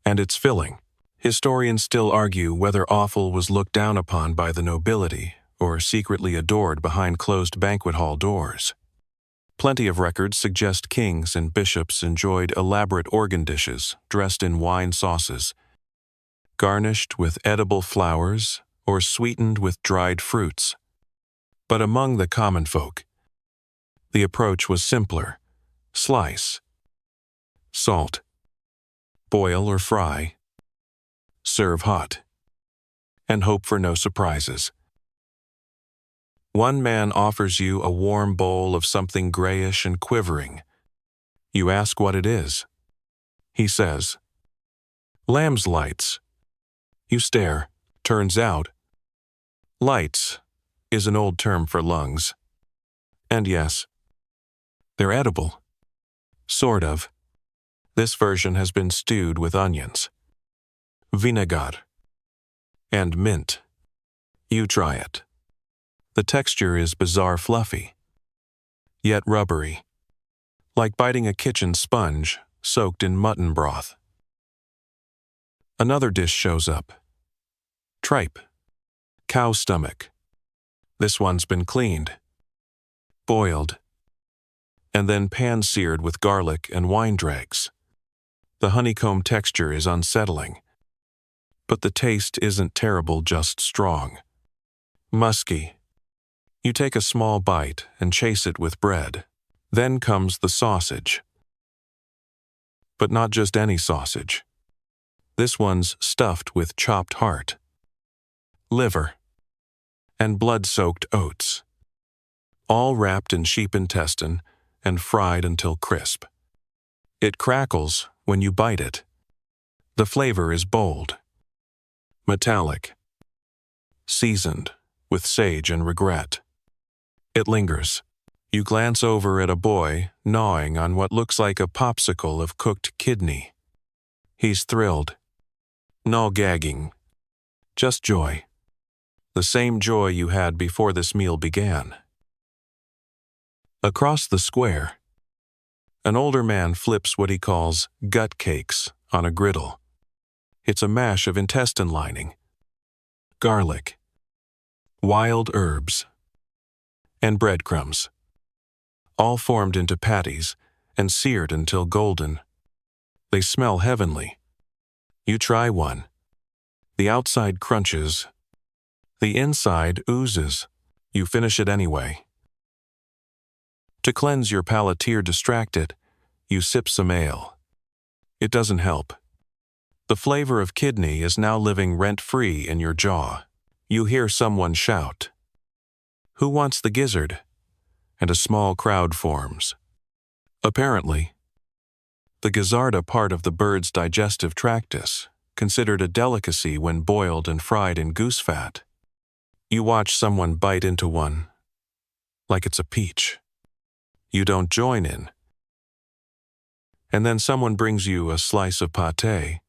and it's filling. Historians still argue whether offal was looked down upon by the nobility or secretly adored behind closed banquet hall doors. Plenty of records suggest kings and bishops enjoyed elaborate organ dishes dressed in wine sauces, garnished with edible flowers or sweetened with dried fruits. But among the common folk, the approach was simpler: slice, salt, boil or fry, serve hot, and hope for no surprises. One man offers you a warm bowl of something grayish and quivering. You ask what it is. He says, "Lamb's lights." You stare. Turns out, lights is an old term for lungs. And yes, they're edible. Sort of. This version has been stewed with onions, vinegar, and mint. You try it. The texture is bizarre fluffy, yet rubbery, like biting a kitchen sponge soaked in mutton broth. Another dish shows up. Tripe. Cow stomach. This one's been cleaned, boiled, and then pan-seared with garlic and wine dregs. The honeycomb texture is unsettling, but the taste isn't terrible, just strong. Musky. You take a small bite and chase it with bread. Then comes the sausage. But not just any sausage. This one's stuffed with chopped heart, liver, and blood-soaked oats, all wrapped in sheep intestine and fried until crisp. It crackles when you bite it. The flavor is bold, metallic, seasoned with sage and regret. It lingers. You glance over at a boy gnawing on what looks like a popsicle of cooked kidney. He's thrilled. No gagging. Just joy. The same joy you had before this meal began. Across the square, an older man flips what he calls gut cakes on a griddle. It's a mash of intestine lining, garlic, wild herbs, and breadcrumbs, all formed into patties and seared until golden. They smell heavenly. You try one. The outside crunches. The inside oozes. You finish it anyway. To cleanse your palate, distracted, you sip some ale. It doesn't help. The flavor of kidney is now living rent-free in your jaw. You hear someone shout, "Who wants the gizzard?" And a small crowd forms. Apparently, the gizzarda part of the bird's digestive tract is considered a delicacy when boiled and fried in goose fat. You watch someone bite into one, like it's a peach. You don't join in. And then someone brings you a slice of pâté.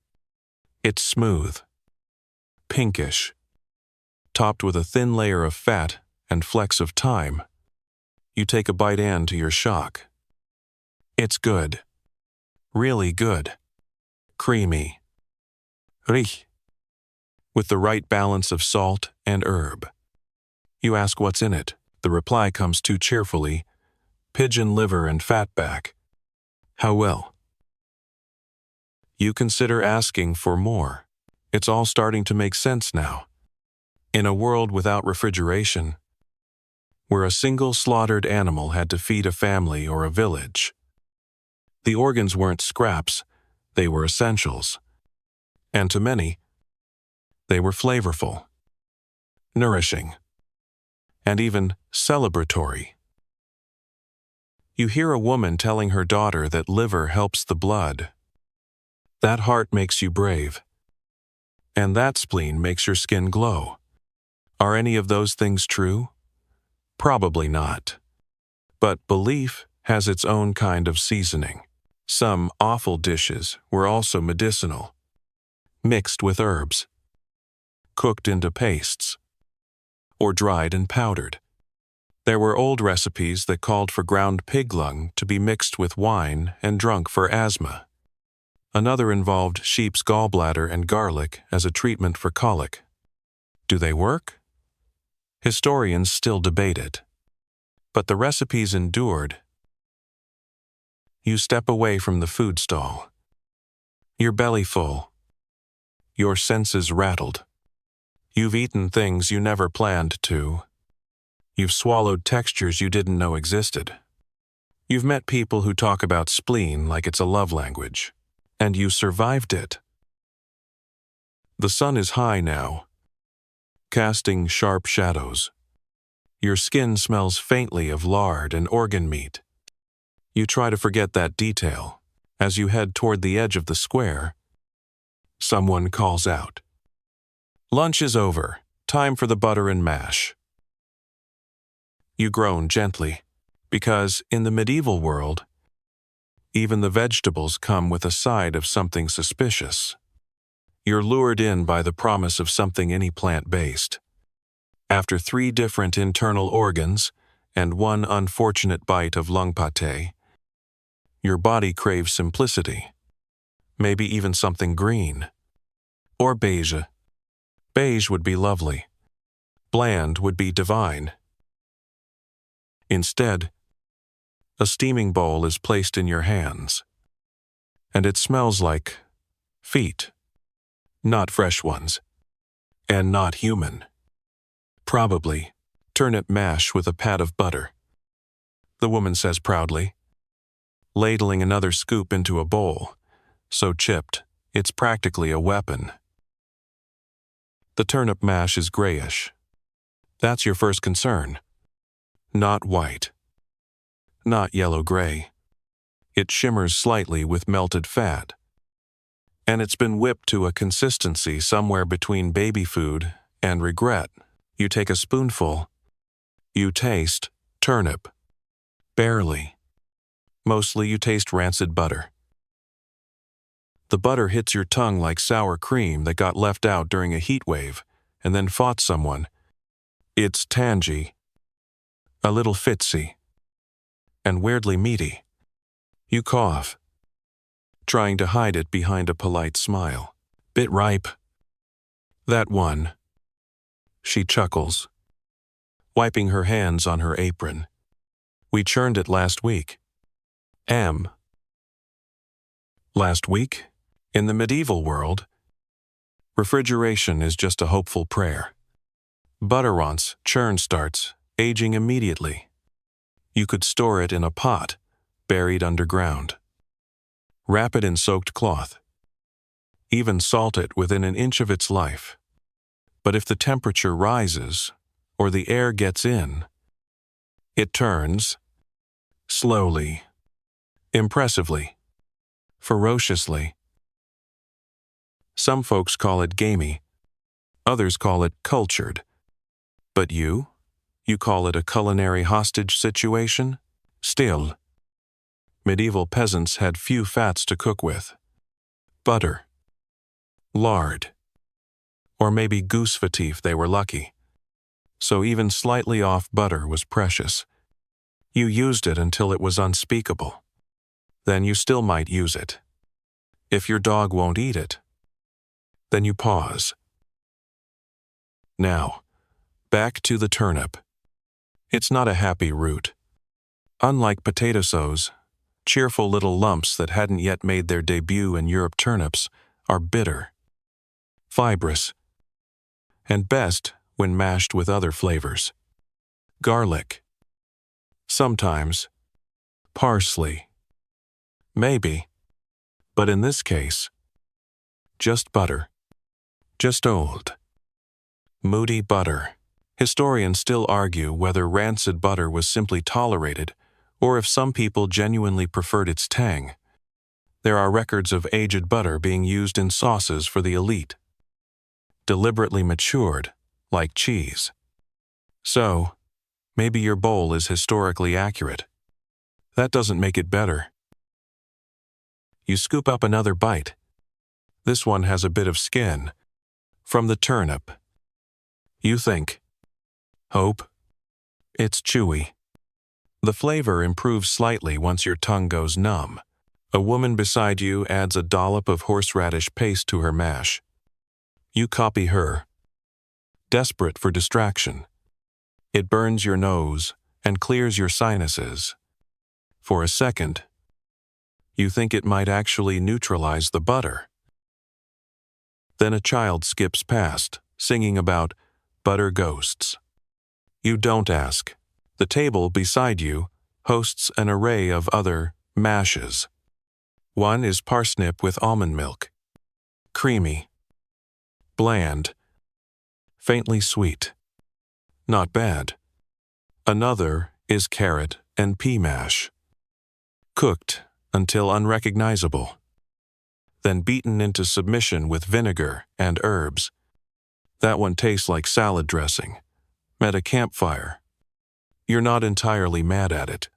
It's smooth, pinkish, topped with a thin layer of fat and flecks of thyme. You take a bite and, to your shock, it's good. Really good. Creamy. Rich. With the right balance of salt and herb. You ask what's in it. The reply comes too cheerfully, pigeon liver and fatback. How well? You consider asking for more. It's all starting to make sense now. In a world without refrigeration, where a single slaughtered animal had to feed a family or a village, the organs weren't scraps, they were essentials. And to many, they were flavorful, nourishing, and even celebratory. You hear a woman telling her daughter that liver helps the blood. That heart makes you brave. And that spleen makes your skin glow. Are any of those things true? Probably not. But belief has its own kind of seasoning. Some awful dishes were also medicinal, mixed with herbs, cooked into pastes, or dried and powdered. There were old recipes that called for ground pig lung to be mixed with wine and drunk for asthma. Another involved sheep's gallbladder and garlic as a treatment for colic. Do they work? Historians still debate it. But the recipes endured. You step away from the food stall. Your belly full. Your senses rattled. You've eaten things you never planned to. You've swallowed textures you didn't know existed. You've met people who talk about spleen like it's a love language. And you survived it. The sun is high now, casting sharp shadows. Your skin smells faintly of lard and organ meat. You try to forget that detail, As you head toward the edge of the square, someone calls out, "Lunch is over. Time for the butter and mash." You groan gently, because in the medieval world, even the vegetables come with a side of something suspicious. You're lured in by the promise of something any plant-based. After 3 different internal organs and 1 unfortunate bite of lung pâté, your body craves simplicity, maybe even something green. Or beige. Beige would be lovely. Bland would be divine. Instead, a steaming bowl is placed in your hands, and it smells like feet. Not fresh ones, and not human. Probably turnip mash with a pat of butter, the woman says proudly, ladling another scoop into a bowl, so chipped it's practically a weapon. The turnip mash is grayish. That's your first concern. Not white. Not yellow-gray. It shimmers slightly with melted fat. And it's been whipped to a consistency somewhere between baby food and regret. You take a spoonful. You taste turnip. Barely. Mostly you taste rancid butter. The butter hits your tongue like sour cream that got left out during a heat wave and then fought someone. It's tangy, a little fitsy, and weirdly meaty. You cough, trying to hide it behind a polite smile. Bit ripe. That one. She chuckles, wiping her hands on her apron. We churned it last week. Last week? In the medieval world, refrigeration is just a hopeful prayer. Butter once churn starts, aging immediately. You could store it in a pot, buried underground. Wrap it in soaked cloth. Even salt it within an inch of its life. But if the temperature rises, or the air gets in, it turns, slowly, impressively, ferociously. Some folks call it gamey, others call it cultured. But you call it a culinary hostage situation? Still, medieval peasants had few fats to cook with. Butter, lard, or maybe goose fat if they were lucky. So even slightly off butter was precious. You used it until it was unspeakable. Then you still might use it. If your dog won't eat it, then you pause. Now, back to the turnip. It's not a happy root. Unlike potato sauce, cheerful little lumps that hadn't yet made their debut in Europe, turnips are bitter, fibrous, and best when mashed with other flavors. Garlic. Sometimes. Parsley. Maybe. But in this case, just butter. Just old, moody butter. Historians still argue whether rancid butter was simply tolerated or if some people genuinely preferred its tang. There are records of aged butter being used in sauces for the elite, deliberately matured, like cheese. So, maybe your bowl is historically accurate. That doesn't make it better. You scoop up another bite. This one has a bit of skin. From the turnip. You think, hope. It's chewy. The flavor improves slightly once your tongue goes numb. A woman beside you adds a dollop of horseradish paste to her mash. You copy her. Desperate for distraction. It burns your nose and clears your sinuses. For a second, you think it might actually neutralize the butter. Then a child skips past, singing about butter ghosts. You don't ask. The table beside you hosts an array of other mashes. One is parsnip with almond milk. Creamy. Bland. Faintly sweet. Not bad. Another is carrot and pea mash. Cooked until unrecognizable, then beaten into submission with vinegar and herbs. That one tastes like salad dressing, at a campfire. You're not entirely mad at it.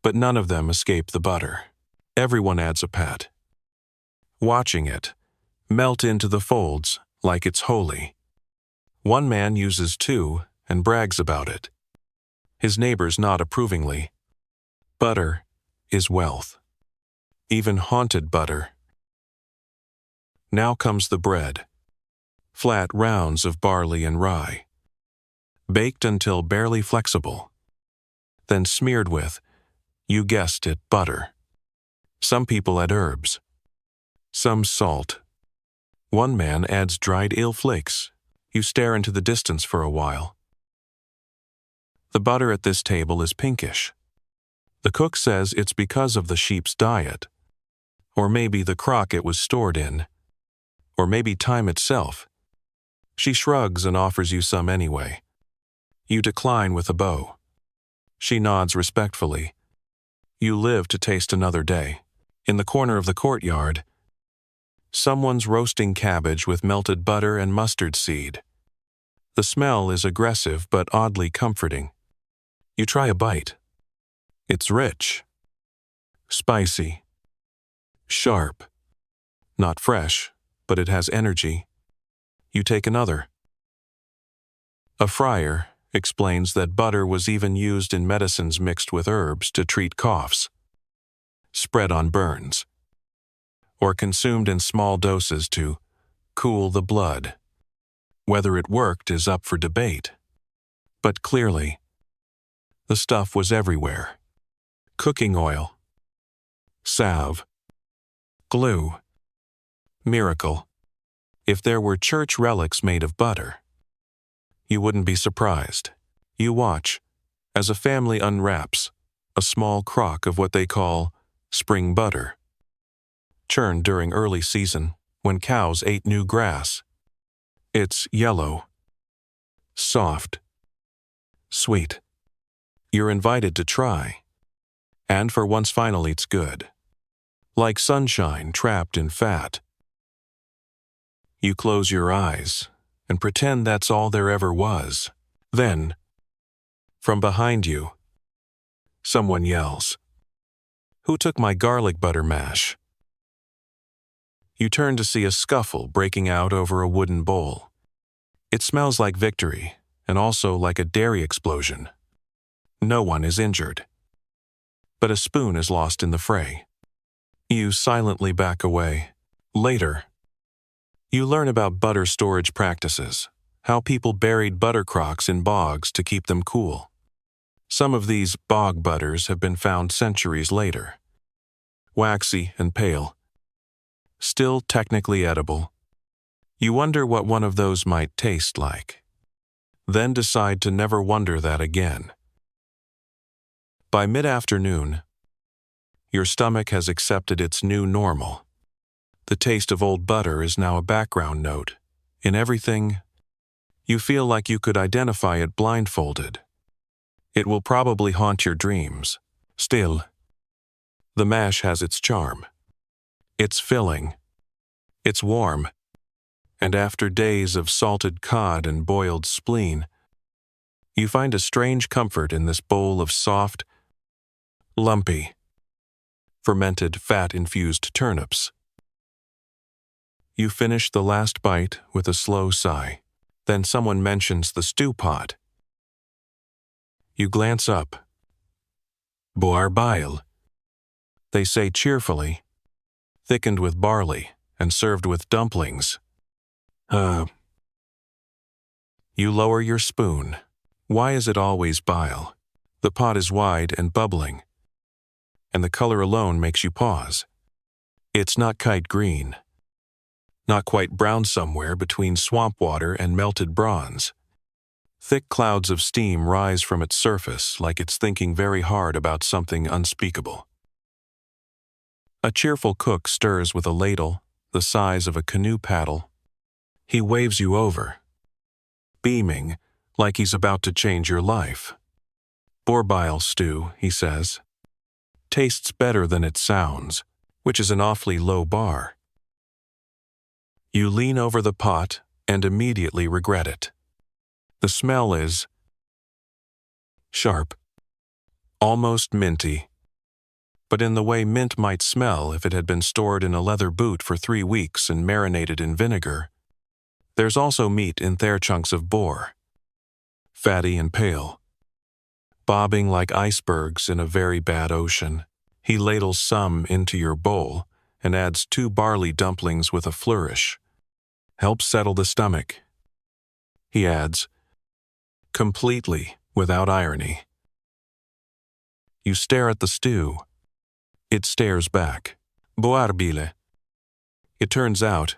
But none of them escape the butter. Everyone adds a pat, watching it melt into the folds like it's holy. One man uses two and brags about it. His neighbors nod approvingly. Butter is wealth. Even haunted butter. Now comes the bread. Flat rounds of barley and rye, baked until barely flexible, then smeared with, you guessed it, butter. Some people add herbs, some salt. One man adds dried eel flakes. You stare into the distance for a while. The butter at this table is pinkish. The cook says it's because of the sheep's diet, or maybe the crock it was stored in, or maybe time itself. She shrugs and offers you some anyway. You decline with a bow. She nods respectfully. You live to taste another day. In the corner of the courtyard, someone's roasting cabbage with melted butter and mustard seed. The smell is aggressive but oddly comforting. You try a bite. It's rich, spicy, sharp. Not fresh, but it has energy. You take another. A friar explains that butter was even used in medicines mixed with herbs to treat coughs, spread on burns, or consumed in small doses to cool the blood. Whether it worked is up for debate. But clearly, the stuff was everywhere. Cooking oil, salve, glue, miracle. If there were church relics made of butter, you wouldn't be surprised. You watch as a family unwraps a small crock of what they call spring butter, churned during early season when cows ate new grass. It's yellow, soft, sweet. You're invited to try, and for once finally it's good. Like sunshine trapped in fat. You close your eyes and pretend that's all there ever was. Then, from behind you, someone yells, "Who took my garlic butter mash?" You turn to see a scuffle breaking out over a wooden bowl. It smells like victory, and also like a dairy explosion. No one is injured, but a spoon is lost in the fray. You silently back away. Later, you learn about butter storage practices, how people buried butter crocks in bogs to keep them cool. Some of these bog butters have been found centuries later. Waxy and pale, still technically edible. You wonder what one of those might taste like, then decide to never wonder that again. By mid-afternoon, your stomach has accepted its new normal. The taste of old butter is now a background note. In everything, you feel like you could identify it blindfolded. It will probably haunt your dreams. Still, the mash has its charm. It's filling. It's warm. And after days of salted cod and boiled spleen, you find a strange comfort in this bowl of soft, lumpy, fermented fat-infused turnips. You finish the last bite with a slow sigh. Then someone mentions the stew pot. You glance up. Boar bile, they say cheerfully, thickened with barley and served with dumplings. You lower your spoon. Why is it always bile? The pot is wide and bubbling, and the color alone makes you pause. It's not kite green. Not quite brown somewhere between swamp water and melted bronze. Thick clouds of steam rise from its surface like it's thinking very hard about something unspeakable. A cheerful cook stirs with a ladle the size of a canoe paddle. He waves you over, beaming like he's about to change your life. Boar bile stew, he says. tastes better than it sounds, which is an awfully low bar. You lean over the pot and immediately regret it. The smell is sharp, almost minty, but in the way mint might smell if it had been stored in a leather boot for 3 weeks and marinated in vinegar. There's also meat in thin chunks of boar, fatty and pale, bobbing like icebergs in a very bad ocean. He ladles some into your bowl and adds 2 barley dumplings with a flourish. Helps settle the stomach. He adds, completely without irony. You stare at the stew. It stares back. Boarbile, it turns out,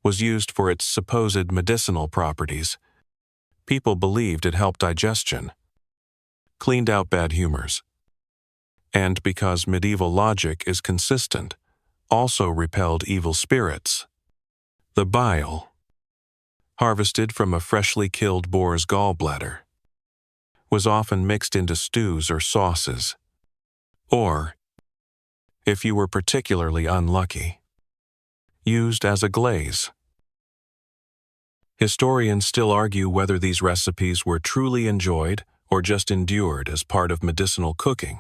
was used for its supposed medicinal properties. People believed it helped digestion, cleaned out bad humors, and because medieval logic is consistent, also repelled evil spirits. The bile, harvested from a freshly killed boar's gallbladder, was often mixed into stews or sauces, or, if you were particularly unlucky, used as a glaze. Historians still argue whether these recipes were truly enjoyed or just endured as part of medicinal cooking.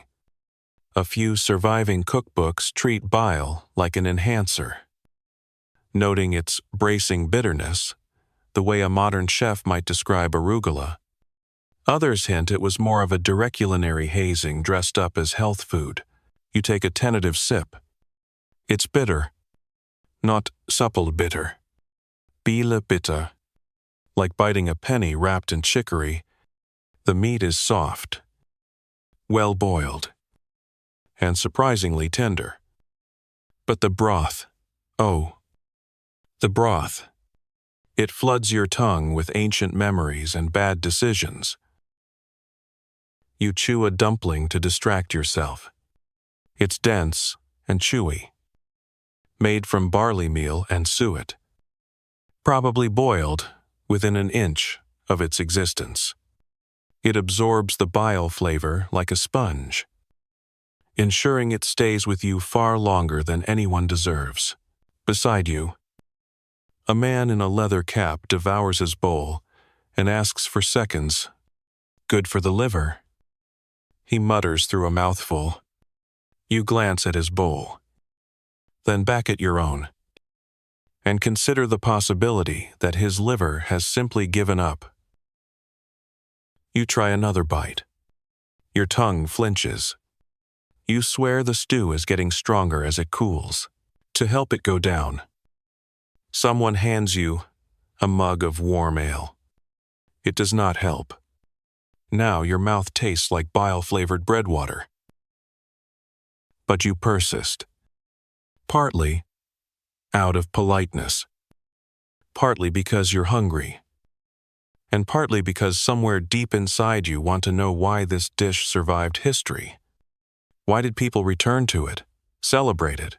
A few surviving cookbooks treat bile like an enhancer, noting its bracing bitterness, the way a modern chef might describe arugula. Others hint it was more of a direct culinary hazing dressed up as health food. You take a tentative sip. It's bitter, not supple bitter. Bile bitter. Like biting a penny wrapped in chicory, the meat is soft, well boiled, and surprisingly tender. But the broth, oh, the broth. It floods your tongue with ancient memories and bad decisions. You chew a dumpling to distract yourself. It's dense and chewy, made from barley meal and suet, probably boiled within an inch of its existence. It absorbs the bile flavor like a sponge, ensuring it stays with you far longer than anyone deserves. Beside you, a man in a leather cap devours his bowl and asks for seconds. Good for the liver, he mutters through a mouthful. You glance at his bowl, then back at your own, and consider the possibility that his liver has simply given up. You try another bite. Your tongue flinches. You swear the stew is getting stronger as it cools. To help it go down, someone hands you a mug of warm ale. It does not help. Now your mouth tastes like bile-flavored bread water. But you persist. Partly out of politeness. Partly because you're hungry. And partly because somewhere deep inside you want to know why this dish survived history. Why did people return to it, celebrate it,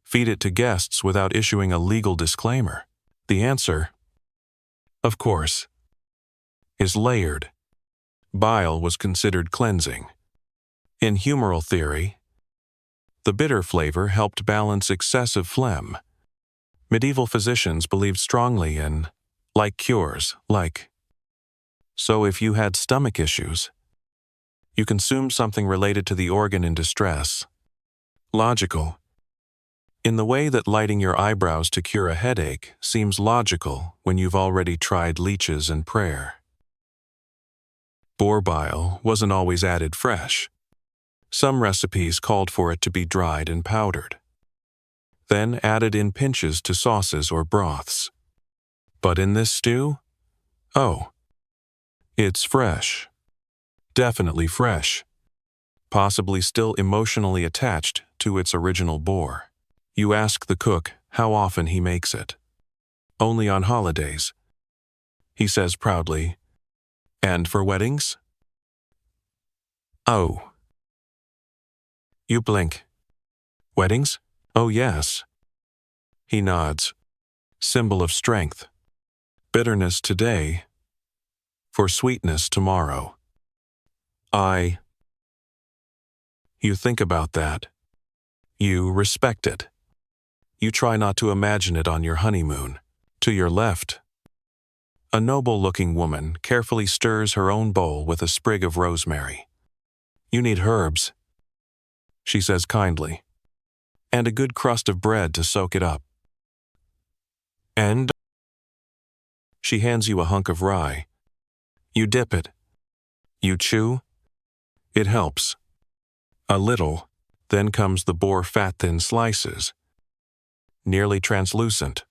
feed it to guests without issuing a legal disclaimer? The answer, of course, is layered. Bile was considered cleansing. In humoral theory, the bitter flavor helped balance excessive phlegm. Medieval physicians believed strongly in like cures, like. So if you had stomach issues, you consumed something related to the organ in distress. Logical. In the way that lighting your eyebrows to cure a headache seems logical when you've already tried leeches and prayer. Boar bile wasn't always added fresh. Some recipes called for it to be dried and powdered, then added in pinches to sauces or broths. But in this stew, oh, it's fresh. Definitely fresh. Possibly still emotionally attached to its original boar. You ask the cook how often he makes it. Only on holidays. He says proudly, and for weddings? Oh. You blink. Weddings? Oh yes. He nods. Symbol of strength. Bitterness today, for sweetness tomorrow. You think about that. You respect it. You try not to imagine it on your honeymoon. To your left, a noble-looking woman carefully stirs her own bowl with a sprig of rosemary. You need herbs, she says kindly, and a good crust of bread to soak it up. And she hands you a hunk of rye. You dip it. You chew. It helps. A little. Then comes the boar fat-thin slices, nearly translucent,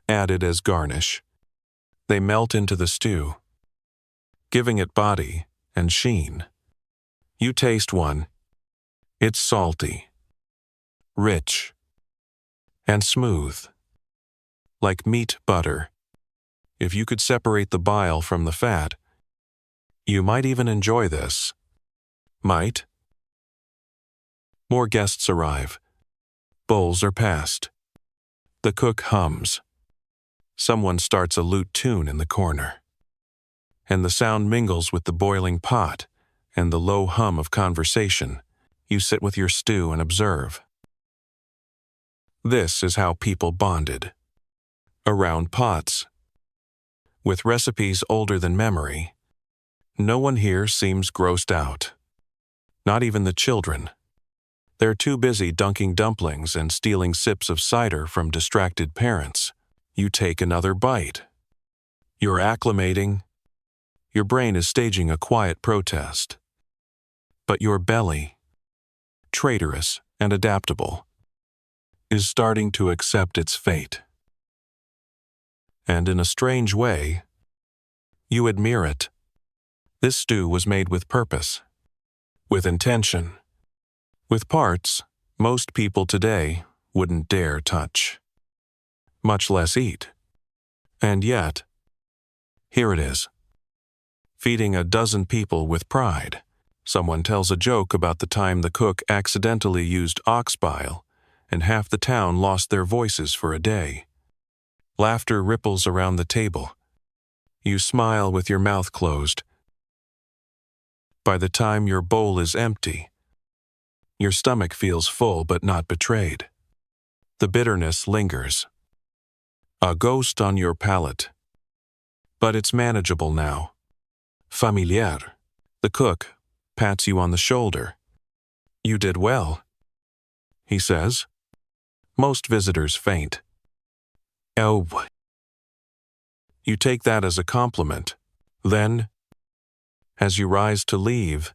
added as garnish. They melt into the stew, giving it body and sheen. You taste one. It's salty, rich, and smooth, like meat butter. If you could separate the bile from the fat, you might even enjoy this. Might. More guests arrive. Bowls are passed. The cook hums. Someone starts a lute tune in the corner, and the sound mingles with the boiling pot and the low hum of conversation. You sit with your stew and observe. This is how people bonded. Around pots. With recipes older than memory, no one here seems grossed out. Not even the children. They're too busy dunking dumplings and stealing sips of cider from distracted parents. You take another bite. You're acclimating. Your brain is staging a quiet protest. But your belly, traitorous and adaptable, is starting to accept its fate. And in a strange way, you admire it. This stew was made with purpose, with intention, with parts most people today wouldn't dare touch, much less eat. And yet, here it is, feeding a dozen people with pride. Someone tells a joke about the time the cook accidentally used ox bile, and half the town lost their voices for a day. Laughter ripples around the table. You smile with your mouth closed. By the time your bowl is empty, your stomach feels full but not betrayed. The bitterness lingers. A ghost on your palate. But it's manageable now. Familiar. The cook pats you on the shoulder. You did well, he says. Most visitors faint. Oh. You take that as a compliment. Then, as you rise to leave,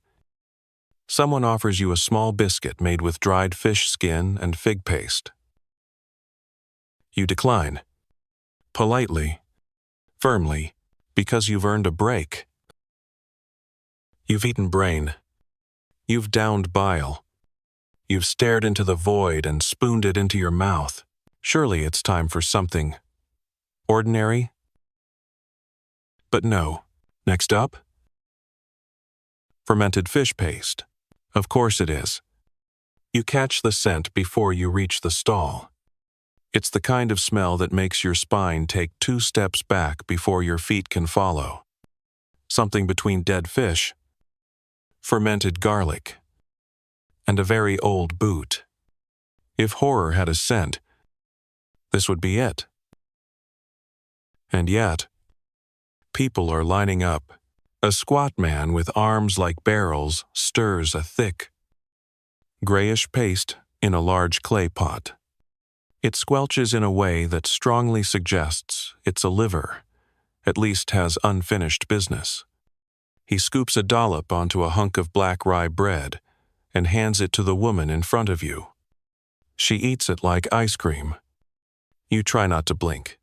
someone offers you a small biscuit made with dried fish skin and fig paste. You decline. Politely, firmly, because you've earned a break. You've eaten brain. You've downed bile. You've stared into the void and spooned it into your mouth. Surely it's time for something ordinary? But no. Next up? Fermented fish paste. Of course it is. You catch the scent before you reach the stall. It's the kind of smell that makes your spine take 2 steps back before your feet can follow. Something between dead fish, fermented garlic, and a very old boot. If horror had a scent, this would be it. And yet, people are lining up. A squat man with arms like barrels stirs a thick, grayish paste in a large clay pot. It squelches in a way that strongly suggests it's a liver, at least has unfinished business. He scoops a dollop onto a hunk of black rye bread and hands it to the woman in front of you. She eats it like ice cream. You try not to blink.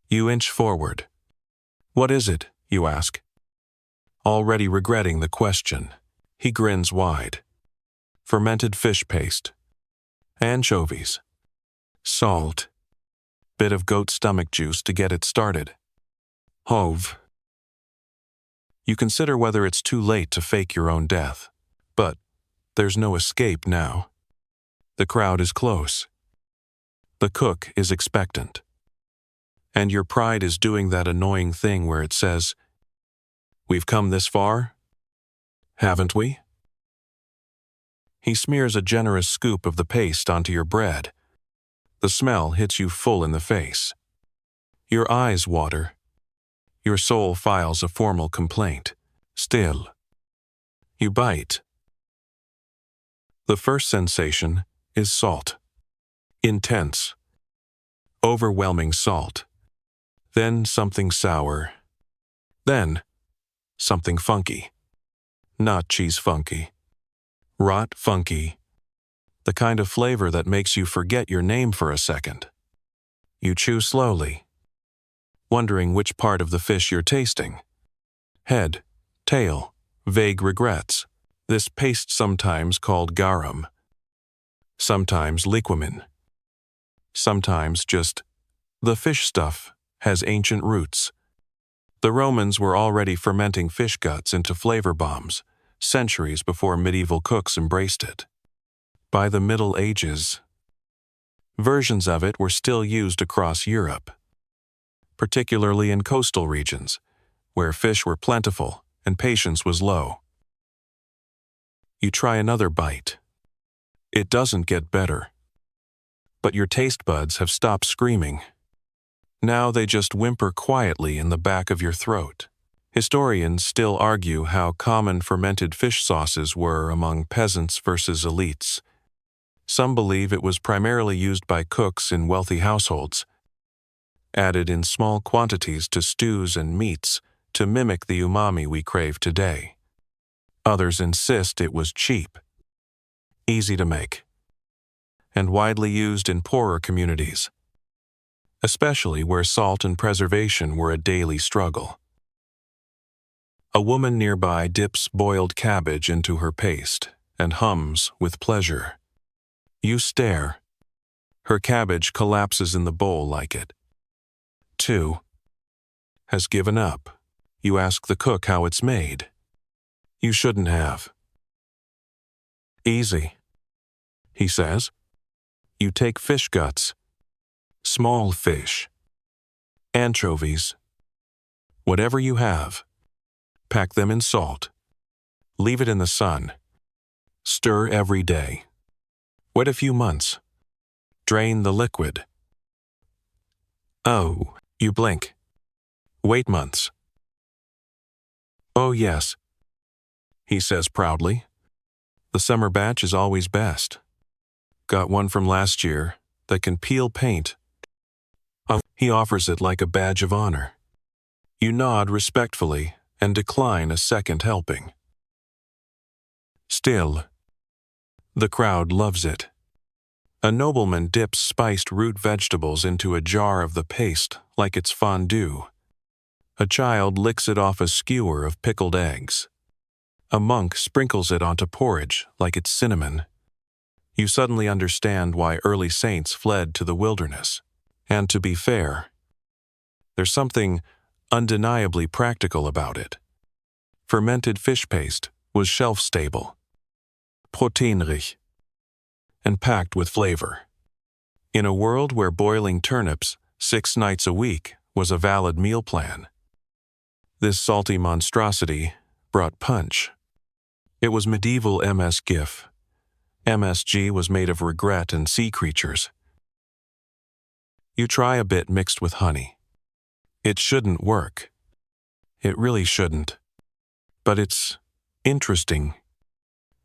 You inch forward. What is it? You ask. Already regretting the question, he grins wide. Fermented fish paste. Anchovies. Salt. Bit of goat stomach juice to get it started. Hove. You consider whether it's too late to fake your own death. But there's no escape now. The crowd is close. The cook is expectant. And your pride is doing that annoying thing where it says, "We've come this far, haven't we?" He smears a generous scoop of the paste onto your bread. The smell hits you full in the face. Your eyes water. Your soul files a formal complaint. Still. You bite. The first sensation is salt. Intense. Overwhelming salt. Then something sour. Then something funky. Not cheese funky. Rot funky. The kind of flavor that makes you forget your name for a second. You chew slowly, wondering which part of the fish you're tasting. Head, tail, vague regrets. This paste sometimes called garum. Sometimes liquamen. Sometimes just the fish stuff has ancient roots. The Romans were already fermenting fish guts into flavor bombs, centuries before medieval cooks embraced it. By the Middle Ages, versions of it were still used across Europe, particularly in coastal regions, where fish were plentiful and patience was low. You try another bite. It doesn't get better. But your taste buds have stopped screaming. Now they just whimper quietly in the back of your throat. Historians still argue how common fermented fish sauces were among peasants versus elites. Some believe it was primarily used by cooks in wealthy households, added in small quantities to stews and meats to mimic the umami we crave today. Others insist it was cheap, easy to make, and widely used in poorer communities, especially where salt and preservation were a daily struggle. A woman nearby dips boiled cabbage into her paste and hums with pleasure. You stare. Her cabbage collapses in the bowl like it, too, has given up. You ask the cook how it's made. You shouldn't have. Easy, he says. You take fish guts, small fish, anchovies, whatever you have. Pack them in salt. Leave it in the sun. Stir every day. Wait a few months. Drain the liquid. Oh, you blink. Wait months. Oh yes, he says proudly. The summer batch is always best. Got one from last year that can peel paint. He offers it like a badge of honor. You nod respectfully and decline a second helping. Still, the crowd loves it. A nobleman dips spiced root vegetables into a jar of the paste like it's fondue. A child licks it off a skewer of pickled eggs. A monk sprinkles it onto porridge like it's cinnamon. You suddenly understand why early saints fled to the wilderness. And to be fair, there's something undeniably practical about it. Fermented fish paste was shelf-stable, proteinrich, and packed with flavor. In a world where boiling turnips 6 nights a week was a valid meal plan, this salty monstrosity brought punch. It was medieval MSGIF. MSG was made of regret and sea creatures. You try a bit mixed with honey. It shouldn't work. It really shouldn't. But it's interesting.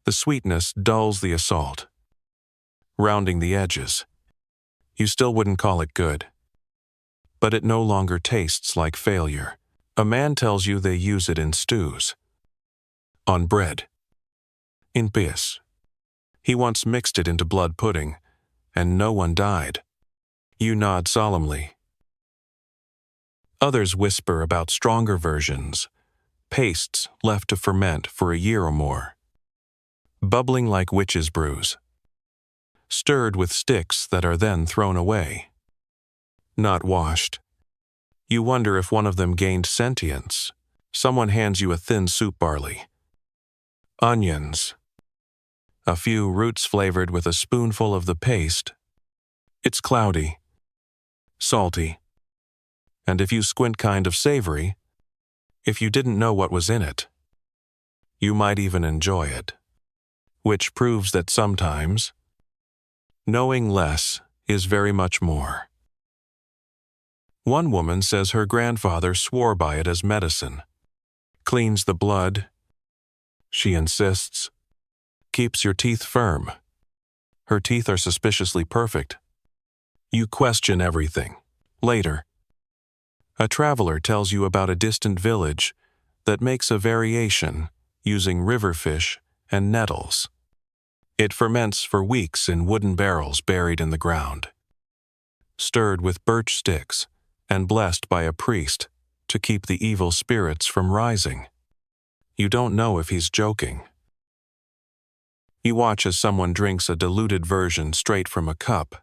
The sweetness dulls the assault, rounding the edges. You still wouldn't call it good. But it no longer tastes like failure. A man tells you they use it in stews, on bread, in pies. He once mixed it into blood pudding, and no one died. You nod solemnly. Others whisper about stronger versions, pastes left to ferment for a year or more, bubbling like witches' brews, stirred with sticks that are then thrown away, not washed. You wonder if one of them gained sentience. Someone hands you a thin soup barley, onions, a few roots flavored with a spoonful of the paste. It's cloudy, salty, and if you squint kind of savory. If you didn't know what was in it, you might even enjoy it. which proves that sometimes knowing less is very much more. One woman says her grandfather swore by it as medicine. Cleans the blood, she insists. Keeps your teeth firm. Her teeth are suspiciously perfect. You question everything. Later, a traveler tells you about a distant village that makes a variation using river fish and nettles. It ferments for weeks in wooden barrels buried in the ground, stirred with birch sticks and blessed by a priest to keep the evil spirits from rising. You don't know if he's joking. You watch as someone drinks a diluted version straight from a cup.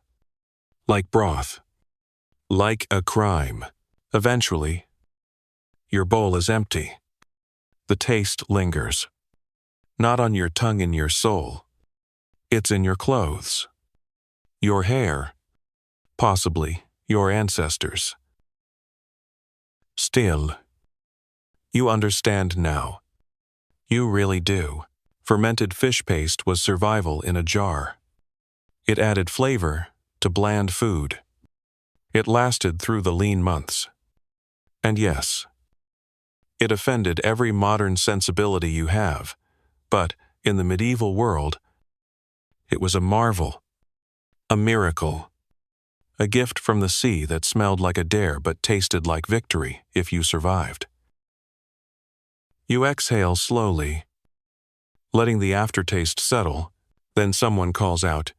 Like broth. Like a crime. Eventually, your bowl is empty. The taste lingers. Not on your tongue and your soul. It's in your clothes. Your hair. Possibly your ancestors. Still, you understand now. You really do. Fermented fish paste was survival in a jar. It added flavor to bland food. It lasted through the lean months. And yes, it offended every modern sensibility you have, but in the medieval world, it was a marvel, a miracle, a gift from the sea that smelled like a dare but tasted like victory if you survived. You exhale slowly, letting the aftertaste settle, then someone calls out,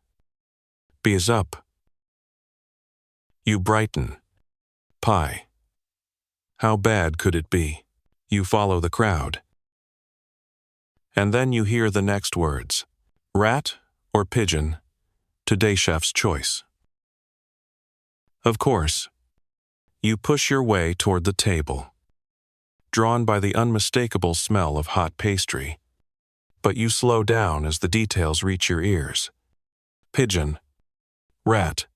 "Bees up." You brighten. Pie. How bad could it be? You follow the crowd. And then you hear the next words, rat or pigeon, today chef's choice. Of course, you push your way toward the table, drawn by the unmistakable smell of hot pastry. But you slow down as the details reach your ears. Pigeon. Rat.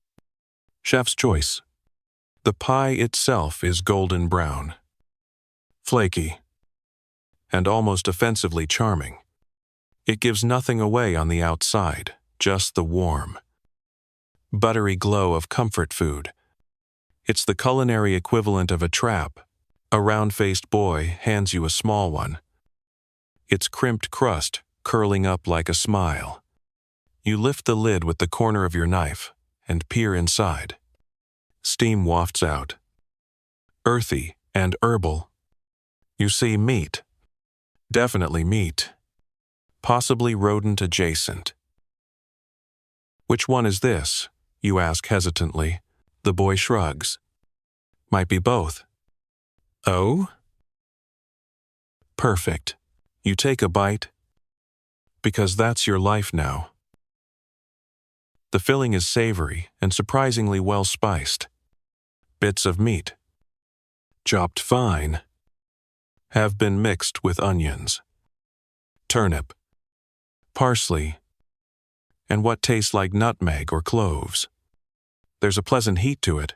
Chef's choice. The pie itself is golden brown. Flaky. And almost offensively charming. It gives nothing away on the outside, just the warm, buttery glow of comfort food. It's the culinary equivalent of a trap. A round-faced boy hands you a small one. Its crimped crust curling up like a smile. You lift the lid with the corner of your knife and peer inside. Steam wafts out. Earthy and herbal. You see meat. Definitely meat. Possibly rodent adjacent. Which one is this? You ask hesitantly. The boy shrugs. Might be both. Oh? Perfect. You take a bite, because that's your life now. The filling is savory and surprisingly well spiced. Bits of meat, chopped fine, have been mixed with onions, turnip, parsley, and what tastes like nutmeg or cloves. There's a pleasant heat to it.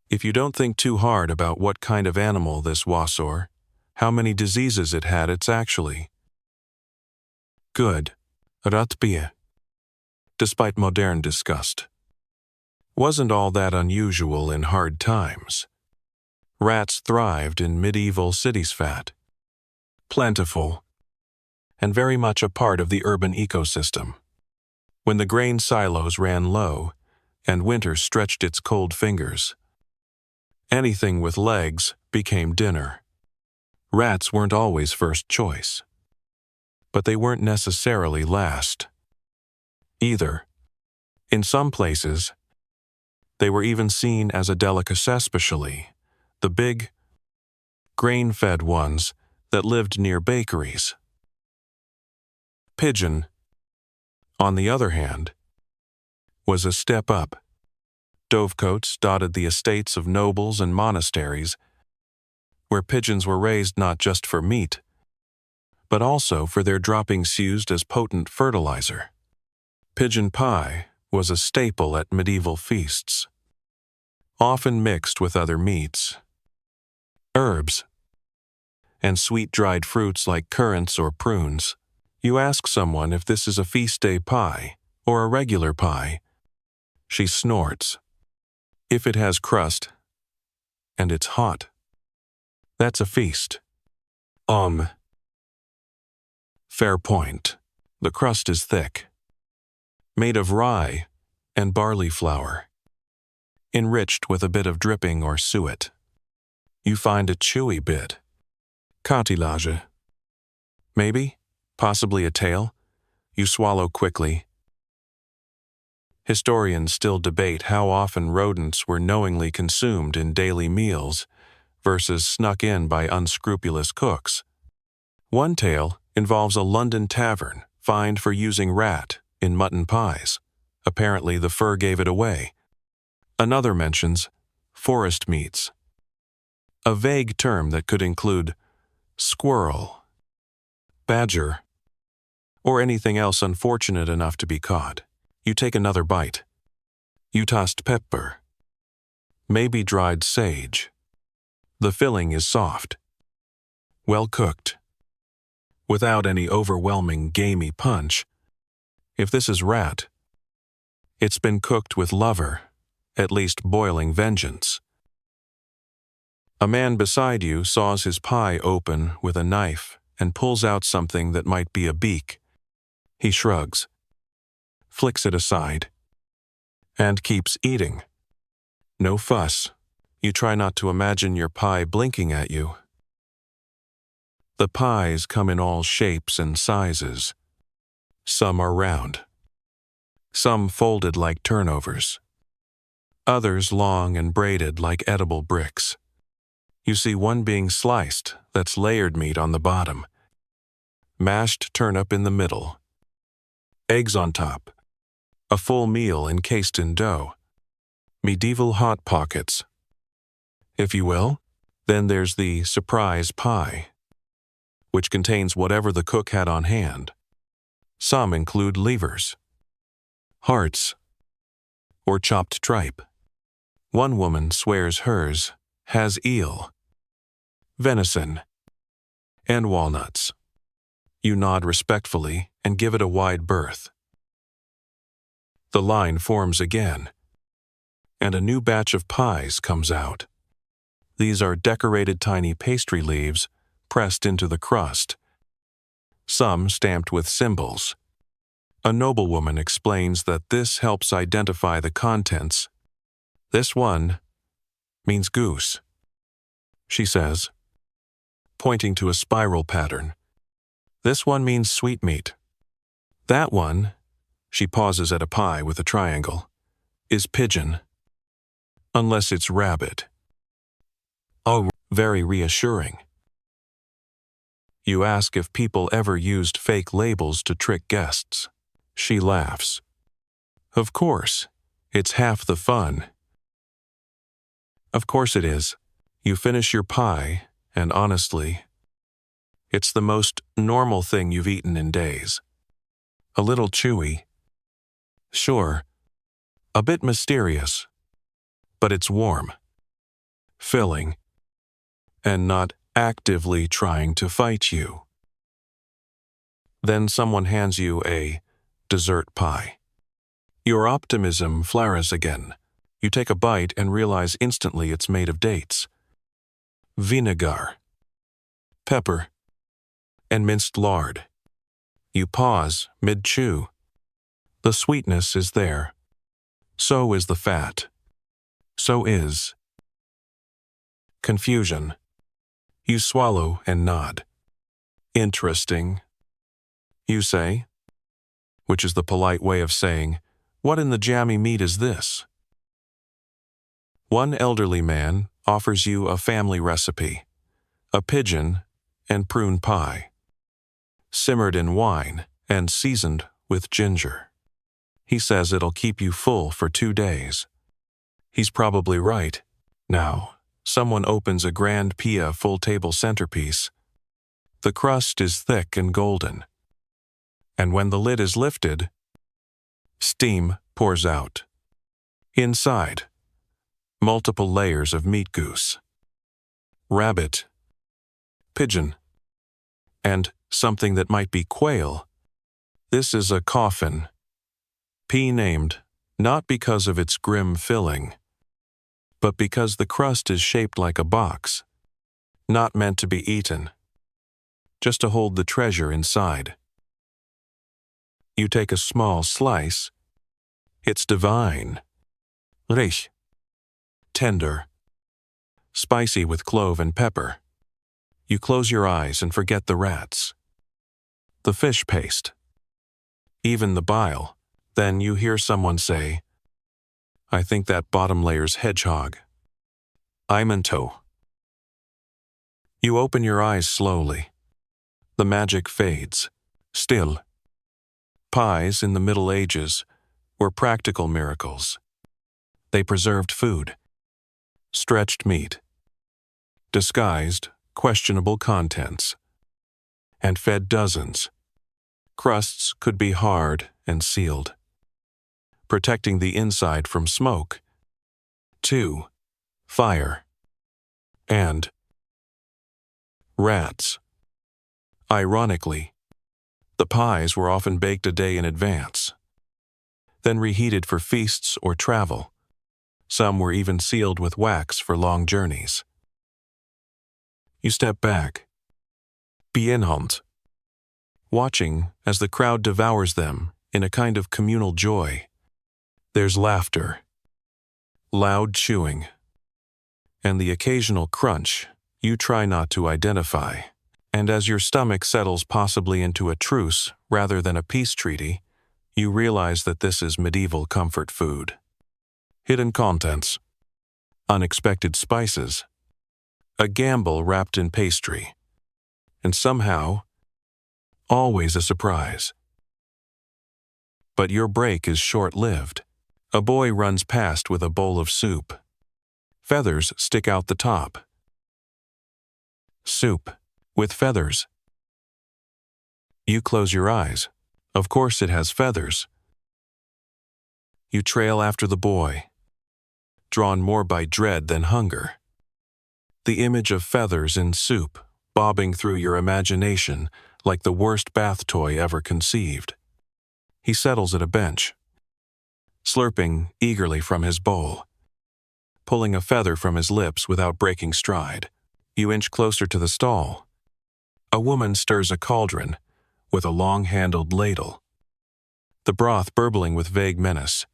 If you don't think too hard about what kind of animal this was or how many diseases it had, it's actually good. Ratbier. Despite modern disgust. Wasn't all that unusual in hard times. Rats thrived in medieval cities fat. Plentiful. And very much a part of the urban ecosystem. When the grain silos ran low and winter stretched its cold fingers, anything with legs became dinner. Rats weren't always first choice. But they weren't necessarily last. Either. In some places, they were even seen as a delicacy, especially the big, grain-fed ones that lived near bakeries. Pigeon, on the other hand, was a step up. Dovecotes dotted the estates of nobles and monasteries, where pigeons were raised not just for meat, but also for their droppings used as potent fertilizer. Pigeon pie was a staple at medieval feasts, often mixed with other meats, herbs, and sweet dried fruits like currants or prunes. You ask someone if this is a feast day pie or a regular pie. She snorts. If it has crust and it's hot, that's a feast. Fair point. The crust is thick, made of rye and barley flour, enriched with a bit of dripping or suet. You find a chewy bit. Cartilage. Maybe, possibly a tail. You swallow quickly. Historians still debate how often rodents were knowingly consumed in daily meals versus snuck in by unscrupulous cooks. One tale involves a London tavern fined for using rat in mutton pies. Apparently the fur gave it away. Another mentions forest meats, a vague term that could include squirrel, badger, or anything else unfortunate enough to be caught. You take another bite. You tossed pepper, maybe dried sage. The filling is soft, well cooked, without any overwhelming gamey punch. If this is rat, it's been cooked with lover, at least boiling vengeance. A man beside you saws his pie open with a knife and pulls out something that might be a beak. He shrugs, flicks it aside, and keeps eating. No fuss. You try not to imagine your pie blinking at you. The pies come in all shapes and sizes. Some are round, some folded like turnovers, others long and braided like edible bricks. You see one being sliced that's layered meat on the bottom, mashed turnip in the middle, eggs on top, a full meal encased in dough, medieval hot pockets, if you will. Then there's the surprise pie, which contains whatever the cook had on hand. Some include livers, hearts, or chopped tripe. One woman swears hers has eel, venison, and walnuts. You nod respectfully and give it a wide berth. The line forms again, and a new batch of pies comes out. These are decorated tiny pastry leaves pressed into the crust, some stamped with symbols. A noblewoman explains that this helps identify the contents. This one means goose, she says, pointing to a spiral pattern. This one means sweetmeat. That one, she pauses at a pie with a triangle, is pigeon, unless it's rabbit. Oh, very reassuring. You ask if people ever used fake labels to trick guests. She laughs. Of course, it's half the fun. Of course it is. You finish your pie, and honestly, it's the most normal thing you've eaten in days. A little chewy. Sure, a bit mysterious, but it's warm, filling, and not actively trying to fight you. Then someone hands you a dessert pie. Your optimism flares again. You take a bite and realize instantly it's made of dates, vinegar, pepper, and minced lard. You pause mid-chew. The sweetness is there. So is the fat. So is confusion. You swallow and nod. Interesting, you say, which is the polite way of saying, what in the jammy meat is this? One elderly man offers you a family recipe, a pigeon and prune pie, simmered in wine and seasoned with ginger. He says it'll keep you full for 2 days. He's probably right. Now, someone opens a grand Pia full-table centerpiece. The crust is thick and golden, and when the lid is lifted, steam pours out. Inside, multiple layers of meat goose, rabbit, pigeon, and something that might be quail This is a coffin, P-named, not because of its grim filling, but because the crust is shaped like a box, not meant to be eaten, just to hold the treasure inside. You take a small slice. It's divine. Reich. Tender. Spicy with clove and pepper. You close your eyes and forget the rats. The fish paste. Even the bile. Then you hear someone say, "I think that bottom layer's hedgehog. Imanto." You open your eyes slowly. The magic fades. Still. Pies in the Middle Ages were practical miracles. They preserved food. Stretched meat. Disguised questionable contents. And fed dozens. Crusts could be hard and sealed, protecting the inside from smoke. 2. Fire. And rats. Ironically, the pies were often baked a day in advance, then reheated for feasts or travel. Some were even sealed with wax for long journeys. You step back, bienhand, watching as the crowd devours them in a kind of communal joy. There's laughter, loud chewing, and the occasional crunch you try not to identify. And as your stomach settles possibly into a truce rather than a peace treaty, you realize that this is medieval comfort food. Hidden contents, unexpected spices, a gamble wrapped in pastry, and somehow, always a surprise. But your break is short-lived. A boy runs past with a bowl of soup. Feathers stick out the top. Soup with feathers. You close your eyes. Of course it has feathers. You trail after the boy, drawn more by dread than hunger. The image of feathers in soup bobbing through your imagination like the worst bath toy ever conceived. He settles at a bench, slurping eagerly from his bowl, pulling a feather from his lips without breaking stride. You inch closer to the stall. A woman stirs a cauldron with a long-handled ladle, the broth burbling with vague menace.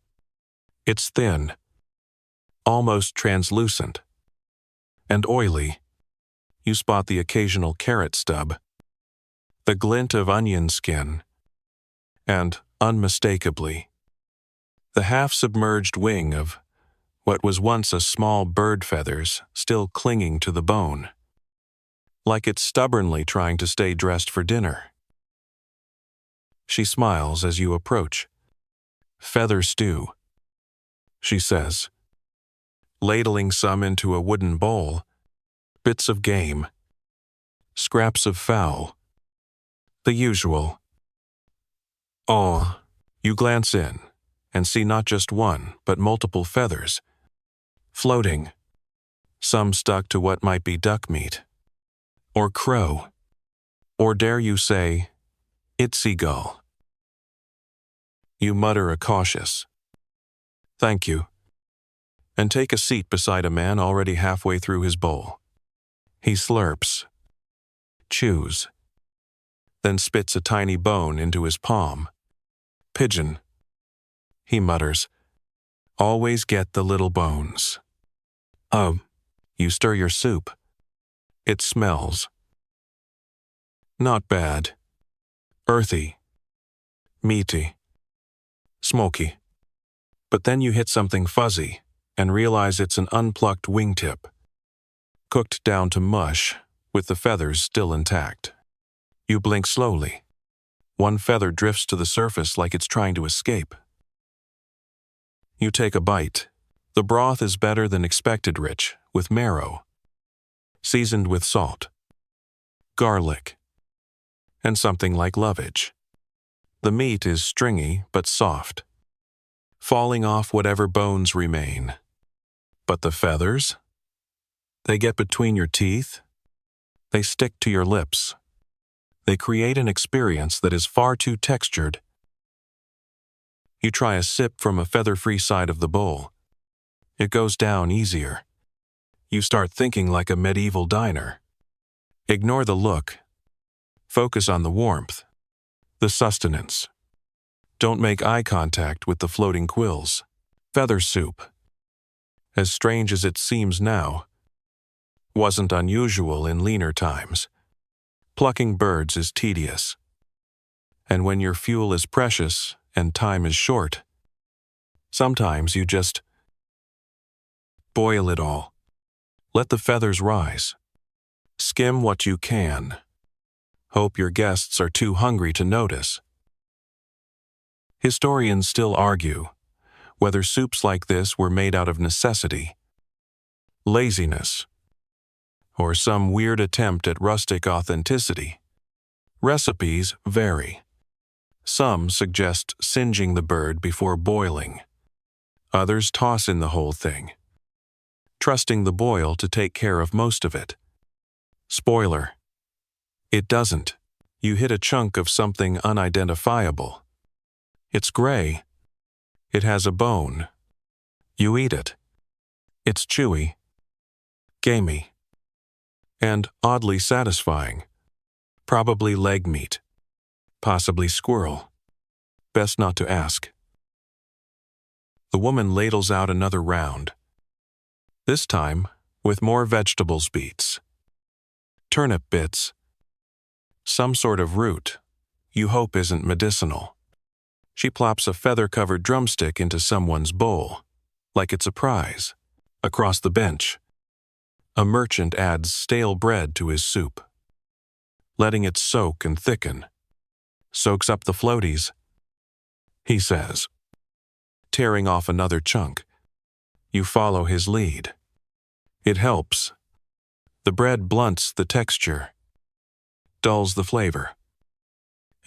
It's thin, almost translucent, and oily. You spot the occasional carrot stub, the glint of onion skin, and, unmistakably, the half-submerged wing of what was once a small bird feathers still clinging to the bone, like it's stubbornly trying to stay dressed for dinner. She smiles as you approach. "Feather stew," she says, ladling some into a wooden bowl. Bits of game, scraps of fowl, the usual. Oh, you glance in and see not just one, but multiple feathers, floating, some stuck to what might be duck meat, or crow, or dare you say, it's seagull. You mutter a cautious, "Thank you," and take a seat beside a man already halfway through his bowl. He slurps, chews, then spits a tiny bone into his palm. "Pigeon," he mutters. "Always get the little bones." You stir your soup. It smells. Not bad. Earthy. Meaty. Smoky. But then you hit something fuzzy and realize it's an unplucked wingtip, cooked down to mush with the feathers still intact. You blink slowly. One feather drifts to the surface like it's trying to escape. You take a bite. The broth is better than expected rich, with marrow, seasoned with salt, garlic, and something like lovage. The meat is stringy but soft, falling off whatever bones remain. But the feathers? They get between your teeth. They stick to your lips. They create an experience that is far too textured You try a sip from a feather-free side of the bowl. It goes down easier. You start thinking like a medieval diner. Ignore the look. Focus on the warmth, the sustenance. Don't make eye contact with the floating quills. Feather soup, as strange as it seems now, wasn't unusual in leaner times. Plucking birds is tedious. And when your fuel is precious and time is short, sometimes you just boil it all. Let the feathers rise. Skim what you can. Hope your guests are too hungry to notice. Historians still argue whether soups like this were made out of necessity, laziness, or some weird attempt at rustic authenticity. Recipes vary. Some suggest singeing the bird before boiling. Others toss in the whole thing, trusting the boil to take care of most of it. Spoiler: it doesn't. You hit a chunk of something unidentifiable. It's gray. It has a bone. You eat it. It's chewy, gamey, and oddly satisfying. Probably leg meat. Possibly squirrel. Best not to ask. The woman ladles out another round. This time, with more vegetables beets. Turnip bits. Some sort of root you hope isn't medicinal. She plops a feather-covered drumstick into someone's bowl, like it's a prize. Across the bench, a merchant adds stale bread to his soup, letting it soak and thicken. Soaks up the floaties, he says, tearing off another chunk. You follow his lead. It helps. The bread blunts the texture, dulls the flavor,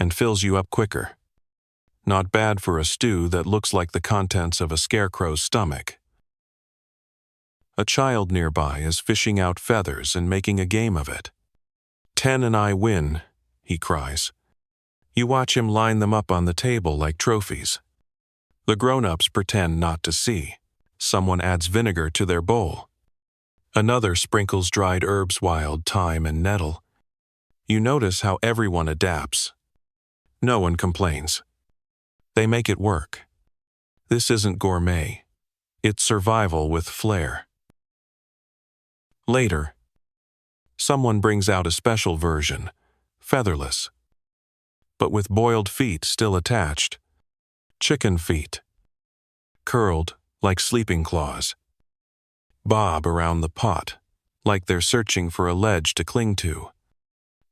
and fills you up quicker. Not bad for a stew that looks like the contents of a scarecrow's stomach. A child nearby is fishing out feathers and making a game of it. 10 and I win, he cries. You watch him line them up on the table like trophies. The grown-ups pretend not to see. Someone adds vinegar to their bowl. Another sprinkles dried herbs, wild thyme and nettle. You notice how everyone adapts. No one complains. They make it work. This isn't gourmet. It's survival with flair. Later, someone brings out a special version, featherless, but with boiled feet still attached. Chicken feet, curled like sleeping claws, bob around the pot like they're searching for a ledge to cling to.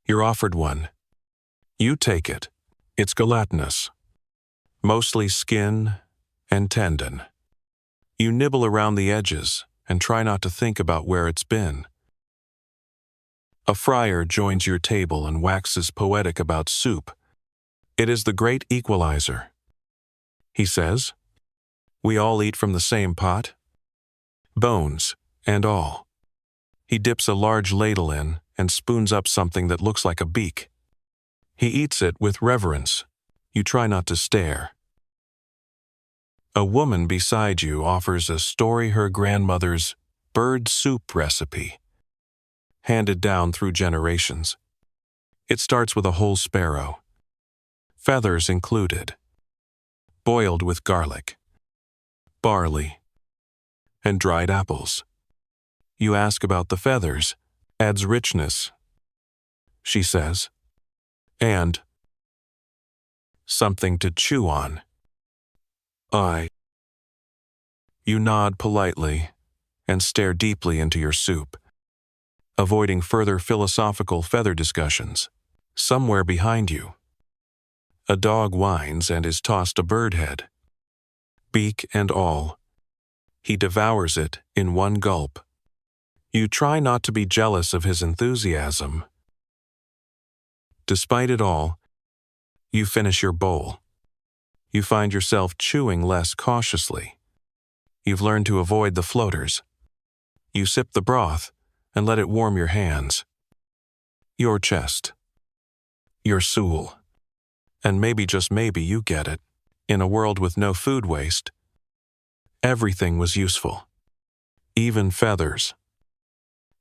You're offered one. You take it. It's gelatinous, mostly skin and tendon. You nibble around the edges and try not to think about where it's been. A friar joins your table and waxes poetic about soup. It is the great equalizer, he says. We all eat from the same pot, bones and all. He dips a large ladle in and spoons up something that looks like a beak. He eats it with reverence. You try not to stare. A woman beside you offers a story her grandmother's bird soup recipe, handed down through generations. It starts with a whole sparrow, feathers included, boiled with garlic, barley, and dried apples. You ask about the feathers, adds richness, she says, and something to chew on. You nod politely and stare deeply into your soup, avoiding further philosophical feather discussions. Somewhere behind you, a dog whines and is tossed a bird head. Beak and all, he devours it in one gulp. You try not to be jealous of his enthusiasm. Despite it all, you finish your bowl. You find yourself chewing less cautiously. You've learned to avoid the floaters. You sip the broth and let it warm your hands, your chest, your soul. And maybe, just maybe, you get it. In a world with no food waste, everything was useful. Even feathers,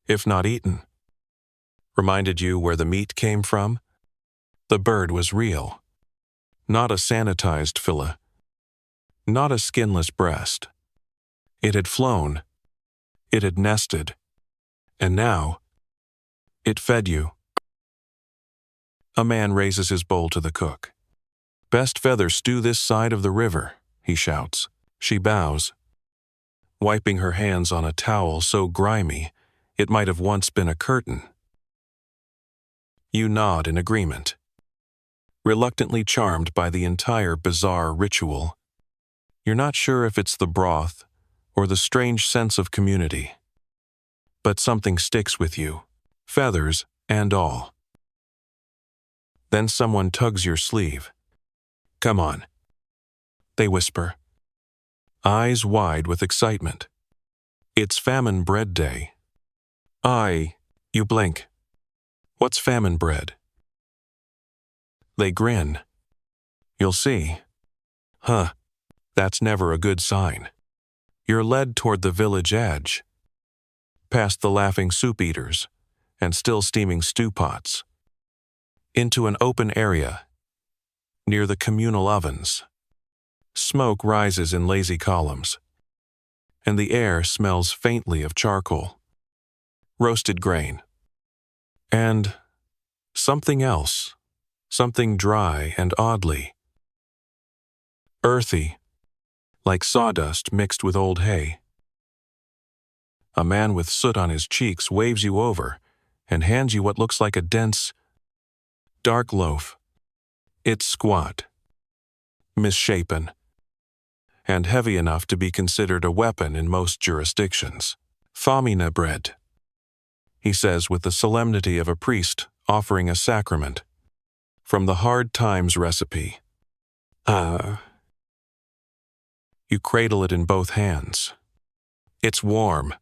if not eaten, reminded you where the meat came from. The bird was real, not a sanitized fillet, not a skinless breast. It had flown, it had nested, and now it fed you. A man raises his bowl to the cook. "Best feather stew this side of the river," he shouts. She bows, wiping her hands on a towel so grimy it might have once been a curtain. You nod in agreement, reluctantly charmed by the entire bizarre ritual. You're not sure if it's the broth or the strange sense of community, but something sticks with you, feathers and all. Then someone tugs your sleeve. "Come on," they whisper, eyes wide with excitement. "It's famine bread day." You blink. "What's famine bread?" They grin. "You'll see." Huh, that's never a good sign. You're led toward the village edge, past the laughing soup eaters and still steaming stew pots, into an open area near the communal ovens. Smoke rises in lazy columns, and the air smells faintly of charcoal, roasted grain, and something else, something dry and oddly earthy, like sawdust mixed with old hay. A man with soot on his cheeks waves you over and hands you what looks like a dense, dark loaf. It's squat, misshapen, and heavy enough to be considered a weapon in most jurisdictions. "Famine bread," he says with the solemnity of a priest offering a sacrament, from the Hard Times recipe. You cradle it in both hands. It's warm,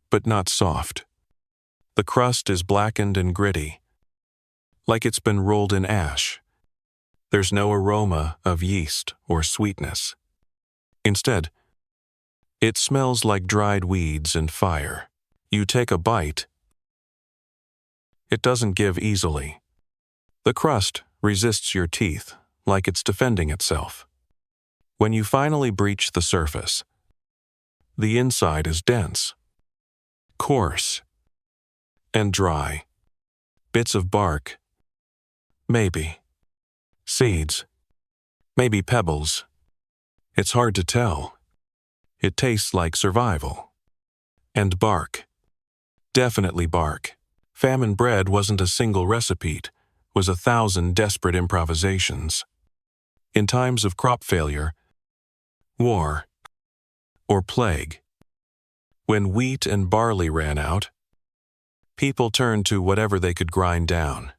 but not soft. The crust is blackened and gritty, like it's been rolled in ash. There's no aroma of yeast or sweetness. Instead, it smells like dried weeds and fire. You take a bite. It doesn't give easily. The crust resists your teeth, like it's defending itself. When you finally breach the surface, the inside is dense, coarse, and dry. Bits of bark, maybe. Seeds, maybe pebbles. It's hard to tell. It tastes like survival. And bark. Definitely bark. Famine bread wasn't a single recipe, it was 1,000 desperate improvisations. In times of crop failure, war, or plague, when wheat and barley ran out, people turned to whatever they could grind down.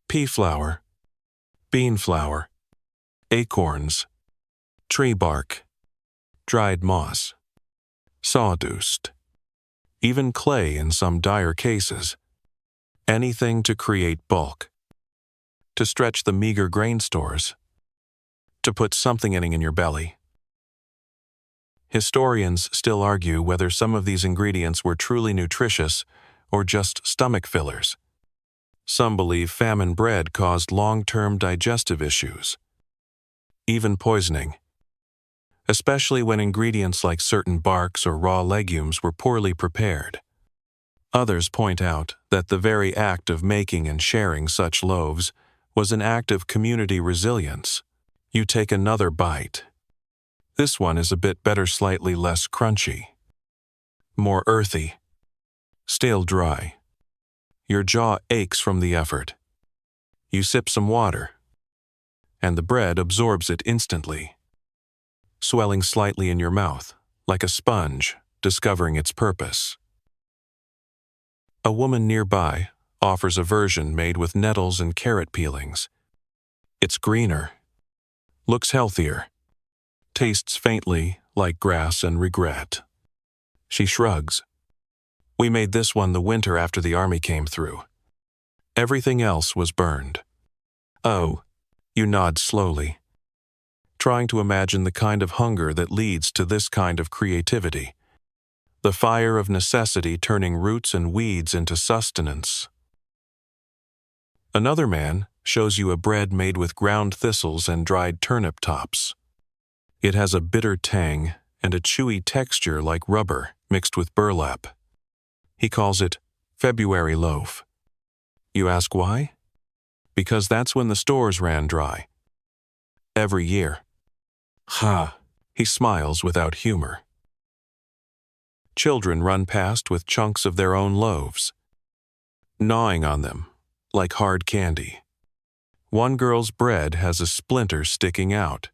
Pea flour, bean flour, acorns, tree bark, dried moss, sawdust, even clay in some dire cases. Anything to create bulk, to stretch the meager grain stores, to put something in your belly. Historians still argue whether some of these ingredients were truly nutritious or just stomach fillers. Some believe famine bread caused long-term digestive issues, even poisoning, especially when ingredients like certain barks or raw legumes were poorly prepared. Others point out that the very act of making and sharing such loaves was an act of community resilience. You take another bite. This one is a bit better, slightly less crunchy, more earthy, still dry. Your jaw aches from the effort. You sip some water, and the bread absorbs it instantly, swelling slightly in your mouth, like a sponge discovering its purpose. A woman nearby offers a version made with nettles and carrot peelings. It's greener, looks healthier, tastes faintly like grass and regret. She shrugs. "We made this one the winter after the army came through. Everything else was burned." "Oh," you nod slowly. trying to imagine the kind of hunger that leads to this kind of creativity. The fire of necessity turning roots and weeds into sustenance. Another man shows you a bread made with ground thistles and dried turnip tops. It has a bitter tang and a chewy texture like rubber mixed with burlap. He calls it February loaf. You ask why? Because that's when the stores ran dry. Every year. Ha! He smiles without humor. Children run past with chunks of their own loaves, gnawing on them like hard candy. One girl's bread has a splinter sticking out.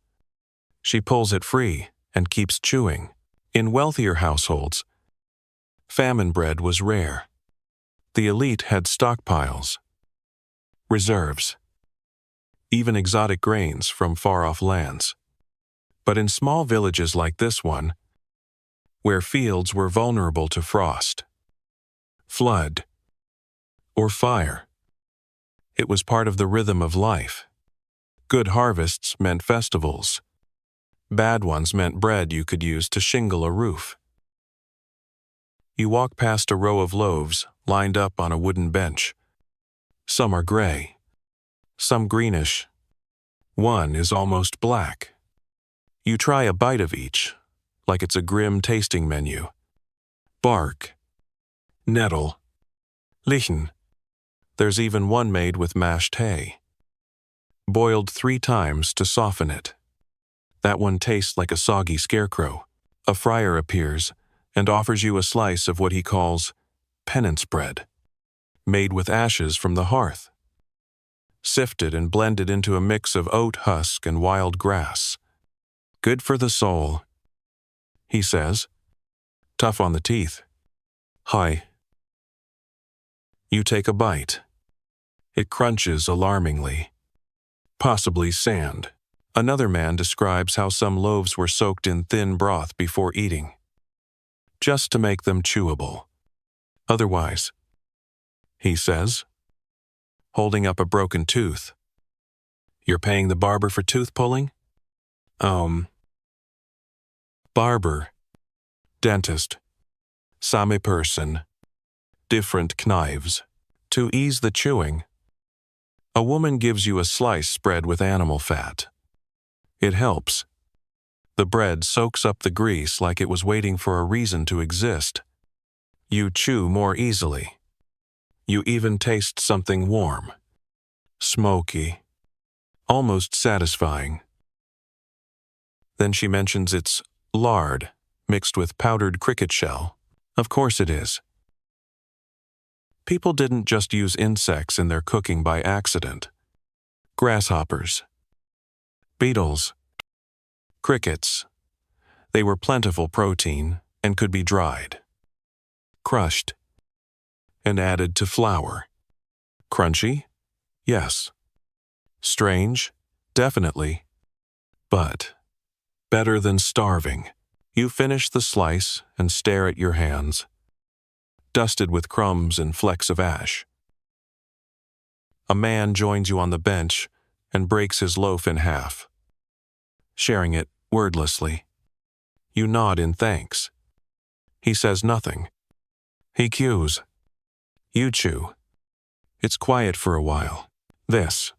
She pulls it free and keeps chewing. In wealthier households, famine bread was rare. The elite had stockpiles, reserves, even exotic grains from far-off lands. But in small villages like this one, where fields were vulnerable to frost, flood, or fire, it was part of the rhythm of life. Good harvests meant festivals. Bad ones meant bread you could use to shingle a roof. You walk past a row of loaves lined up on a wooden bench. Some are gray, some greenish. One is almost black. You try a bite of each, like it's a grim tasting menu. Bark, nettle, lichen. There's even one made with mashed hay, boiled 3 times to soften it. That one tastes like a soggy scarecrow. A friar appears and offers you a slice of what he calls penance bread, made with ashes from the hearth, sifted and blended into a mix of oat husk and wild grass. Good for the soul, he says, tough on the teeth. Hi. You take a bite. It crunches alarmingly. Possibly sand. Another man describes how some loaves were soaked in thin broth before eating, just to make them chewable. Otherwise, he says, holding up a broken tooth, you're paying the barber for tooth pulling? Barber, dentist, same person, different knives. To ease the chewing, a woman gives you a slice spread with animal fat. It helps. The bread soaks up the grease like it was waiting for a reason to exist. You chew more easily. You even taste something warm, smoky, almost satisfying. Then she mentions it's lard mixed with powdered cricket shell. Of course it is. People didn't just use insects in their cooking by accident. Grasshoppers, beetles, crickets. They were plentiful protein and could be dried, crushed, and added to flour. Crunchy? Yes. Strange? Definitely. But better than starving. You finish the slice and stare at your hands, dusted with crumbs and flecks of ash. A man joins you on the bench and breaks his loaf in half, sharing it wordlessly. You nod in thanks. He says nothing. He cues. You chew. It's quiet for a while. This,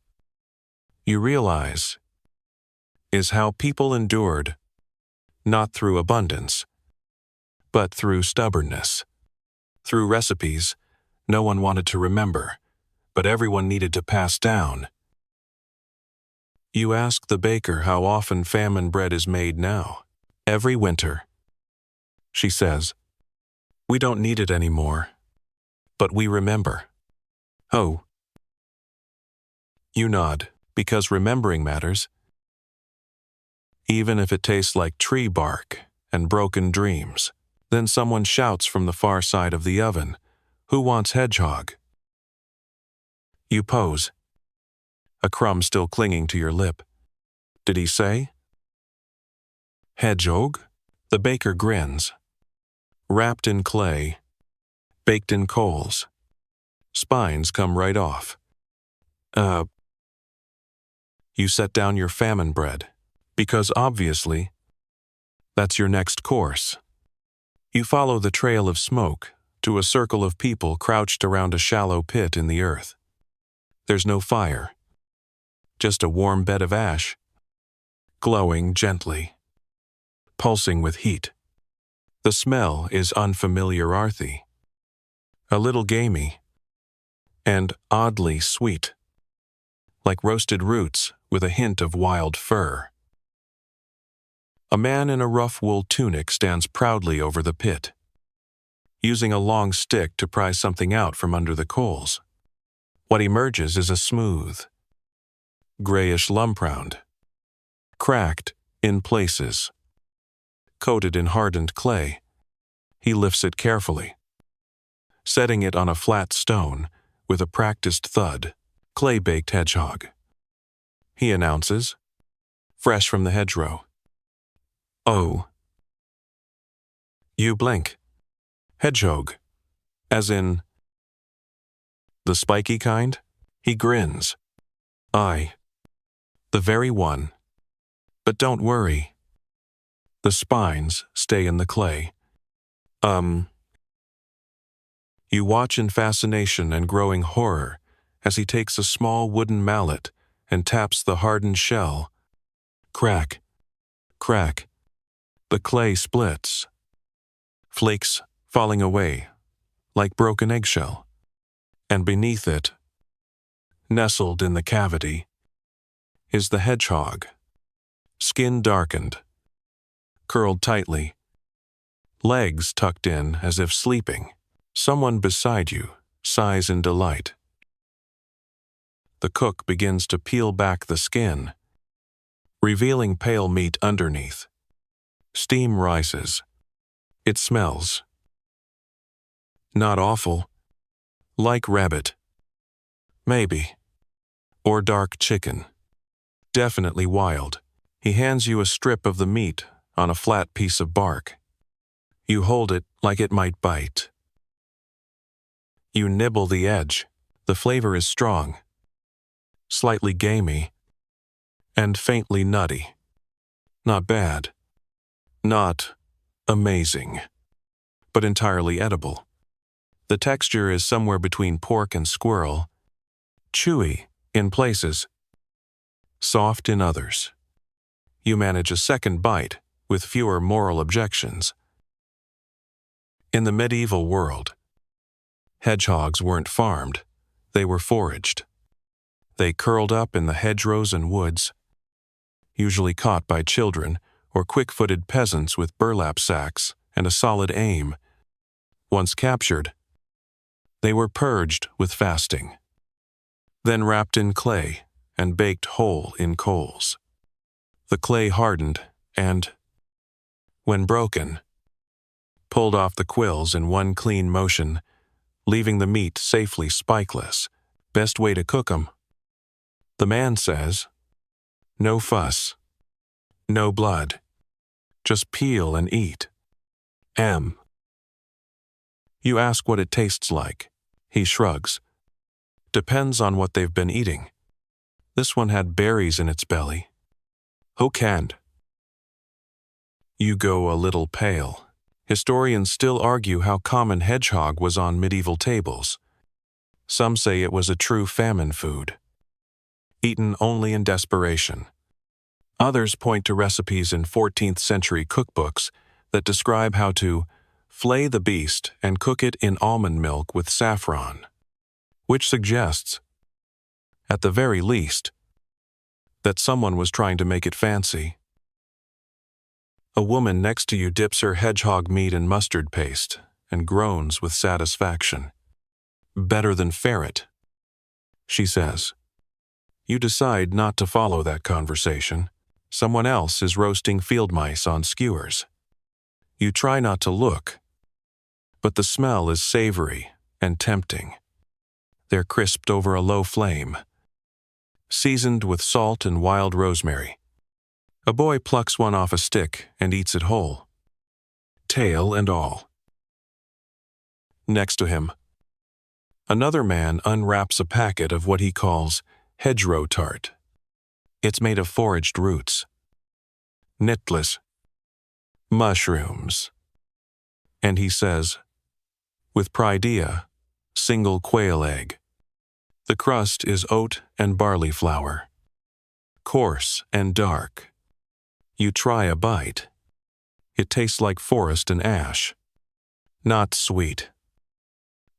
you realize, is how people endured, not through abundance, but through stubbornness. Through recipes no one wanted to remember, but everyone needed to pass down. You ask the baker how often famine bread is made now. Every winter. She says, we don't need it anymore, but we remember. Oh. You nod, because remembering matters. Even if it tastes like tree bark and broken dreams. Then someone shouts from the far side of the oven, who wants hedgehog? You pose, a crumb still clinging to your lip. Did he say? Hedgehog? The baker grins. Wrapped in clay, baked in coals. Spines come right off. You set down your famine bread. Because obviously, that's your next course. You follow the trail of smoke to a circle of people crouched around a shallow pit in the earth. There's no fire, just a warm bed of ash, glowing gently, pulsing with heat. The smell is unfamiliar earthy, a little gamey, and oddly sweet, like roasted roots with a hint of wild fir. A man in a rough wool tunic stands proudly over the pit, using a long stick to pry something out from under the coals. What emerges is a smooth, grayish lump round, cracked in places, coated in hardened clay. He lifts it carefully, setting it on a flat stone with a practiced thud. Clay-baked hedgehog, he announces, fresh from the hedgerow. Oh. You blink. Hedgehog, as in the spiky kind? He grins. Aye, the very one. But don't worry. The spines stay in the clay. You watch in fascination and growing horror as he takes a small wooden mallet and taps the hardened shell. Crack, crack. The clay splits, flakes falling away like broken eggshell. And beneath it, nestled in the cavity, is the hedgehog, skin darkened, curled tightly, legs tucked in as if sleeping. Someone beside you sighs in delight. The cook begins to peel back the skin, revealing pale meat underneath. Steam rises. It smells. Not awful. Like rabbit. Maybe. Or dark chicken. Definitely wild. He hands you a strip of the meat on a flat piece of bark. You hold it like it might bite. You nibble the edge. The flavor is strong, slightly gamey, and faintly nutty. Not bad. Not amazing, but entirely edible. The texture is somewhere between pork and squirrel, chewy in places, soft in others. You manage a second bite with fewer moral objections. In the medieval world, hedgehogs weren't farmed, they were foraged. They curled up in the hedgerows and woods, usually caught by children or quick-footed peasants with burlap sacks and a solid aim. Once captured, they were purged with fasting, then wrapped in clay and baked whole in coals. The clay hardened and, when broken, pulled off the quills in one clean motion, leaving the meat safely spikeless. Best way to cook 'em. The man says, no fuss, no blood, just peel and eat. You ask what it tastes like. He shrugs. Depends on what they've been eating. This one had berries in its belly. Who can't? You go a little pale. Historians still argue how common hedgehog was on medieval tables. Some say it was a true famine food, eaten only in desperation. Others point to recipes in 14th century cookbooks that describe how to flay the beast and cook it in almond milk with saffron, which suggests, at the very least, that someone was trying to make it fancy. A woman next to you dips her hedgehog meat in mustard paste and groans with satisfaction. Better than ferret, she says. You decide not to follow that conversation. Someone else is roasting field mice on skewers. You try not to look, but the smell is savory and tempting. They're crisped over a low flame, seasoned with salt and wild rosemary. A boy plucks one off a stick and eats it whole, tail and all. Next to him, another man unwraps a packet of what he calls hedgerow tart. It's made of foraged roots. Nitless. Mushrooms. And he says, with pridea, single quail egg. The crust is oat and barley flour. Coarse and dark. You try a bite. It tastes like forest and ash. Not sweet.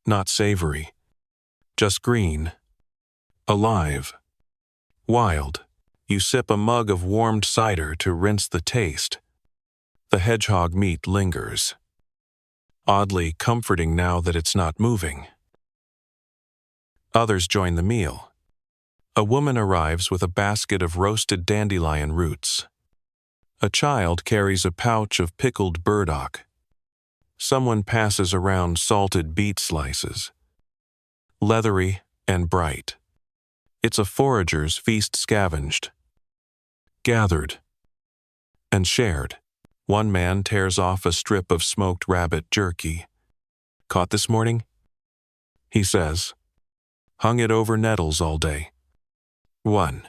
Not savory. Just green. Alive. Wild. You sip a mug of warmed cider to rinse the taste. The hedgehog meat lingers. Oddly comforting now that it's not moving. Others join the meal. A woman arrives with a basket of roasted dandelion roots. A child carries a pouch of pickled burdock. Someone passes around salted beet slices. Leathery and bright. It's a forager's feast scavenged. Gathered. And shared. One man tears off a strip of smoked rabbit jerky. Caught this morning? He says. Hung it over nettles all day. 1.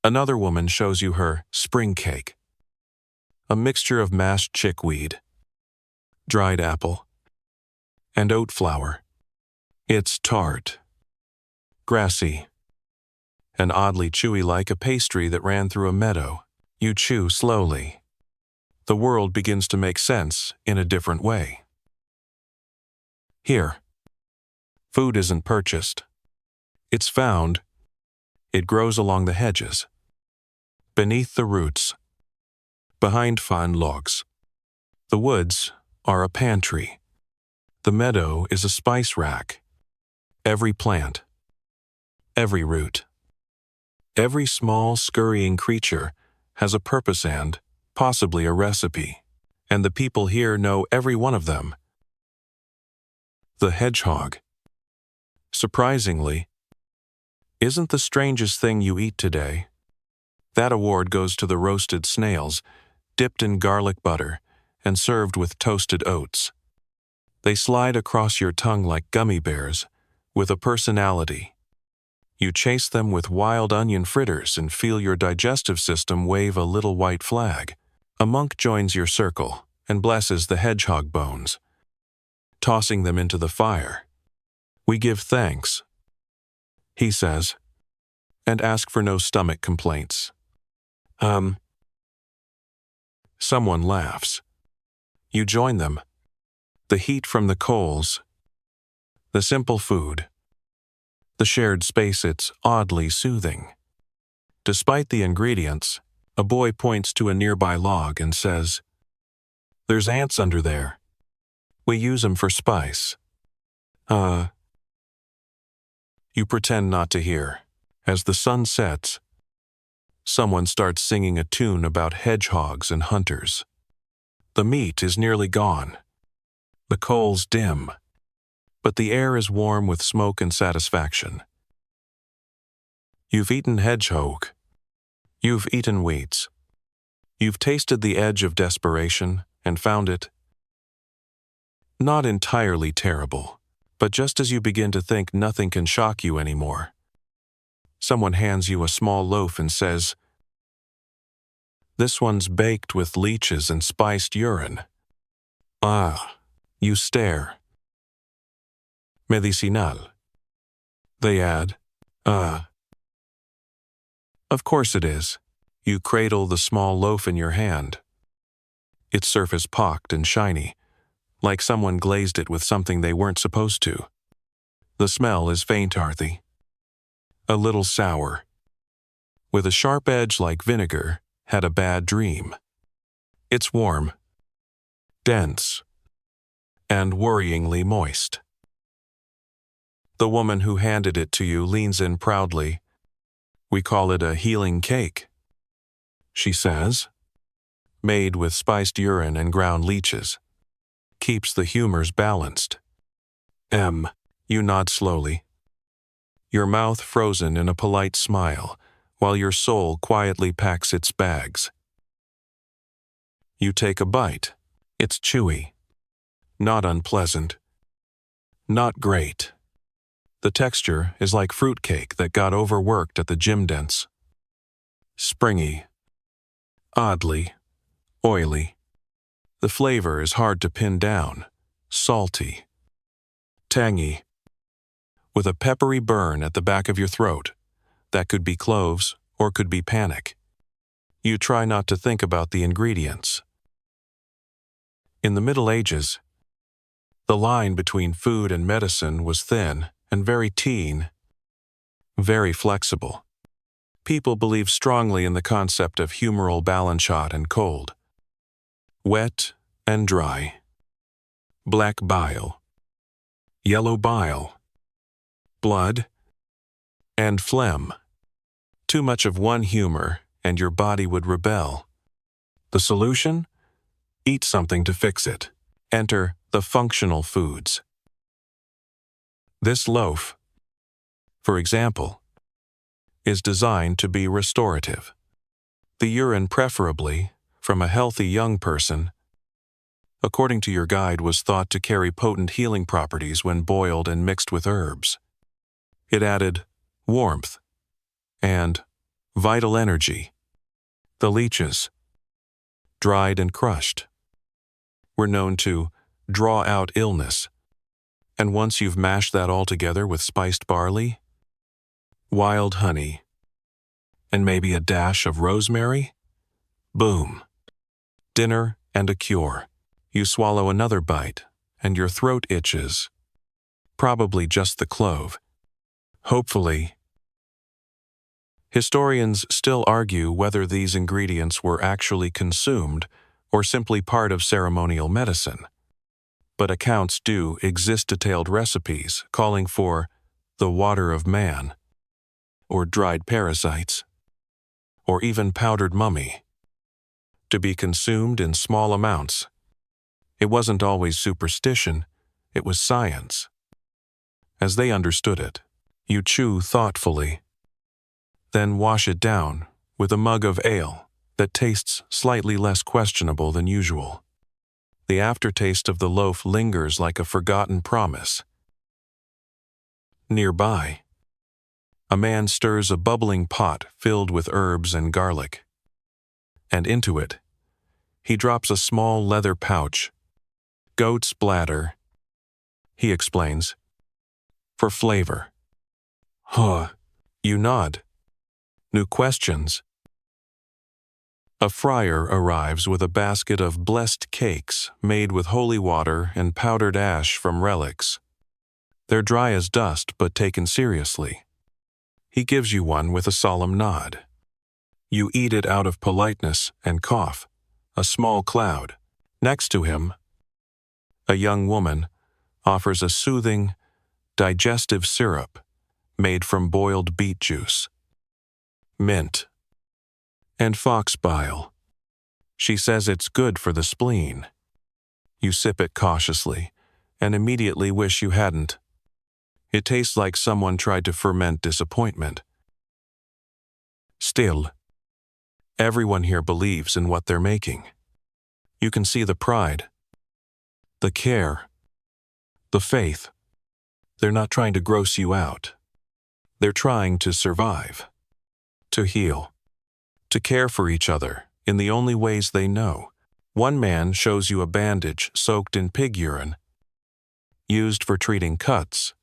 Another woman shows you her spring cake. A mixture of mashed chickweed, dried apple, and oat flour. It's tart, grassy, and oddly chewy like a pastry that ran through a meadow. You chew slowly. The world begins to make sense in a different way. Here, food isn't purchased. It's found. It grows along the hedges, beneath the roots, behind fine logs. The woods are a pantry. The meadow is a spice rack. Every plant, every root, every small scurrying creature has a purpose and, possibly a recipe, and the people here know every one of them. The hedgehog, surprisingly, isn't the strangest thing you eat today. That award goes to the roasted snails, dipped in garlic butter and served with toasted oats. They slide across your tongue like gummy bears, with a personality. You chase them with wild onion fritters and feel your digestive system wave a little white flag. A monk joins your circle and blesses the hedgehog bones, tossing them into the fire. We give thanks, he says, and ask for no stomach complaints. Someone laughs. You join them. The heat from the coals, the simple food, the shared space, it's oddly soothing. Despite the ingredients, a boy points to a nearby log and says, "There's ants under there. We use 'em for spice." You pretend not to hear. As the sun sets, someone starts singing a tune about hedgehogs and hunters. The meat is nearly gone. The coals dim, but the air is warm with smoke and satisfaction. You've eaten hedgehog. You've eaten weeds. You've tasted the edge of desperation and found it not entirely terrible, but just as you begin to think nothing can shock you anymore, someone hands you a small loaf and says, "This one's baked with leeches and spiced urine." You stare. Medicinal. They add, Of course it is. You cradle the small loaf in your hand. Its surface pocked and shiny, like someone glazed it with something they weren't supposed to. The smell is faint-earthy, a little sour, with a sharp edge like vinegar. Had a bad dream. It's warm, dense, and worryingly moist. The woman who handed it to you leans in proudly. "We call it a healing cake," she says. "Made with spiced urine and ground leeches. Keeps the humors balanced." You nod slowly, your mouth frozen in a polite smile, while your soul quietly packs its bags. You take a bite. It's chewy. Not unpleasant. Not great. The texture is like fruitcake that got overworked at the gym dents. Springy. Oddly oily. The flavor is hard to pin down. Salty. Tangy. With a peppery burn at the back of your throat. That could be cloves or could be panic. You try not to think about the ingredients. In the Middle Ages, the line between food and medicine was thin and very flexible. People believed strongly in the concept of humoral balance, hot and cold, wet and dry, black bile, yellow bile, blood, and phlegm. Too much of one humor and your body would rebel. The solution? Eat something to fix it. Enter the functional foods. This loaf, for example, is designed to be restorative. The urine, preferably from a healthy young person, according to your guide, was thought to carry potent healing properties when boiled and mixed with herbs. It added warmth and vital energy. The leeches, dried and crushed, were known to draw out illness. And once you've mashed that all together with spiced barley, wild honey, and maybe a dash of rosemary, boom. Dinner and a cure. You swallow another bite, and your throat itches. Probably just the clove. Hopefully. Historians still argue whether these ingredients were actually consumed or simply part of ceremonial medicine. But accounts do exist, detailed recipes calling for the water of man, or dried parasites, or even powdered mummy, to be consumed in small amounts. It wasn't always superstition, it was science. As they understood it, you chew thoughtfully, then wash it down with a mug of ale that tastes slightly less questionable than usual. The aftertaste of the loaf lingers like a forgotten promise. Nearby, a man stirs a bubbling pot filled with herbs and garlic, and into it, he drops a small leather pouch. Goat's bladder, he explains, for flavor. Huh, you nod. New questions. A friar arrives with a basket of blessed cakes made with holy water and powdered ash from relics. They're dry as dust but taken seriously. He gives you one with a solemn nod. You eat it out of politeness and cough, a small cloud. Next to him, a young woman offers a soothing, digestive syrup made from boiled beet juice, mint, and fox bile. She says it's good for the spleen. You sip it cautiously and immediately wish you hadn't. It tastes like someone tried to ferment disappointment. Still, everyone here believes in what they're making. You can see the pride, the care, the faith. They're not trying to gross you out. They're trying to survive, to heal, to care for each other in the only ways they know. One man shows you a bandage soaked in pig urine, used for treating cuts.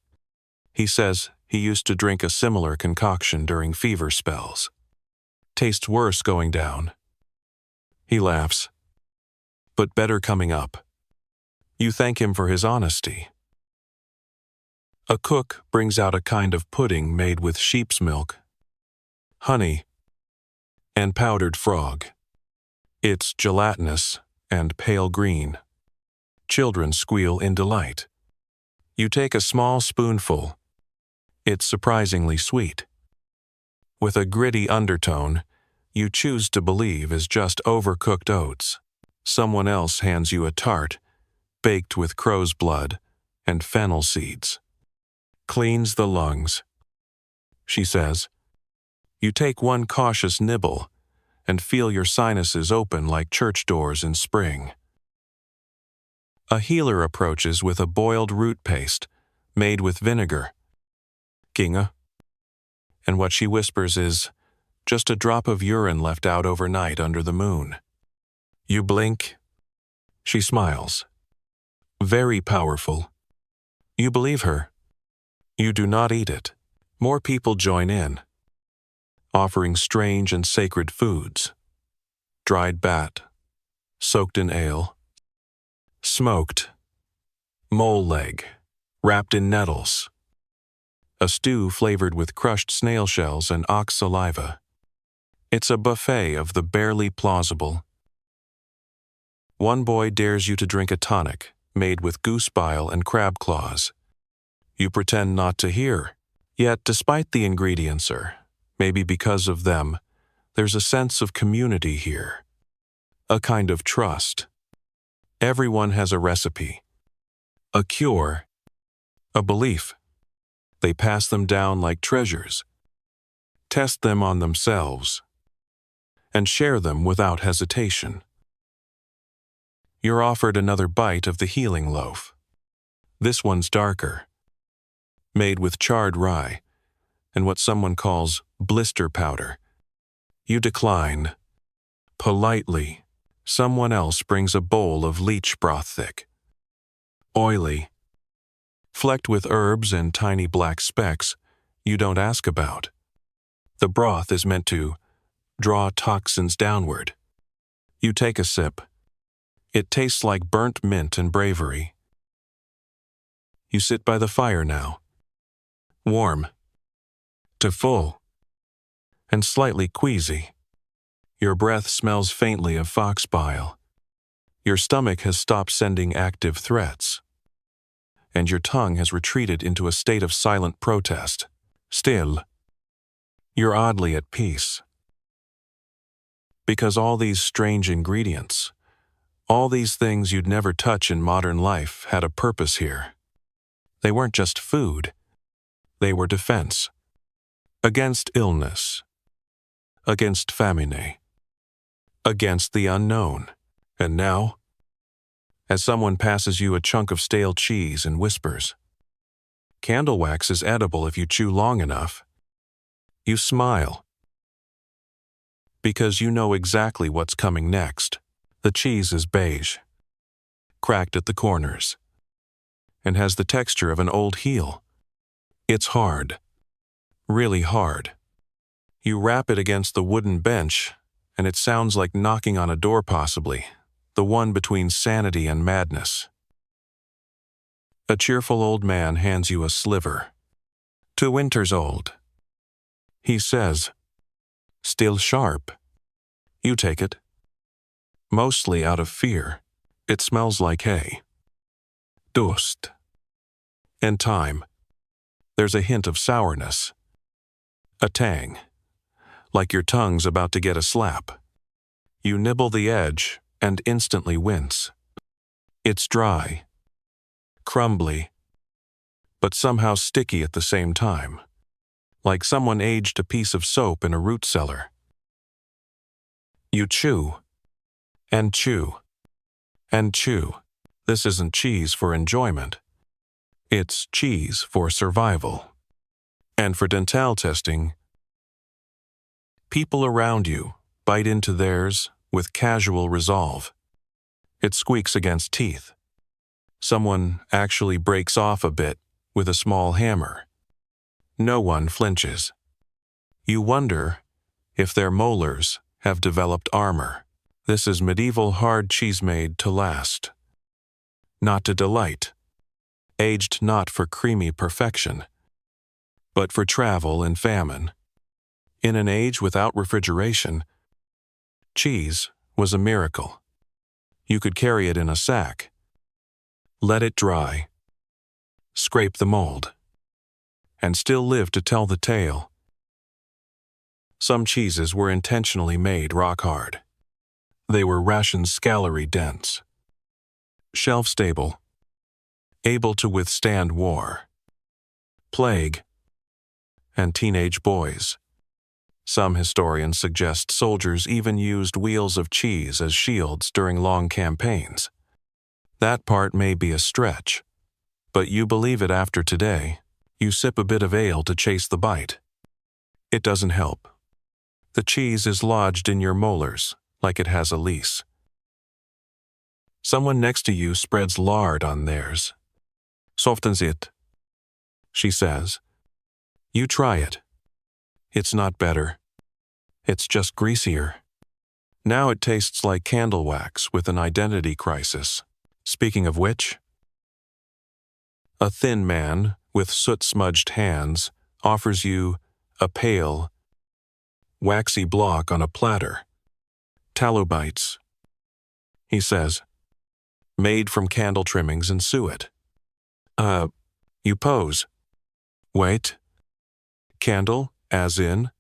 He says he used to drink a similar concoction during fever spells. Tastes worse going down. He laughs. But better coming up. You thank him for his honesty. A cook brings out a kind of pudding made with sheep's milk, honey, and powdered frog. It's gelatinous and pale green. Children squeal in delight. You take a small spoonful. It's surprisingly sweet. With a gritty undertone, you choose to believe is just overcooked oats. Someone else hands you a tart, baked with crow's blood and fennel seeds. Cleans the lungs, she says. You take one cautious nibble and feel your sinuses open like church doors in spring. A healer approaches with a boiled root paste made with vinegar, ginga, and what she whispers is, just a drop of urine left out overnight under the moon. You blink. She smiles. Very powerful. You believe her. You do not eat it. More people join in, offering strange and sacred foods. Dried bat, soaked in ale, smoked, mole leg, wrapped in nettles, a stew flavored with crushed snail shells and ox saliva. It's a buffet of the barely plausible. One boy dares you to drink a tonic made with goose bile and crab claws. You pretend not to hear, yet despite the ingredients, or maybe because of them, there's a sense of community here, a kind of trust. Everyone has a recipe, a cure, a belief. They pass them down like treasures, test them on themselves, and share them without hesitation. You're offered another bite of the healing loaf. This one's darker, made with charred rye and what someone calls blister powder. You decline. Politely, someone else brings a bowl of leech broth thick, oily, flecked with herbs and tiny black specks you don't ask about. The broth is meant to draw toxins downward. You take a sip. It tastes like burnt mint and bravery. You sit by the fire now, warm, to full, and slightly queasy. Your breath smells faintly of fox bile. Your stomach has stopped sending active threats, and your tongue has retreated into a state of silent protest. Still, you're oddly at peace. Because all these strange ingredients, all these things you'd never touch in modern life, had a purpose here. They weren't just food. They were defense. Against illness. Against famine. Against the unknown. And now, as someone passes you a chunk of stale cheese and whispers, "Candle wax is edible if you chew long enough," you smile. Because you know exactly what's coming next. The cheese is beige, cracked at the corners, and has the texture of an old heel. It's hard, really hard. You rap it against the wooden bench, and it sounds like knocking on a door, possibly, the one between sanity and madness. A cheerful old man hands you a sliver. 2 winters old. He says, "Still sharp." You take it. Mostly out of fear. It smells like hay, dust, and time. There's a hint of sourness, a tang, like your tongue's about to get a slap. You nibble the edge and instantly wince. It's dry, crumbly, but somehow sticky at the same time, like someone aged a piece of soap in a root cellar. You chew, and chew, and chew. This isn't cheese for enjoyment. It's cheese for survival. And for dental testing, people around you bite into theirs with casual resolve. It squeaks against teeth. Someone actually breaks off a bit with a small hammer. No one flinches. You wonder if their molars have developed armor. This is medieval hard cheese made to last, not to delight, aged not for creamy perfection, but for travel and famine. In an age without refrigeration, cheese was a miracle. You could carry it in a sack, let it dry, scrape the mold, and still live to tell the tale. Some cheeses were intentionally made rock hard. They were ration-scalery dense, shelf-stable, able to withstand war, plague, and teenage boys. Some historians suggest soldiers even used wheels of cheese as shields during long campaigns. That part may be a stretch, but you believe it after today. You sip a bit of ale to chase the bite. It doesn't help. The cheese is lodged in your molars, like it has a lease. Someone next to you spreads lard on theirs. Softens it, she says. You try it. It's not better. It's just greasier. Now it tastes like candle wax with an identity crisis. Speaking of which, a thin man with soot-smudged hands offers you a pale, waxy block on a platter. Tallow bites, he says, made from candle trimmings and suet. You pose. Wait. Candle, as in?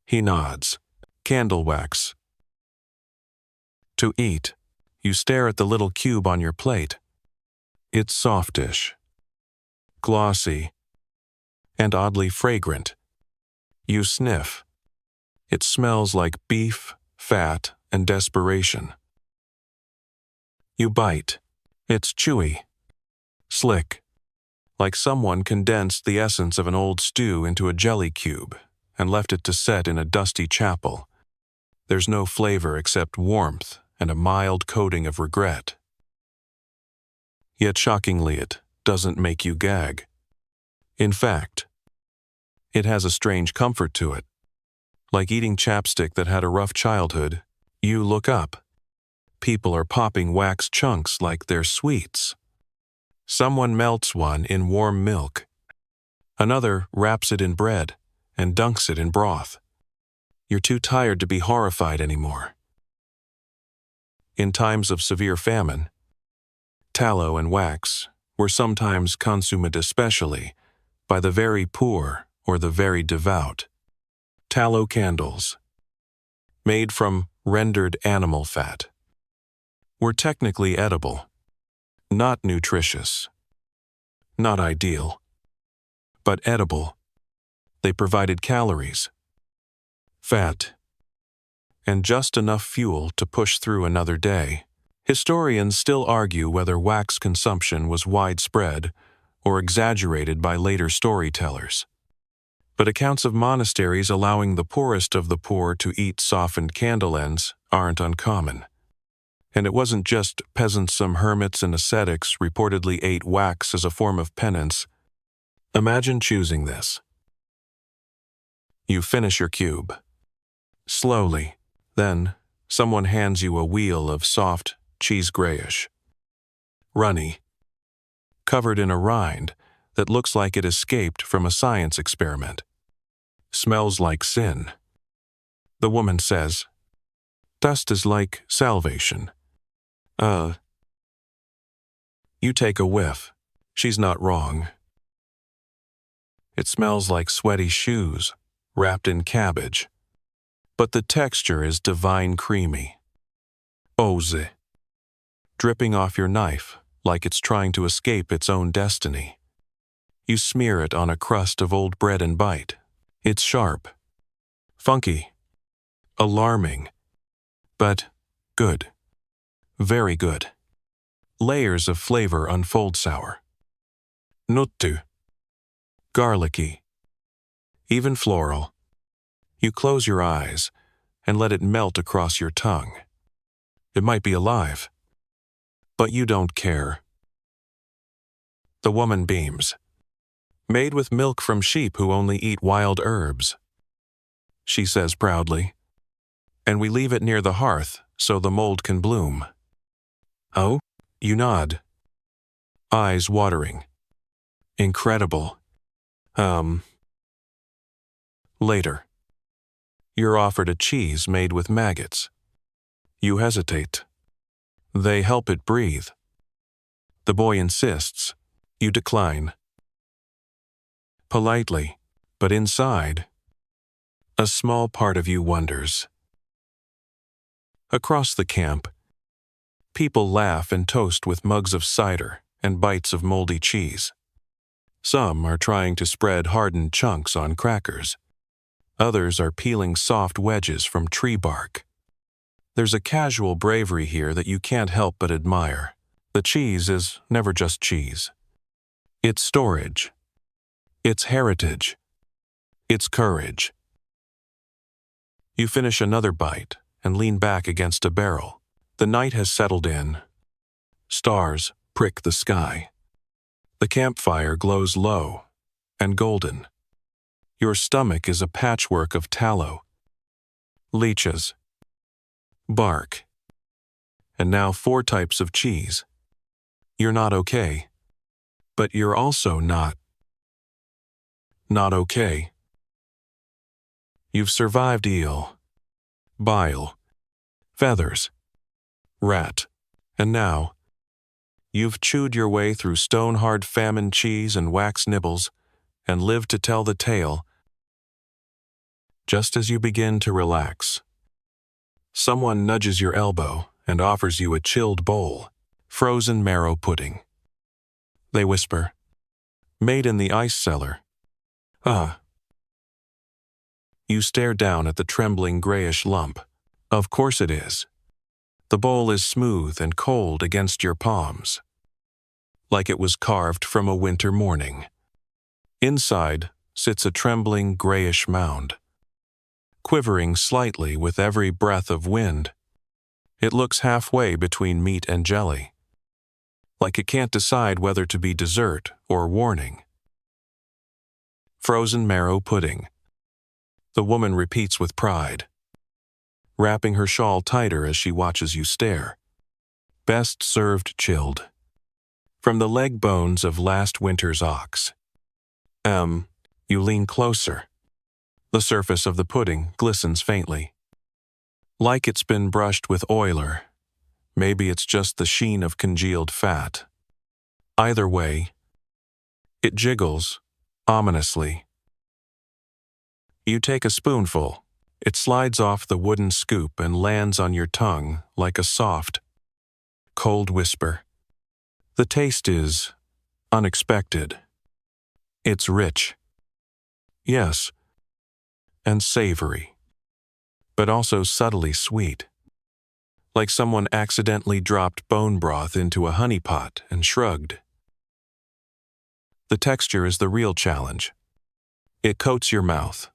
He nods. Candle wax. To eat, you stare at the little cube on your plate. It's softish, glossy, and oddly fragrant. You sniff. It smells like beef, fat, and desperation. You bite. It's chewy, slick, like someone condensed the essence of an old stew into a jelly cube and left it to set in a dusty chapel. There's no flavor except warmth and a mild coating of regret. Yet shockingly, it doesn't make you gag. In fact, it has a strange comfort to it. Like eating chapstick that had a rough childhood, you look up. People are popping wax chunks like they're sweets. Someone melts one in warm milk. Another wraps it in bread and dunks it in broth. You're too tired to be horrified anymore. In times of severe famine, tallow and wax were sometimes consumed especially by the very poor or the very devout. Tallow candles, made from rendered animal fat, were technically edible, not nutritious, not ideal, but edible. They provided calories, fat, and just enough fuel to push through another day. Historians still argue whether wax consumption was widespread or exaggerated by later storytellers. But accounts of monasteries allowing the poorest of the poor to eat softened candle ends aren't uncommon. And it wasn't just peasants. Some hermits and ascetics reportedly ate wax as a form of penance. Imagine choosing this. You finish your cube. Slowly, then someone hands you a wheel of soft, cheese-grayish, runny, covered in a rind that looks like it escaped from a science experiment. Smells like sin. The woman says, "Dust is like salvation." You take a whiff. She's not wrong. It smells like sweaty shoes, wrapped in cabbage. But the texture is divine creamy. Oze. Dripping off your knife like it's trying to escape its own destiny. You smear it on a crust of old bread and bite. It's sharp, funky, alarming, but good. Very good. Layers of flavor unfold sour. Nuttu. Garlicky. Even floral. You close your eyes and let it melt across your tongue. It might be alive, but you don't care. The woman beams. Made with milk from sheep who only eat wild herbs, she says proudly. And we leave it near the hearth so the mold can bloom. Oh? You nod. Eyes watering. Incredible. Later. You're offered a cheese made with maggots. You hesitate. They help it breathe. The boy insists. You decline. Politely, but inside, a small part of you wonders. Across the camp, people laugh and toast with mugs of cider and bites of moldy cheese. Some are trying to spread hardened chunks on crackers. Others are peeling soft wedges from tree bark. There's a casual bravery here that you can't help but admire. The cheese is never just cheese. It's storage. It's heritage. It's courage. You finish another bite and lean back against a barrel. The night has settled in. Stars prick the sky. The campfire glows low and golden. Your stomach is a patchwork of tallow, leeches, bark, and now 4 types of cheese. You're not okay, but you're also not okay. You've survived eel, bile, feathers, rat, and now you've chewed your way through stone-hard famine cheese and wax nibbles and lived to tell the tale. Just as you begin to relax, someone nudges your elbow and offers you a chilled bowl, frozen marrow pudding. They whisper, "Made in the ice cellar." Ah. You stare down at the trembling grayish lump. Of course it is. The bowl is smooth and cold against your palms, like it was carved from a winter morning. Inside sits a trembling grayish mound, quivering slightly with every breath of wind. It looks halfway between meat and jelly, like it can't decide whether to be dessert or warning. Frozen marrow pudding, the woman repeats with pride, wrapping her shawl tighter as she watches you stare. Best served chilled, from the leg bones of last winter's ox. You lean closer. The surface of the pudding glistens faintly, like it's been brushed with oil, or maybe it's just the sheen of congealed fat. Either way, it jiggles ominously. You take a spoonful. It slides off the wooden scoop and lands on your tongue like a soft, cold whisper. The taste is unexpected. It's rich. Yes, and savory, but also subtly sweet, like someone accidentally dropped bone broth into a honey pot and shrugged. The texture is the real challenge. It coats your mouth.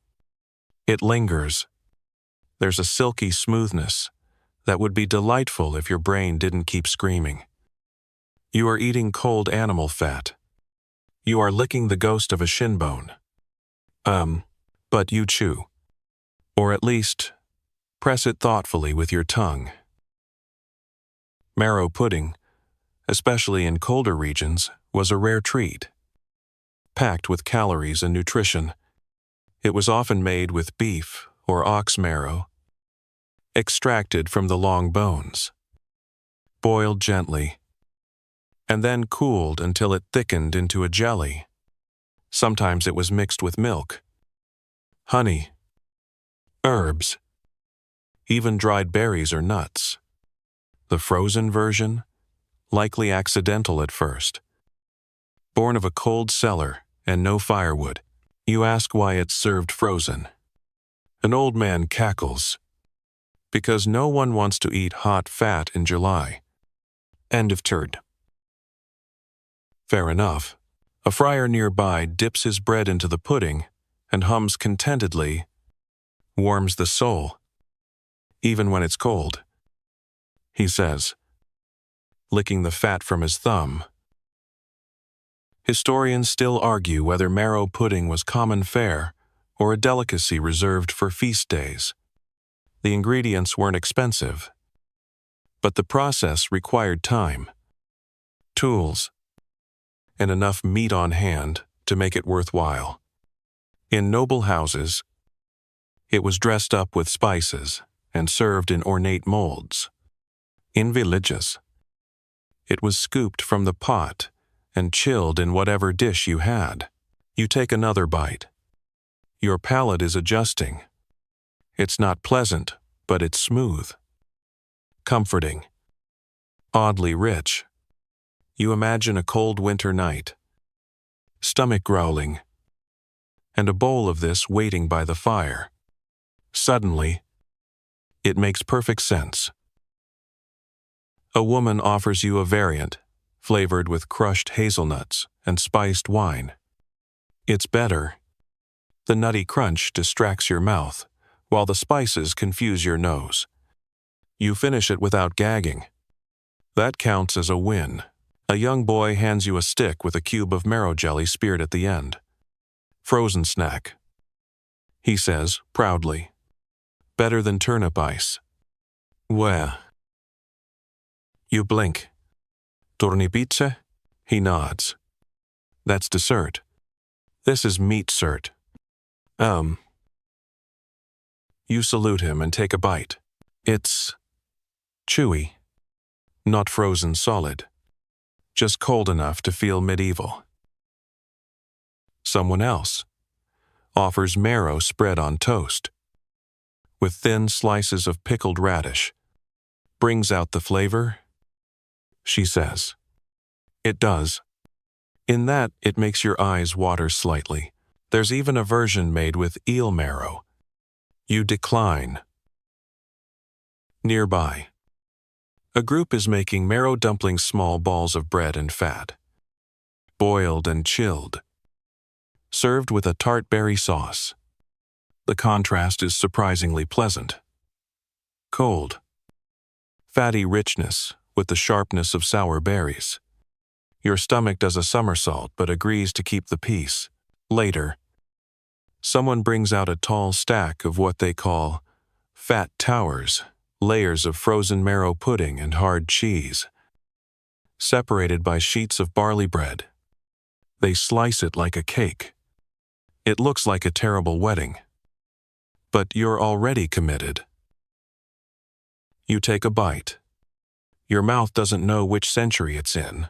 It lingers. There's a silky smoothness that would be delightful if your brain didn't keep screaming. You are eating cold animal fat. You are licking the ghost of a shin bone. But you chew. Or at least, press it thoughtfully with your tongue. Marrow pudding, especially in colder regions, was a rare treat. Packed with calories and nutrition, it was often made with beef or ox marrow, extracted from the long bones, boiled gently, and then cooled until it thickened into a jelly. Sometimes it was mixed with milk, honey, herbs, even dried berries or nuts. The frozen version, likely accidental at first. Born of a cold cellar and no firewood, you ask why it's served frozen. An old man cackles. Because no one wants to eat hot fat in July. End of turd. Fair enough. A friar nearby dips his bread into the pudding and hums contentedly, warms the soul, even when it's cold, he says, licking the fat from his thumb. Historians still argue whether marrow pudding was common fare or a delicacy reserved for feast days. The ingredients weren't expensive, but the process required time, tools, and enough meat on hand to make it worthwhile. In noble houses, it was dressed up with spices and served in ornate molds. In villages, it was scooped from the pot and chilled in whatever dish you had. You take another bite. Your palate is adjusting. It's not pleasant, but it's smooth, comforting, oddly rich. You imagine a cold winter night, stomach growling, and a bowl of this waiting by the fire. Suddenly, it makes perfect sense. A woman offers you a variant, flavored with crushed hazelnuts and spiced wine. It's better. The nutty crunch distracts your mouth, while the spices confuse your nose. You finish it without gagging. That counts as a win. A young boy hands you a stick with a cube of marrow jelly speared at the end. Frozen snack, he says, proudly. Better than turnip ice. Where? You blink. Tornipice? He nods. That's dessert. This is meat-cert. You salute him and take a bite. It's chewy, not frozen solid, just cold enough to feel medieval. Someone else offers marrow spread on toast, with thin slices of pickled radish. Brings out the flavor? She says. It does. In that, it makes your eyes water slightly. There's even a version made with eel marrow. You decline. Nearby, a group is making marrow dumplings, small balls of bread and fat, boiled and chilled, served with a tart berry sauce. The contrast is surprisingly pleasant. Cold, fatty richness with the sharpness of sour berries. Your stomach does a somersault but agrees to keep the peace. Later, someone brings out a tall stack of what they call fat towers, layers of frozen marrow pudding and hard cheese, separated by sheets of barley bread. They slice it like a cake. It looks like a terrible wedding. But you're already committed. You take a bite. Your mouth doesn't know which century it's in,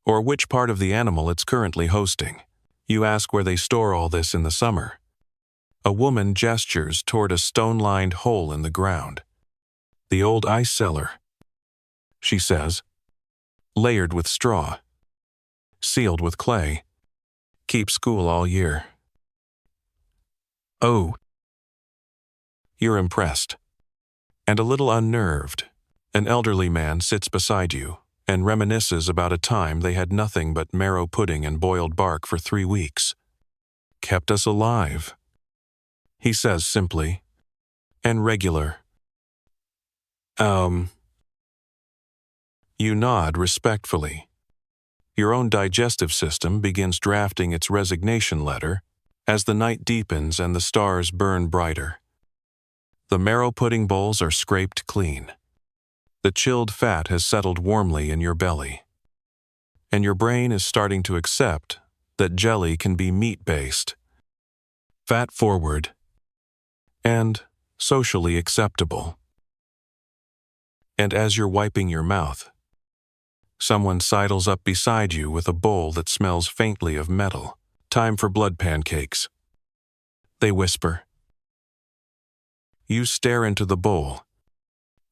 or which part of the animal it's currently hosting. You ask where they store all this in the summer. A woman gestures toward a stone-lined hole in the ground. The old ice cellar, she says, layered with straw, sealed with clay, keeps cool all year. Oh. You're impressed, and a little unnerved. An elderly man sits beside you and reminisces about a time they had nothing but marrow pudding and boiled bark for 3 weeks. Kept us alive, he says simply, and regular. You nod respectfully. Your own digestive system begins drafting its resignation letter as the night deepens and the stars burn brighter. The marrow pudding bowls are scraped clean. The chilled fat has settled warmly in your belly, and your brain is starting to accept that jelly can be meat-based, fat-forward, and socially acceptable. And as you're wiping your mouth, someone sidles up beside you with a bowl that smells faintly of metal. Time for blood pancakes, they whisper. You stare into the bowl.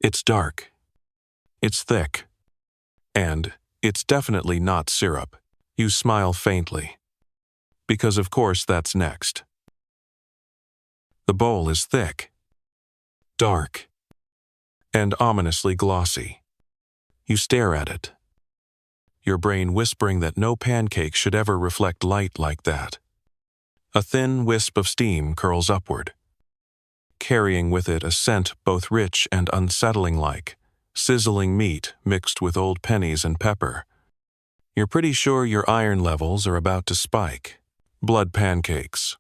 It's dark. It's thick. And it's definitely not syrup. You smile faintly, because of course that's next. The bowl is thick, dark, and ominously glossy. You stare at it, your brain whispering that no pancake should ever reflect light like that. A thin wisp of steam curls upward, carrying with it a scent both rich and unsettling, like sizzling meat mixed with old pennies and pepper. You're pretty sure your iron levels are about to spike. Blood pancakes,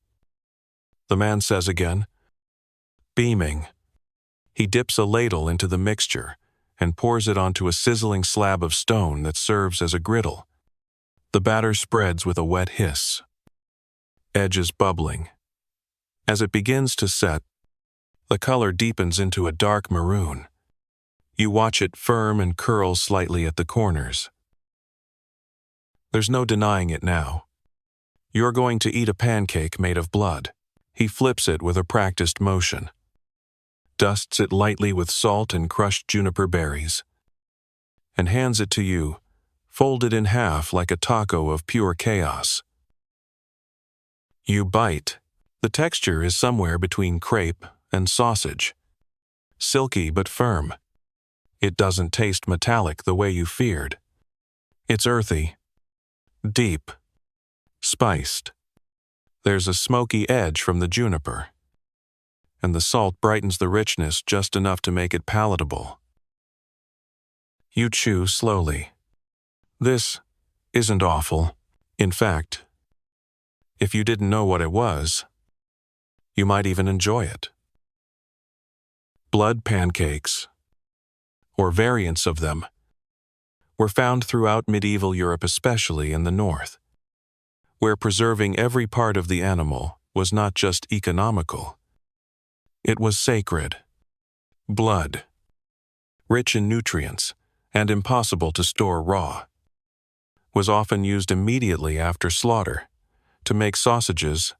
the man says again, beaming. He dips a ladle into the mixture and pours it onto a sizzling slab of stone that serves as a griddle. The batter spreads with a wet hiss, edges bubbling. As it begins to set, the color deepens into a dark maroon. You watch it firm and curl slightly at the corners. There's no denying it now. You're going to eat a pancake made of blood. He flips it with a practiced motion, dusts it lightly with salt and crushed juniper berries, and hands it to you, folded in half like a taco of pure chaos. You bite. The texture is somewhere between crepe and sausage, silky but firm. It doesn't taste metallic the way you feared. It's earthy, deep, spiced. There's a smoky edge from the juniper, and the salt brightens the richness just enough to make it palatable. You chew slowly. This isn't awful. In fact, if you didn't know what it was, you might even enjoy it. Blood pancakes, or variants of them, were found throughout medieval Europe, especially in the north, where preserving every part of the animal was not just economical. It was sacred. Blood, rich in nutrients and impossible to store raw, was often used immediately after slaughter to make sausages,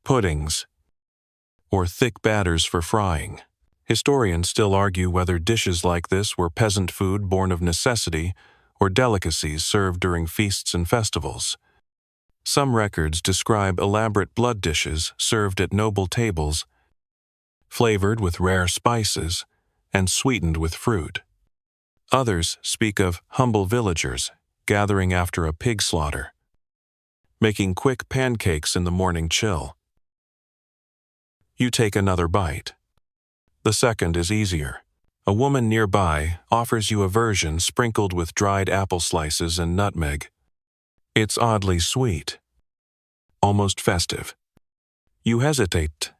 puddings, or thick batters for frying. Historians still argue whether dishes like this were peasant food born of necessity or delicacies served during feasts and festivals. Some records describe elaborate blood dishes served at noble tables, flavored with rare spices and sweetened with fruit. Others speak of humble villagers gathering after a pig slaughter, making quick pancakes in the morning chill. You take another bite. The second is easier. A woman nearby offers you a version sprinkled with dried apple slices and nutmeg. It's oddly sweet, almost festive. You hesitate,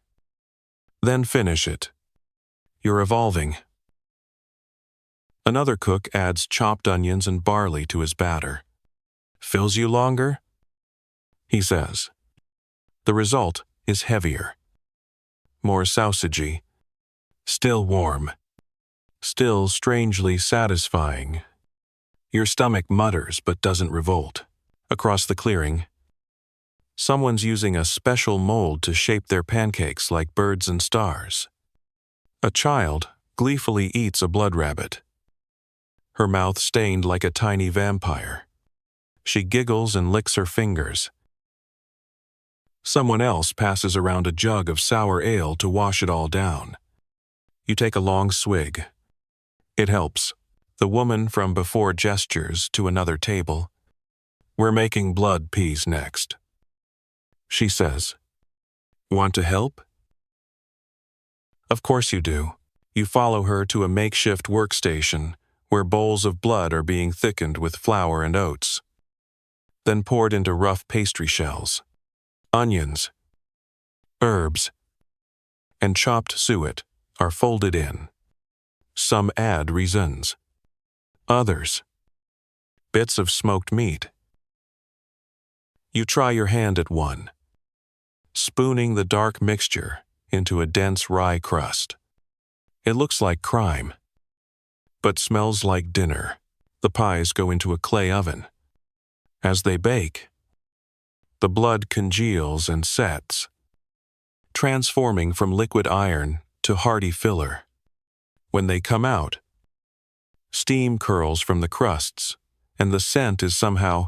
then finish it. You're evolving. Another cook adds chopped onions and barley to his batter. Fills you longer? He says. The result is heavier, more sausagey, still warm, still strangely satisfying. Your stomach mutters but doesn't revolt. Across the clearing, someone's using a special mold to shape their pancakes like birds and stars. A child gleefully eats a blood rabbit, her mouth stained like a tiny vampire. She giggles and licks her fingers. Someone else passes around a jug of sour ale to wash it all down. You take a long swig. It helps. The woman from before gestures to another table. We're making blood peas next, she says. Want to help? Of course you do. You follow her to a makeshift workstation where bowls of blood are being thickened with flour and oats, then poured into rough pastry shells. Onions, herbs, and chopped suet are folded in. Some add raisins. Others, bits of smoked meat. You try your hand at one, spooning the dark mixture into a dense rye crust. It looks like crime, but smells like dinner. The pies go into a clay oven. As they bake, the blood congeals and sets, transforming from liquid iron to hearty filler. When they come out, steam curls from the crusts, and the scent is somehow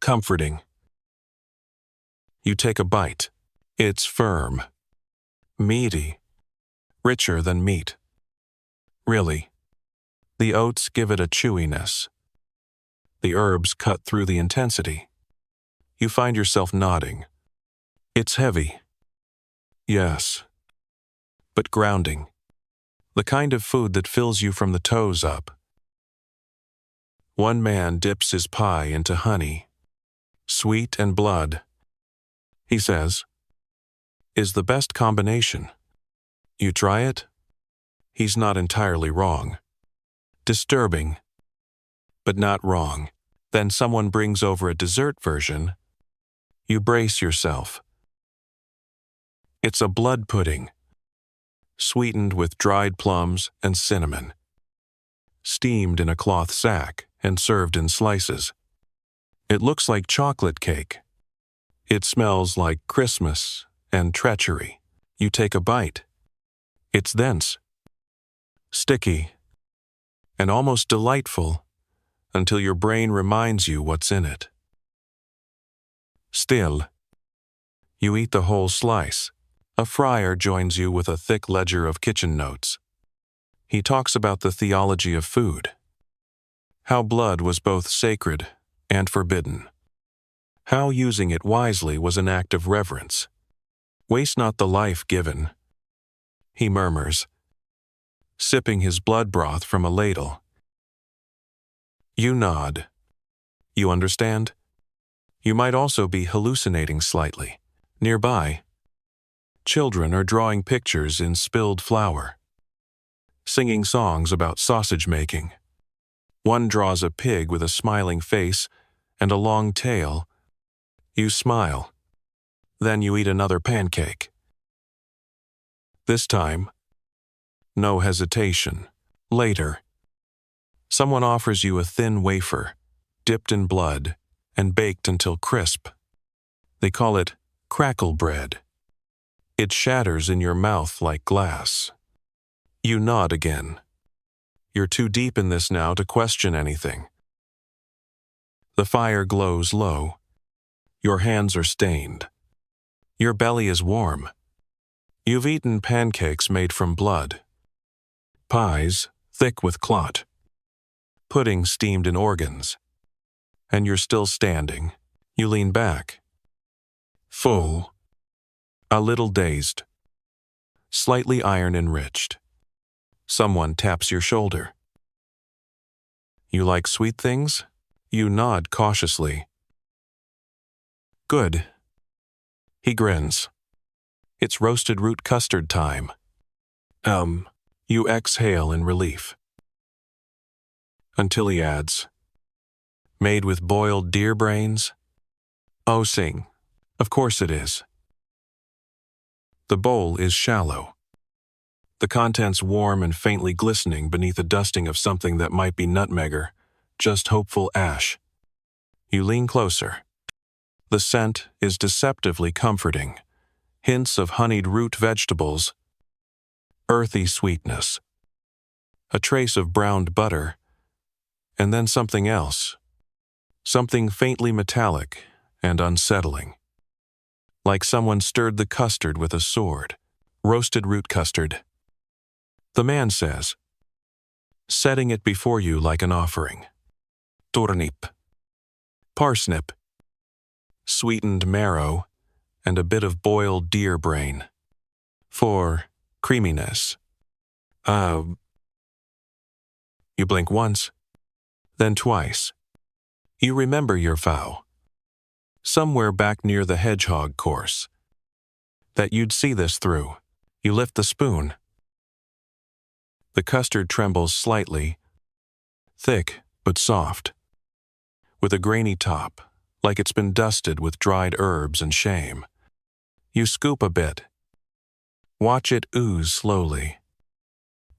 comforting. You take a bite. It's firm, meaty, richer than meat. Really, the oats give it a chewiness. The herbs cut through the intensity. You find yourself nodding. It's heavy. Yes, but grounding. The kind of food that fills you from the toes up. One man dips his pie into honey. Sweet and blood, he says, is the best combination. You try it? He's not entirely wrong. Disturbing, but not wrong. Then someone brings over a dessert version. You brace yourself. It's a blood pudding, sweetened with dried plums and cinnamon, steamed in a cloth sack and served in slices. It looks like chocolate cake. It smells like Christmas and treachery. You take a bite. It's dense, sticky, and almost delightful until your brain reminds you what's in it. Still, you eat the whole slice. A friar joins you with a thick ledger of kitchen notes. He talks about the theology of food, how blood was both sacred and forbidden, how using it wisely was an act of reverence. Waste not the life given, he murmurs, sipping his blood broth from a ladle. You nod. You understand? You might also be hallucinating slightly. Nearby, children are drawing pictures in spilled flour, singing songs about sausage making. One draws a pig with a smiling face and a long tail. You smile. Then you eat another pancake. This time, no hesitation. Later, someone offers you a thin wafer, dipped in blood and baked until crisp. They call it crackle bread. It shatters in your mouth like glass. You nod again. You're too deep in this now to question anything. The fire glows low. Your hands are stained. Your belly is warm. You've eaten pancakes made from blood, pies thick with clot, pudding steamed in organs, and you're still standing. You lean back, full, a little dazed, slightly iron-enriched. Someone taps your shoulder. You like sweet things? You nod cautiously. Good. He grins. It's roasted root custard time. You exhale in relief. Until he adds, made with boiled deer brains? Oh, sing. Of course it is. The bowl is shallow. The contents warm and faintly glistening beneath a dusting of something that might be nutmegger, just hopeful ash. You lean closer. The scent is deceptively comforting. Hints of honeyed root vegetables, earthy sweetness, a trace of browned butter, and then something else, something faintly metallic and unsettling. Like someone stirred the custard with a sword. Roasted root custard. The man says, setting it before you like an offering. Turnip, parsnip, sweetened marrow, and a bit of boiled deer brain. For creaminess. You blink once, then twice. You remember your vow. Somewhere back near the hedgehog course. That you'd see this through. You lift the spoon. The custard trembles slightly, thick but soft, with a grainy top, like it's been dusted with dried herbs and shame. You scoop a bit, watch it ooze slowly,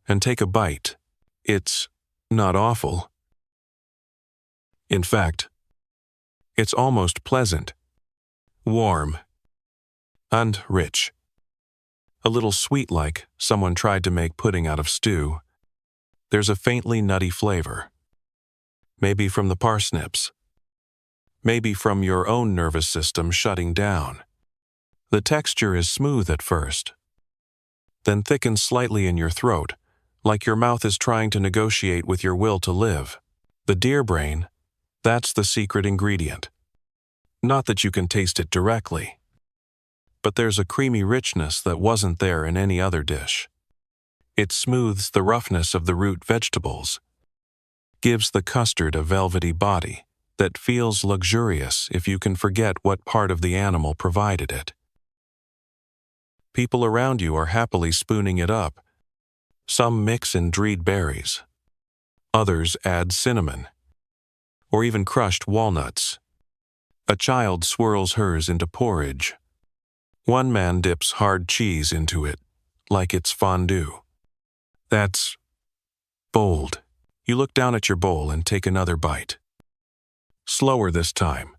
and take a bite. It's not awful. In fact, it's almost pleasant, warm, and rich. A little sweet like someone tried to make pudding out of stew. There's a faintly nutty flavor. Maybe from the parsnips. Maybe from your own nervous system shutting down. The texture is smooth at first, then thickens slightly in your throat, like your mouth is trying to negotiate with your will to live. The deer brain, that's the secret ingredient. Not that you can taste it directly, but there's a creamy richness that wasn't there in any other dish. It smooths the roughness of the root vegetables, gives the custard a velvety body that feels luxurious if you can forget what part of the animal provided it. People around you are happily spooning it up. Some mix in dried berries. Others add cinnamon, or even crushed walnuts. A child swirls hers into porridge. One man dips hard cheese into it, like it's fondue. That's bold. You look down at your bowl and take another bite. Slower this time.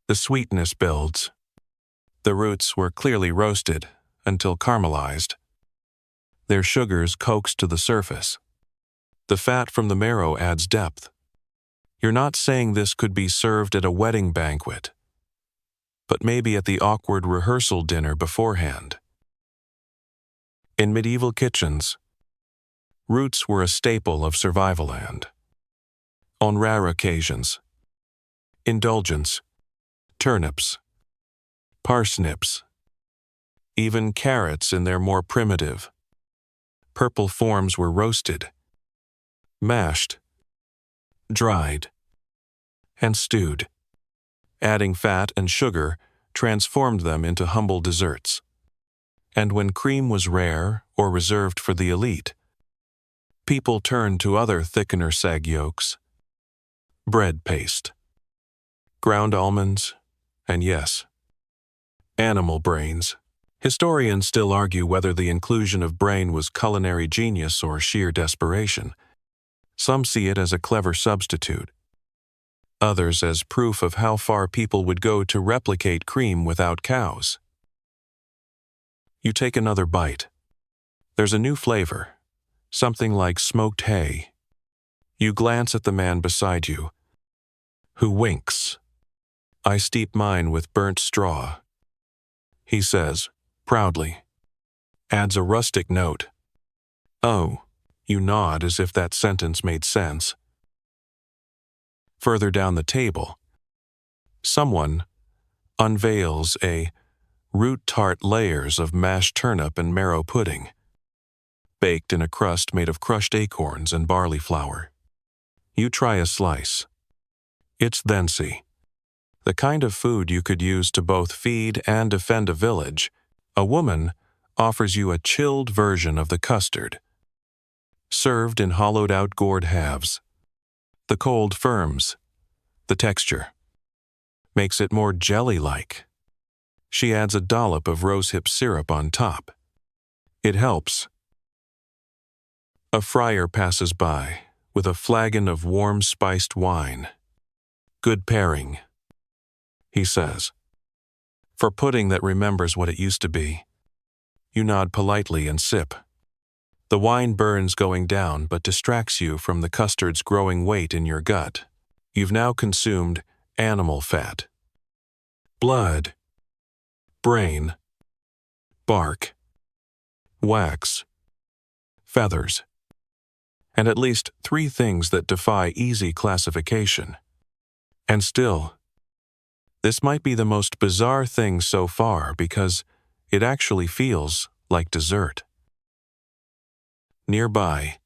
The sweetness builds. The roots were clearly roasted until caramelized. Their sugars coaxed to the surface. The fat from the marrow adds depth. You're not saying this could be served at a wedding banquet, but maybe at the awkward rehearsal dinner beforehand. In medieval kitchens, roots were a staple of survivaland. On rare occasions, indulgence, turnips, parsnips, Even carrots in their more primitive, purple forms were roasted, mashed, dried, and stewed. Adding fat and sugar transformed them into humble desserts. And when cream was rare or reserved for the elite, people turned to other thickener seg yolks, bread paste, ground almonds, and yes, animal brains. Historians still argue whether the inclusion of brain was culinary genius or sheer desperation. Some see it as a clever substitute, others as proof of how far people would go to replicate cream without cows. You take another bite. There's a new flavor, something like smoked hay. You glance at the man beside you, who winks. I steep mine with burnt straw, he says, proudly. Adds a rustic note. Oh, you nod as if that sentence made sense. Further down the table, someone unveils a root tart layers of mashed turnip and marrow pudding, baked in a crust made of crushed acorns and barley flour. You try a slice. It's densey, the kind of food you could use to both feed and defend a village. A woman offers you a chilled version of the custard, served in hollowed-out gourd halves. The cold firms the texture, makes it more jelly-like. She adds a dollop of rosehip syrup on top. It helps. A friar passes by with a flagon of warm spiced wine. Good pairing, he says. For pudding that remembers what it used to be. You nod politely and sip. The wine burns going down but distracts you from the custard's growing weight in your gut. You've now consumed animal fat, blood, brain, bark, wax, feathers, and at least 3 things that defy easy classification. And still, this might be the most bizarre thing so far because it actually feels like dessert. Nearby,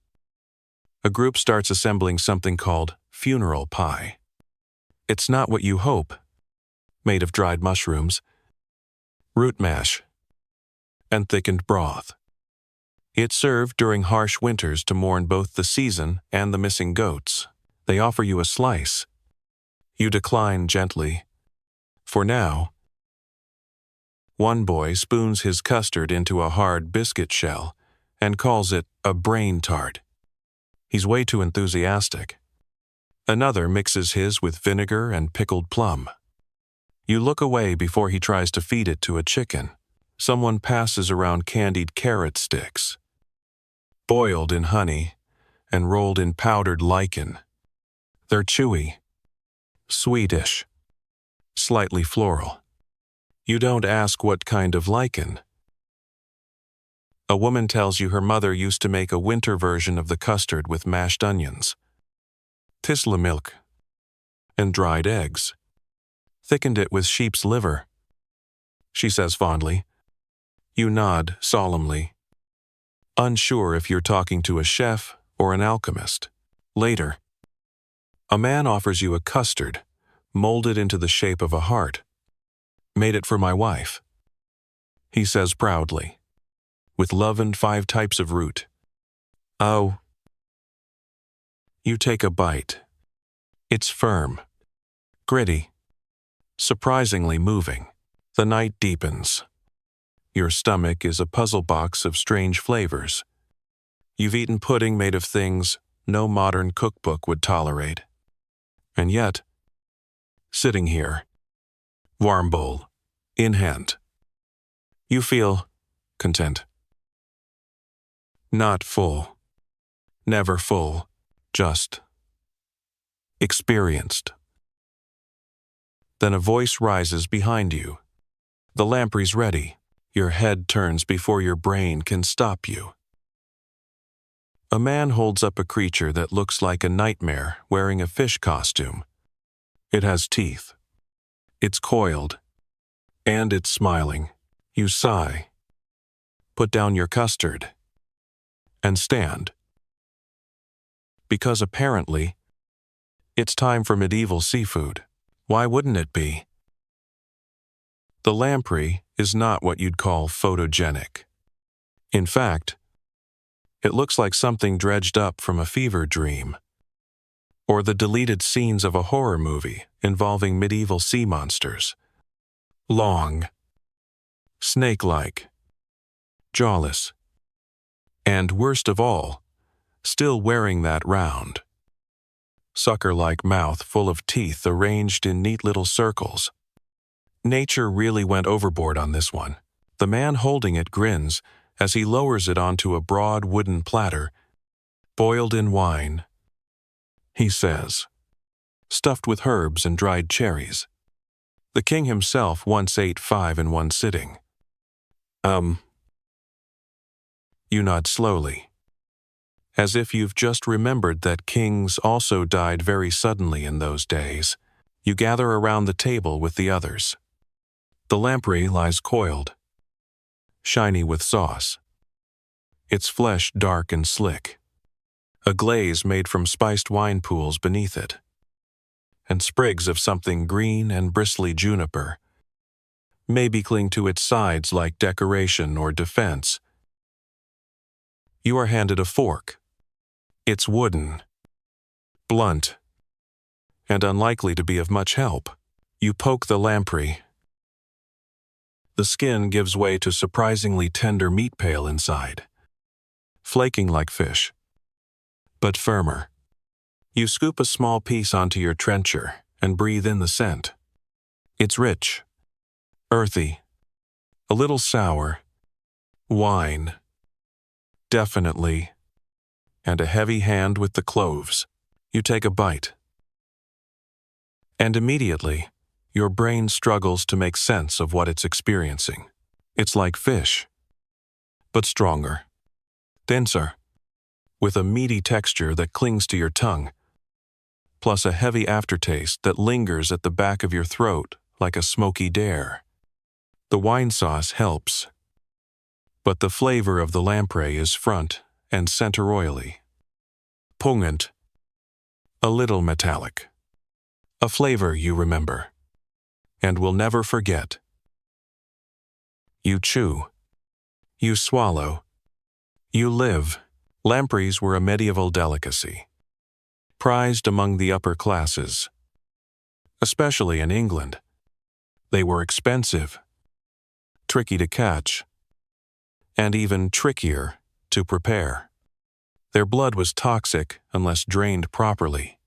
a group starts assembling something called funeral pie. It's not what you hope, made of dried mushrooms, root mash, and thickened broth. It's served during harsh winters to mourn both the season and the missing goats. They offer you a slice. You decline gently. For now, one boy spoons his custard into a hard biscuit shell and calls it a brain tart. He's way too enthusiastic. Another mixes his with vinegar and pickled plum. You look away before he tries to feed it to a chicken. Someone passes around candied carrot sticks, boiled in honey and rolled in powdered lichen. They're chewy, sweetish, slightly floral. You don't ask what kind of lichen. A woman tells you her mother used to make a winter version of the custard with mashed onions, tisla milk, and dried eggs. Thickened it with sheep's liver, she says fondly. You nod solemnly, unsure if you're talking to a chef or an alchemist. Later, a man offers you a custard, molded into the shape of a heart. Made it for my wife, he says proudly, with love and 5 types of root. Oh. You take a bite. It's firm, gritty, surprisingly moving. The night deepens. Your stomach is a puzzle box of strange flavors. You've eaten pudding made of things no modern cookbook would tolerate. And yet, sitting here, warm bowl in hand, you feel content. Not full, never full, just experienced. Then a voice rises behind you. The lamprey's ready. Your head turns before your brain can stop you. A man holds up a creature that looks like a nightmare wearing a fish costume. It has teeth. It's coiled. And it's smiling. You sigh. Put down your custard and stand. Because apparently, it's time for medieval seafood. Why wouldn't it be? The lamprey is not what you'd call photogenic. In fact, it looks like something dredged up from a fever dream, or the deleted scenes of a horror movie involving medieval sea monsters. Long, snake-like, jawless, and worst of all, still wearing that round, sucker-like mouth full of teeth arranged in neat little circles. Nature really went overboard on this one. The man holding it grins as he lowers it onto a broad wooden platter, boiled in wine, he says, stuffed with herbs and dried cherries. The king himself once ate 5 in one sitting. You nod slowly, as if you've just remembered that kings also died very suddenly in those days. You gather around the table with the others. The lamprey lies coiled, shiny with sauce, its flesh dark and slick, a glaze made from spiced wine pools beneath it, and sprigs of something green and bristly juniper maybe cling to its sides like decoration or defense. You are handed a fork. It's wooden, blunt, and unlikely to be of much help. You poke the lamprey. The skin gives way to surprisingly tender meat pale inside, flaking like fish, but firmer. You scoop a small piece onto your trencher and breathe in the scent. It's rich, earthy, a little sour, wine, definitely, and a heavy hand with the cloves. You take a bite, and immediately, your brain struggles to make sense of what it's experiencing. It's like fish, but stronger, denser, with a meaty texture that clings to your tongue, plus a heavy aftertaste that lingers at the back of your throat like a smoky dare. The wine sauce helps, but the flavor of the lamprey is front and center oily, pungent, a little metallic, a flavor you remember and will never forget. You chew, you swallow, you live. Lampreys were a medieval delicacy, prized among the upper classes, especially in England. They were expensive, tricky to catch, and even trickier to prepare. Their blood was toxic unless drained properly,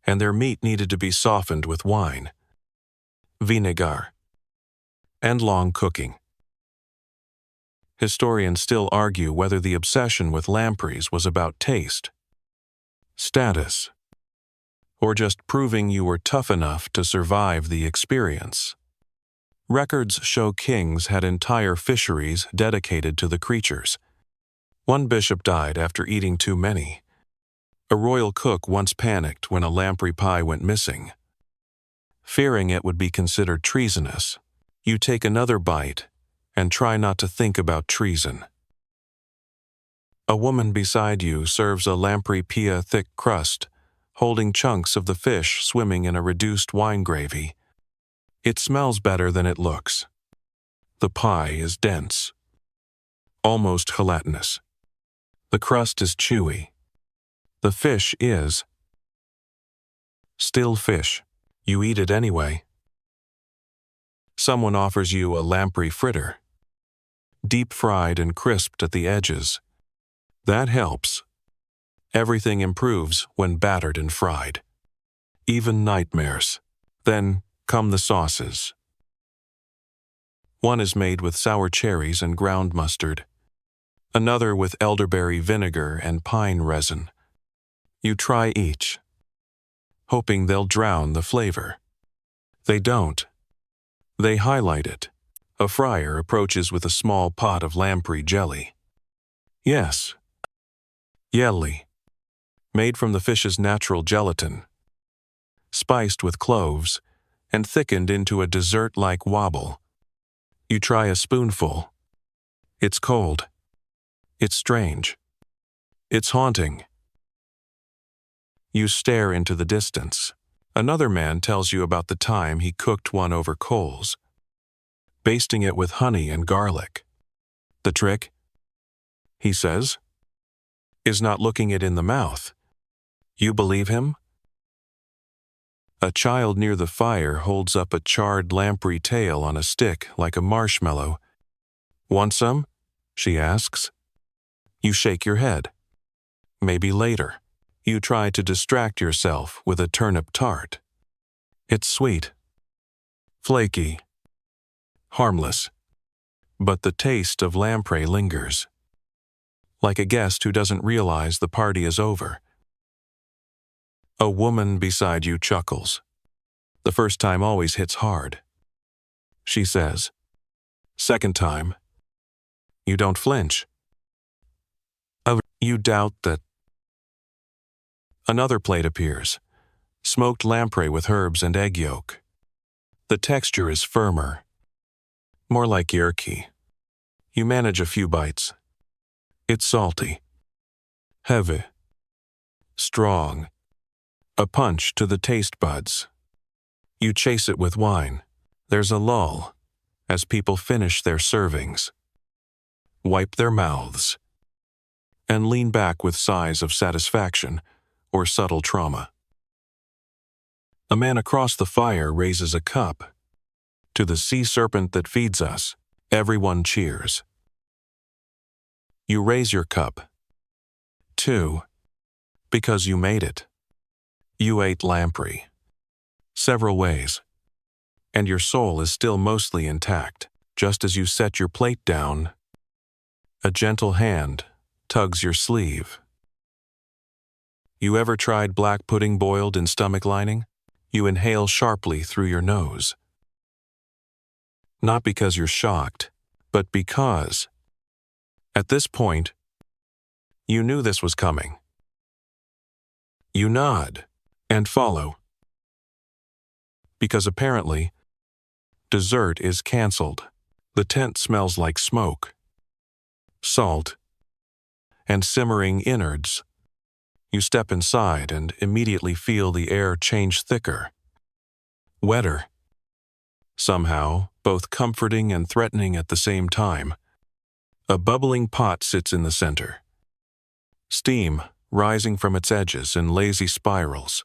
and their meat needed to be softened with wine, vinegar, and long cooking. Historians still argue whether the obsession with lampreys was about taste, status, or just proving you were tough enough to survive the experience. Records show kings had entire fisheries dedicated to the creatures. One bishop died after eating too many. A royal cook once panicked when a lamprey pie went missing. Fearing it would be considered treasonous, you take another bite and try not to think about treason. A woman beside you serves a lamprey pia thick crust, holding chunks of the fish swimming in a reduced wine gravy. It smells better than it looks. The pie is dense, almost gelatinous. The crust is chewy. The fish is still fish. You eat it anyway. Someone offers you a lamprey fritter, deep fried and crisped at the edges. That helps. Everything improves when battered and fried. Even nightmares. Then come the sauces. One is made with sour cherries and ground mustard. Another with elderberry vinegar and pine resin. You try each, hoping they'll drown the flavor. They don't. They highlight it. A friar approaches with a small pot of lamprey jelly. Yes, jelly, made from the fish's natural gelatin, spiced with cloves, and thickened into a dessert-like wobble. You try a spoonful. It's cold. It's strange. It's haunting. You stare into the distance. Another man tells you about the time he cooked one over coals, basting it with honey and garlic. The trick, he says, is not looking it in the mouth. You believe him? A child near the fire holds up a charred lamprey tail on a stick like a marshmallow. Want some? She asks. You shake your head. Maybe later. You try to distract yourself with a turnip tart. It's sweet, flaky, harmless, but the taste of lamprey lingers, like a guest who doesn't realize the party is over. A woman beside you chuckles. The first time always hits hard. She says, second time, you don't flinch. You doubt that. Another plate appears, smoked lamprey with herbs and egg yolk. The texture is firmer, more like yerki. You manage a few bites. It's salty, heavy, strong, a punch to the taste buds. You chase it with wine. There's a lull as people finish their servings, wipe their mouths, and lean back with sighs of satisfaction or subtle trauma. A man across the fire raises a cup. To the sea serpent that feeds us, everyone cheers. You raise your cup, too, because you made it. You ate lamprey, several ways, and your soul is still mostly intact. Just as you set your plate down, a gentle hand tugs your sleeve. You ever tried black pudding boiled in stomach lining? You inhale sharply through your nose. Not because you're shocked, but because, at this point, you knew this was coming. You nod and follow. Because apparently, dessert is canceled. The tent smells like smoke, salt, and simmering innards. You step inside and immediately feel the air change thicker, wetter. Somehow, both comforting and threatening at the same time. A bubbling pot sits in the center. Steam rising from its edges in lazy spirals.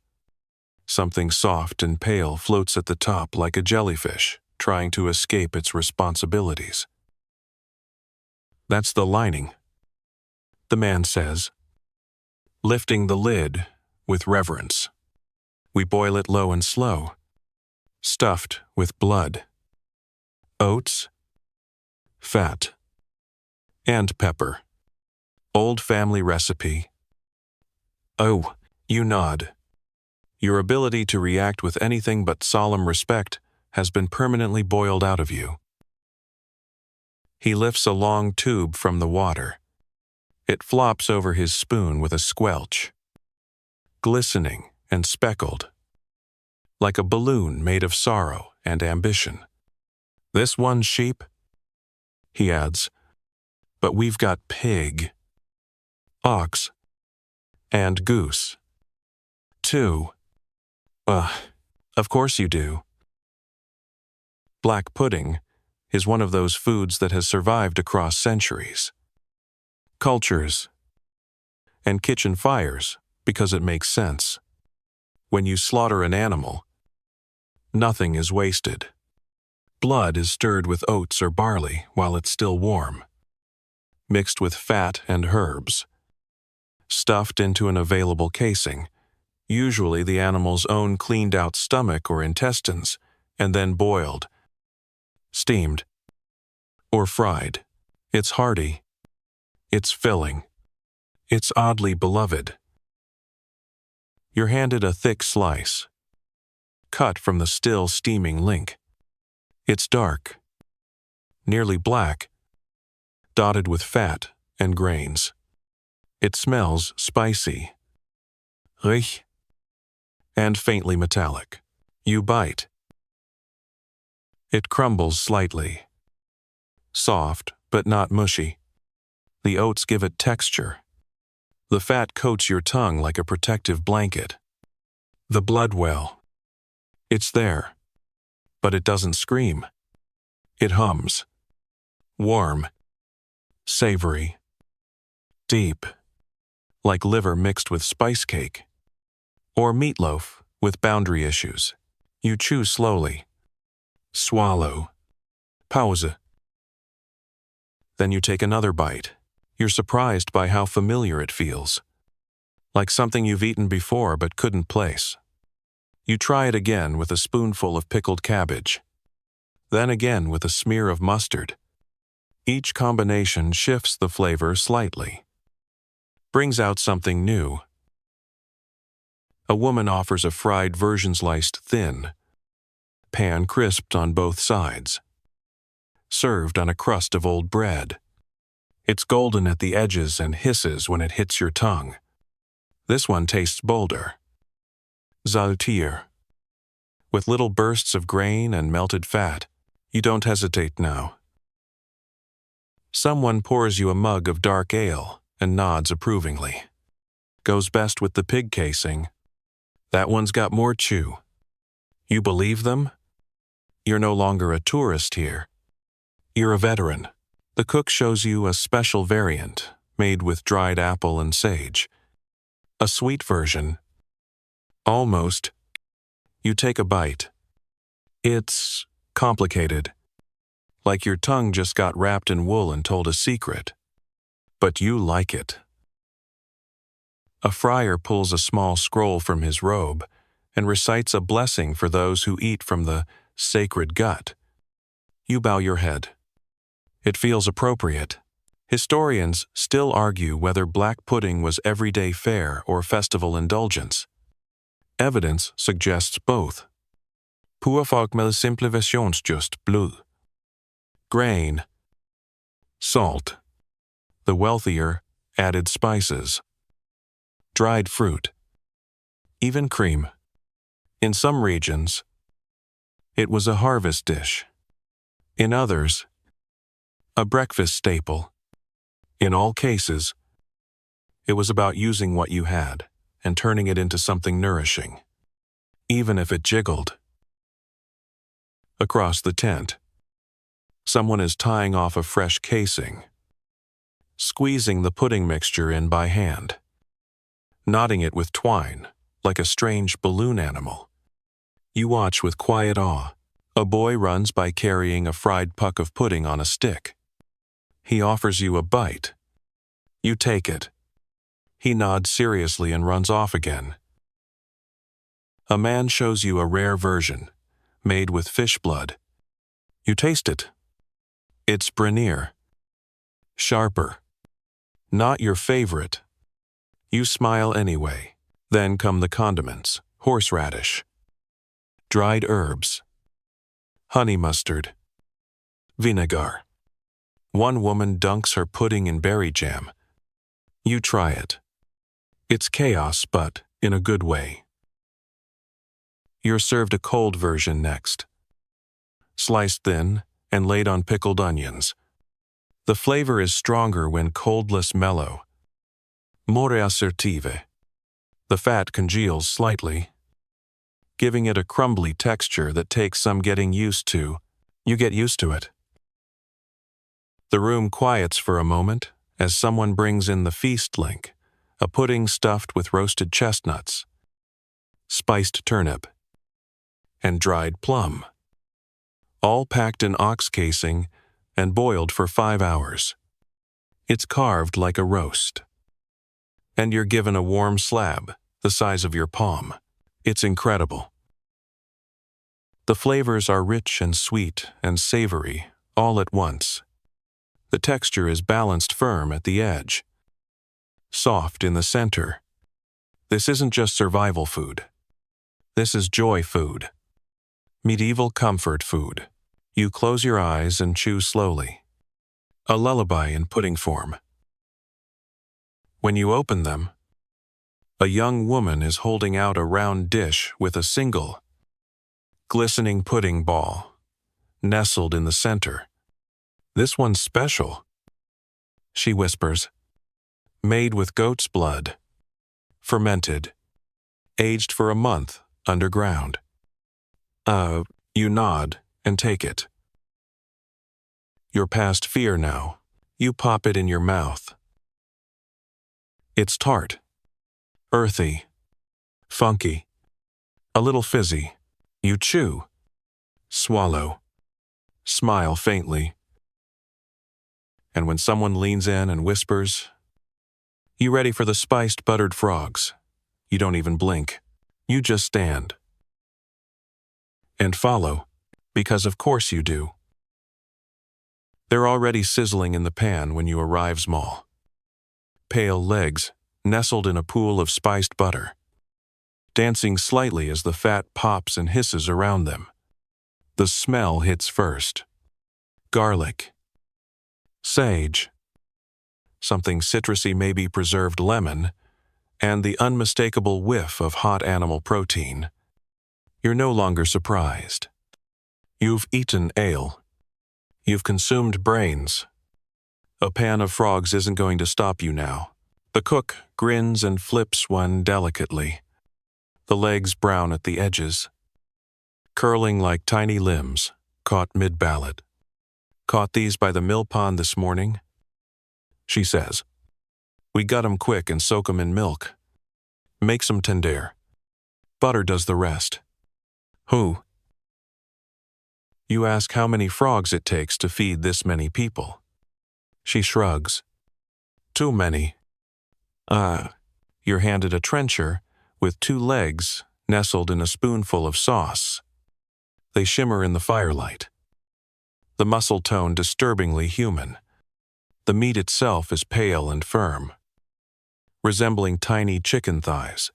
Something soft and pale floats at the top like a jellyfish, trying to escape its responsibilities. That's the lining, the man says, lifting the lid with reverence. We boil it low and slow, stuffed with blood, oats, fat, and pepper. Old family recipe. Oh, you nod. Your ability to react with anything but solemn respect has been permanently boiled out of you. He lifts a long tube from the water. It flops over his spoon with a squelch, glistening and speckled, like a balloon made of sorrow and ambition. This one sheep, he adds, but we've got pig, ox, and goose, too. Of course you do. Black pudding is one of those foods that has survived across centuries, cultures, and kitchen fires because it makes sense. When you slaughter an animal, nothing is wasted. Blood is stirred with oats or barley while it's still warm, mixed with fat and herbs, stuffed into an available casing, usually the animal's own cleaned-out stomach or intestines, and then boiled, steamed, or fried. It's hearty. It's filling. It's oddly beloved. You're handed a thick slice, cut from the still steaming link. It's dark, nearly black, dotted with fat and grains. It smells spicy, rich, and faintly metallic. You bite. It crumbles slightly, soft, but not mushy. The oats give it texture. The fat coats your tongue like a protective blanket. The blood well. It's there, but it doesn't scream. It hums. Warm. Savory. Deep. Like liver mixed with spice cake. Or meatloaf with boundary issues. You chew slowly. Swallow. Pause. Then you take another bite. You're surprised by how familiar it feels. Like something you've eaten before but couldn't place. You try it again with a spoonful of pickled cabbage. Then again with a smear of mustard. Each combination shifts the flavor slightly. Brings out something new. A woman offers a fried version sliced thin. Pan crisped on both sides. Served on a crust of old bread. It's golden at the edges and hisses when it hits your tongue. This one tastes bolder. Zaltier. With little bursts of grain and melted fat, you don't hesitate now. Someone pours you a mug of dark ale and nods approvingly. Goes best with the pig casing. That one's got more chew. You believe them? You're no longer a tourist here. You're a veteran. The cook shows you a special variant, made with dried apple and sage. A sweet version. Almost. You take a bite. It's complicated. Like your tongue just got wrapped in wool and told a secret. But you like it. A friar pulls a small scroll from his robe and recites a blessing for those who eat from the sacred gut. You bow your head. It feels appropriate. Historians still argue whether black pudding was everyday fare or festival indulgence. Evidence suggests both. Pour folk med simple versionsjust blod. Grain. Salt. The wealthier added spices. Dried fruit. Even cream. In some regions, it was a harvest dish. In others, a breakfast staple. In all cases, it was about using what you had and turning it into something nourishing, even if it jiggled. Across the tent, someone is tying off a fresh casing, squeezing the pudding mixture in by hand, knotting it with twine like a strange balloon animal. You watch with quiet awe. A boy runs by carrying a fried puck of pudding on a stick. He offers you a bite. You take it. He nods seriously and runs off again. A man shows you a rare version, made with fish blood. You taste it. It's Brenier. Sharper. Not your favorite. You smile anyway. Then come the condiments, horseradish, dried herbs, honey mustard, vinegar. One woman dunks her pudding in berry jam. You try it. It's chaos, but in a good way. You're served a cold version next. Sliced thin and laid on pickled onions. The flavor is stronger when cold, less mellow. More assertive. The fat congeals slightly, giving it a crumbly texture that takes some getting used to. You get used to it. The room quiets for a moment as someone brings in the feast link, a pudding stuffed with roasted chestnuts, spiced turnip, and dried plum, all packed in ox casing and boiled for 5 hours. It's carved like a roast. And you're given a warm slab, the size of your palm. It's incredible. The flavors are rich and sweet and savory all at once. The texture is balanced firm at the edge, soft in the center. This isn't just survival food. This is joy food. Medieval comfort food. You close your eyes and chew slowly. A lullaby in pudding form. When you open them, a young woman is holding out a round dish with a single, glistening pudding ball, nestled in the center. "This one's special," she whispers. "Made with goat's blood. Fermented. Aged for a month underground." You nod and take it. You're past fear now. You pop it in your mouth. It's tart. Earthy. Funky. A little fizzy. You chew. Swallow. Smile faintly. And when someone leans in and whispers, "You ready for the spiced buttered frogs?" You don't even blink. You just stand. And follow, because of course you do. They're already sizzling in the pan when you arrive small. Pale legs, nestled in a pool of spiced butter, dancing slightly as the fat pops and hisses around them. The smell hits first. Garlic. Sage. Something citrusy, maybe preserved lemon, and the unmistakable whiff of hot animal protein. You're no longer surprised. You've eaten ale. You've consumed brains. A pan of frogs isn't going to stop you now. The cook grins and flips one delicately. The legs brown at the edges, curling like tiny limbs, caught mid-ballot. "Caught these by the mill pond this morning," she says. "We gut 'em quick and soak 'em in milk. Makes 'em tender. Butter does the rest." "Who?" You ask how many frogs it takes to feed this many people. She shrugs. "Too many." You're handed a trencher with 2 legs nestled in a spoonful of sauce. They shimmer in the firelight. The muscle tone disturbingly human. The meat itself is pale and firm, resembling tiny chicken thighs.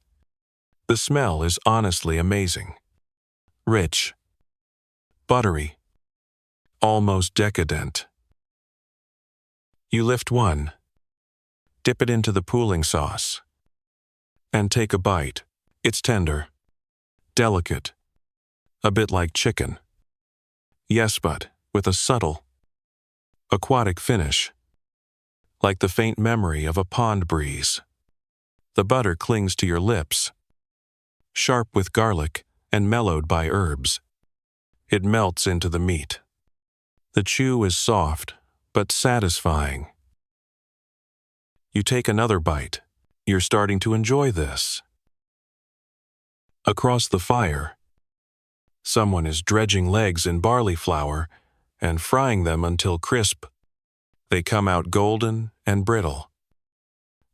The smell is honestly amazing. Rich. Buttery. Almost decadent. You lift one, dip it into the pooling sauce, and take a bite. It's tender. Delicate. A bit like chicken. Yes, but with a subtle, aquatic finish, like the faint memory of a pond breeze. The butter clings to your lips, sharp with garlic and mellowed by herbs. It melts into the meat. The chew is soft, but satisfying. You take another bite. You're starting to enjoy this. Across the fire, someone is dredging legs in barley flour and frying them until crisp. They come out golden and brittle,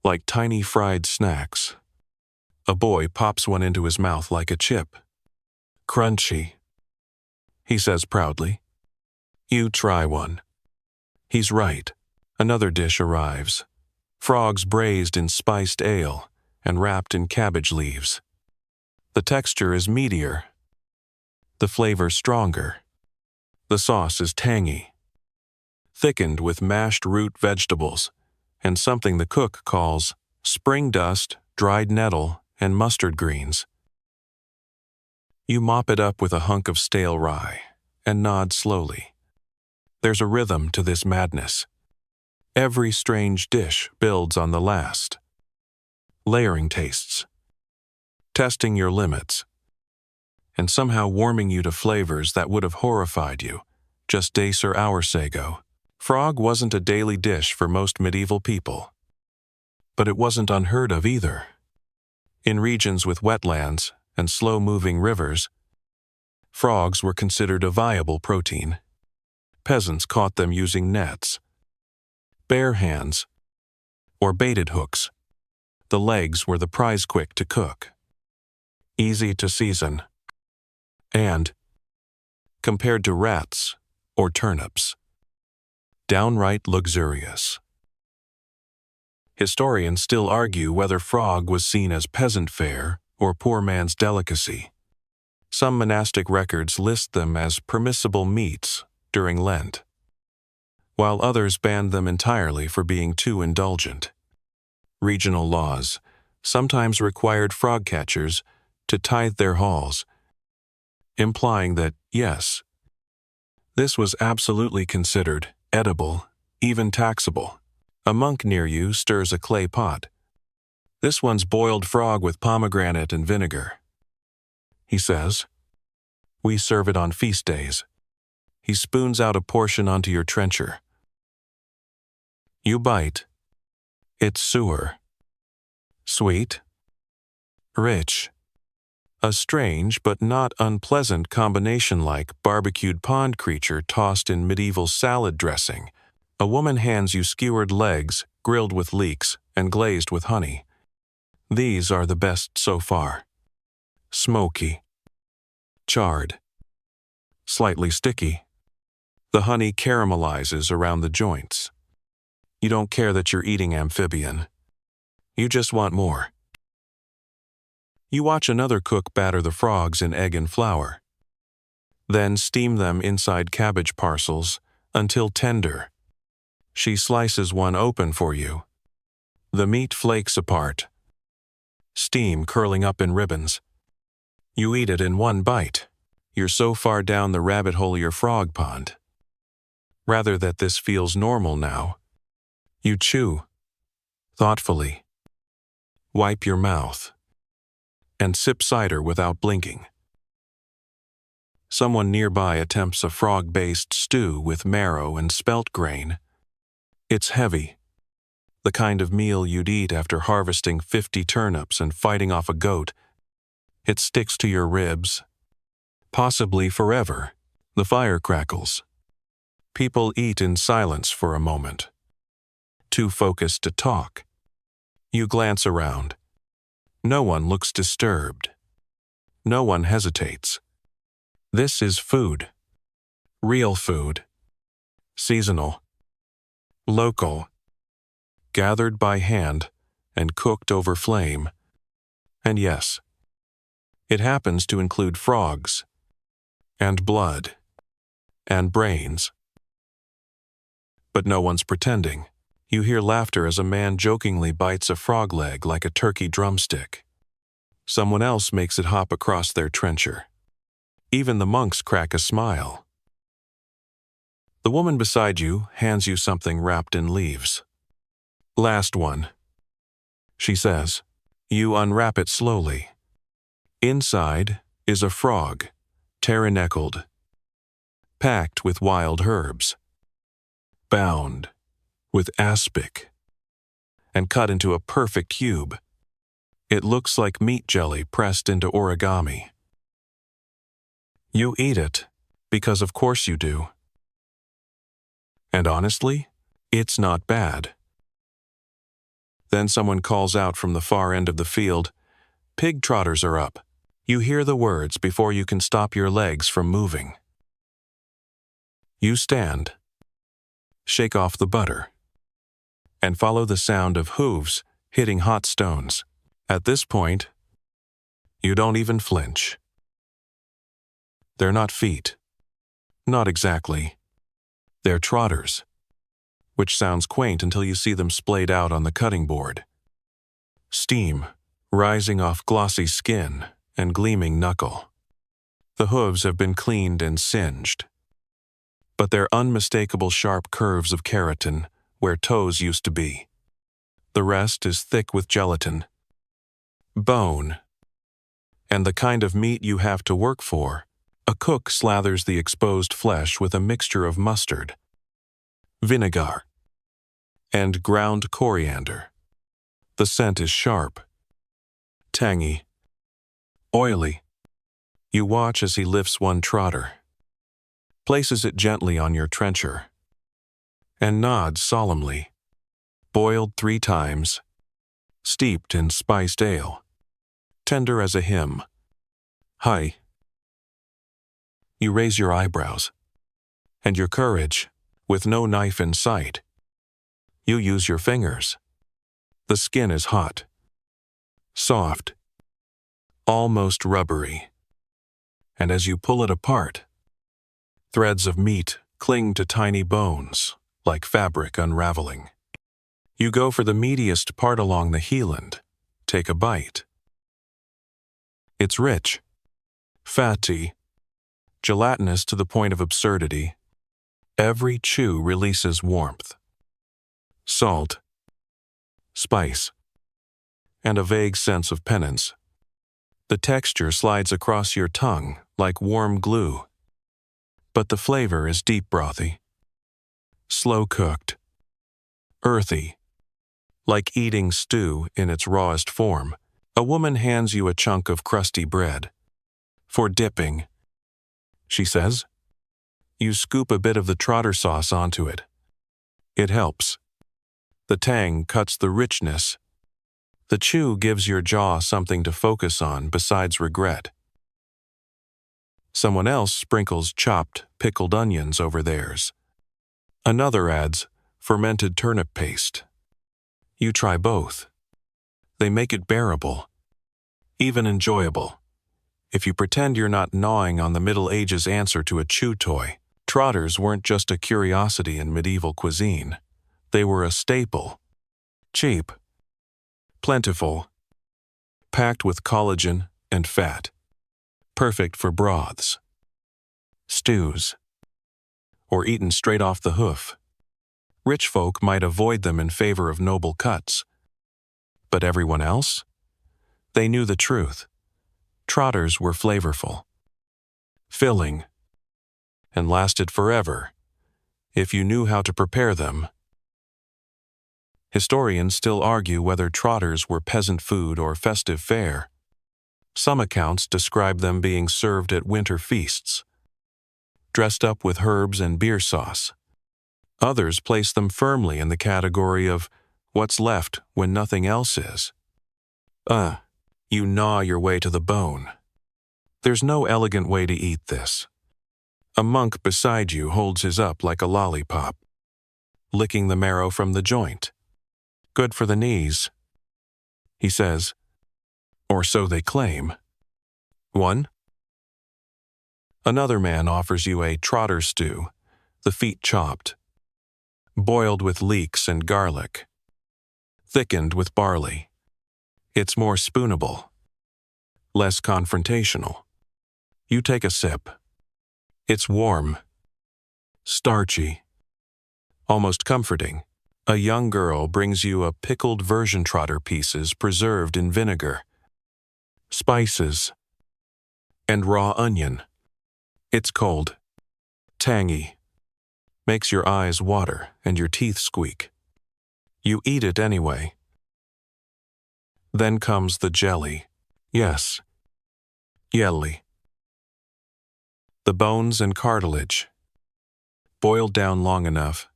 like tiny fried snacks. A boy pops one into his mouth like a chip. "Crunchy," he says proudly. You try one. He's right. Another dish arrives. Frogs braised in spiced ale and wrapped in cabbage leaves. The texture is meatier. The flavor stronger. The sauce is tangy, thickened with mashed root vegetables and something the cook calls spring dust, dried nettle, and mustard greens. You mop it up with a hunk of stale rye and nod slowly. There's a rhythm to this madness. Every strange dish builds on the last. Layering tastes. Testing your limits. And somehow warming you to flavors that would have horrified you just days or hours ago. Frog wasn't a daily dish for most medieval people. But it wasn't unheard of either. In regions with wetlands and slow-moving rivers, frogs were considered a viable protein. Peasants caught them using nets, bare hands, or baited hooks. The legs were the prize quick to cook, easy to season, and, compared to rats or turnips, downright luxurious. Historians still argue whether frog was seen as peasant fare or poor man's delicacy. Some monastic records list them as permissible meats during Lent, while others banned them entirely for being too indulgent. Regional laws sometimes required frog catchers to tithe their hauls, implying that, yes, this was absolutely considered edible, even taxable. A monk near you stirs a clay pot. This one's boiled frog with pomegranate and vinegar. He says, "We serve it on feast days." He spoons out a portion onto your trencher. You bite. It's sewer. Sweet. Rich. A strange but not unpleasant combination, like barbecued pond creature tossed in medieval salad dressing. A woman hands you skewered legs, grilled with leeks, and glazed with honey. These are the best so far. Smoky. Charred. Slightly sticky. The honey caramelizes around the joints. You don't care that you're eating amphibian. You just want more. You watch another cook batter the frogs in egg and flour. Then steam them inside cabbage parcels until tender. She slices one open for you. The meat flakes apart. Steam curling up in ribbons. You eat it in one bite. You're so far down the rabbit hole of your frog pond. Rather that this feels normal now. You chew. Thoughtfully. Wipe your mouth. And sip cider without blinking. Someone nearby attempts a frog-based stew with marrow and spelt grain. It's heavy. The kind of meal you'd eat after harvesting 50 turnips and fighting off a goat. It sticks to your ribs. Possibly forever. The fire crackles. People eat in silence for a moment. Too focused to talk. You glance around. No one looks disturbed. No one hesitates. This is food. Real food. Seasonal. Local. Gathered by hand and cooked over flame. And yes, it happens to include frogs. And blood. And brains. But no one's pretending. You hear laughter as a man jokingly bites a frog leg like a turkey drumstick. Someone else makes it hop across their trencher. Even the monks crack a smile. The woman beside you hands you something wrapped in leaves. "Last one," she says. You unwrap it slowly. Inside is a frog, terra-neckled, packed with wild herbs, bound with aspic, and cut into a perfect cube. It looks like meat jelly pressed into origami. You eat it, because of course you do. And honestly, it's not bad. Then someone calls out from the far end of the field, "Pig trotters are up." You hear the words before you can stop your legs from moving. You stand, shake off the butter, and follow the sound of hooves hitting hot stones. At this point, you don't even flinch. They're not feet. Not exactly. They're trotters, which sounds quaint until you see them splayed out on the cutting board. Steam rising off glossy skin and gleaming knuckle. The hooves have been cleaned and singed, but they're unmistakable sharp curves of keratin where toes used to be. The rest is thick with gelatin, bone, and the kind of meat you have to work for. A cook slathers the exposed flesh with a mixture of mustard, vinegar, and ground coriander. The scent is sharp, tangy, oily. You watch as he lifts one trotter, places it gently on your trencher, and nods solemnly. Boiled 3 times, steeped in spiced ale, tender as a hymn. Hi. You raise your eyebrows, and your courage, with no knife in sight. You use your fingers. The skin is hot, soft, almost rubbery. And as you pull it apart, threads of meat cling to tiny bones, like fabric unraveling. You go for the meatiest part along the heel-end, take a bite. It's rich, fatty, gelatinous to the point of absurdity, Every chew releases warmth, salt, spice, and a vague sense of penance. The texture slides across your tongue like warm glue, but the flavor is deep brothy, slow-cooked, earthy, like eating stew in its rawest form. A woman hands you a chunk of crusty bread. For dipping, she says. You scoop a bit of the trotter sauce onto it. It helps. The tang cuts the richness. The chew gives your jaw something to focus on besides regret. Someone else sprinkles chopped, pickled onions over theirs. Another adds fermented turnip paste. You try both. They make it bearable, even enjoyable, if you pretend you're not gnawing on the Middle Ages answer to a chew toy. Trotters weren't just a curiosity in medieval cuisine. They were a staple. Cheap, plentiful, packed with collagen and fat. Perfect for broths, stews, or eaten straight off the hoof. Rich folk might avoid them in favor of noble cuts. But everyone else? They knew the truth. Trotters were flavorful, filling, and lasted forever, if you knew how to prepare them. Historians still argue whether trotters were peasant food or festive fare. Some accounts describe them being served at winter feasts, dressed up with herbs and beer sauce. Others place them firmly in the category of what's left when nothing else is. You gnaw your way to the bone. There's no elegant way to eat this. A monk beside you holds his up like a lollipop, licking the marrow from the joint. Good for the knees, he says, or so they claim. One. Another man offers you a trotter stew, the feet chopped, boiled with leeks and garlic, thickened with barley. It's more spoonable, less confrontational. You take a sip. It's warm, starchy, almost comforting. A young girl brings you a pickled virgin trotter pieces preserved in vinegar, spices, and raw onion. It's cold, tangy, makes your eyes water and your teeth squeak. You eat it anyway. Then comes the jelly. Yes, jelly. The bones and cartilage, boiled down long enough,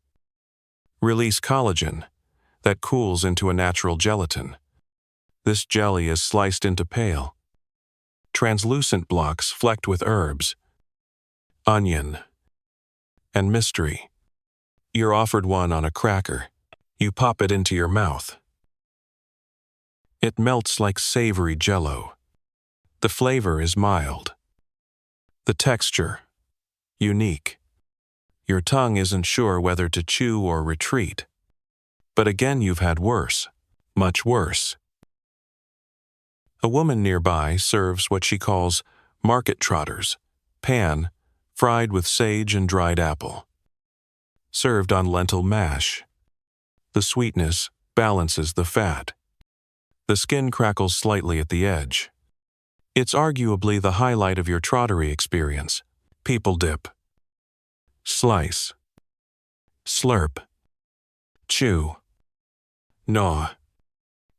release collagen that cools into a natural gelatin. This jelly is sliced into pale, translucent blocks flecked with herbs, onion, and mystery. You're offered one on a cracker. You pop it into your mouth. It melts like savory jello. The flavor is mild. The texture, unique. Your tongue isn't sure whether to chew or retreat. But again, you've had worse, much worse. A woman nearby serves what she calls market trotters, pan, fried with sage and dried apple. Served on lentil mash. The sweetness balances the fat. The skin crackles slightly at the edge. It's arguably the highlight of your trottery experience. People dip. Slice. Slurp. Chew. Gnaw.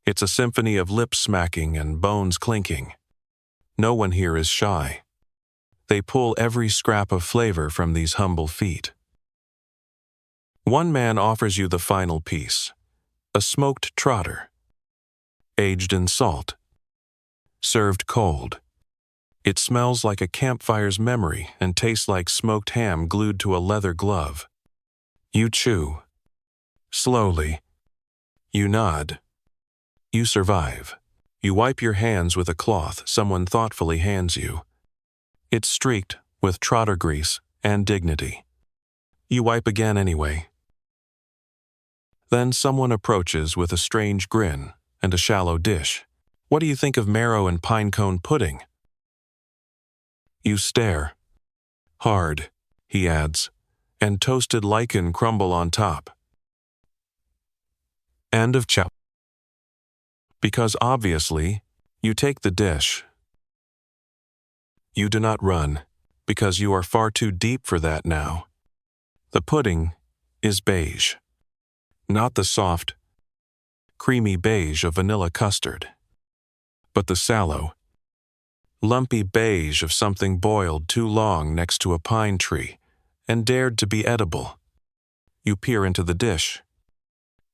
It's a symphony of lip smacking and bones clinking. No one here is shy. They pull every scrap of flavor from these humble feet. One man offers you the final piece, a smoked trotter, aged in salt, served cold. It smells like a campfire's memory and tastes like smoked ham glued to a leather glove. You chew. Slowly. You nod. You survive. You wipe your hands with a cloth someone thoughtfully hands you. It's streaked with trotter grease and dignity. You wipe again anyway. Then someone approaches with a strange grin and a shallow dish. What do you think of marrow and pinecone pudding? You stare. Hard, he adds. and toasted lichen crumble on top. End of chapter. Because obviously, you take the dish. You do not run, because you are far too deep for that now. The pudding is beige. Not the soft, creamy beige of vanilla custard, but the sallow, lumpy beige of something boiled too long next to a pine tree and dared to be edible. You peer into the dish.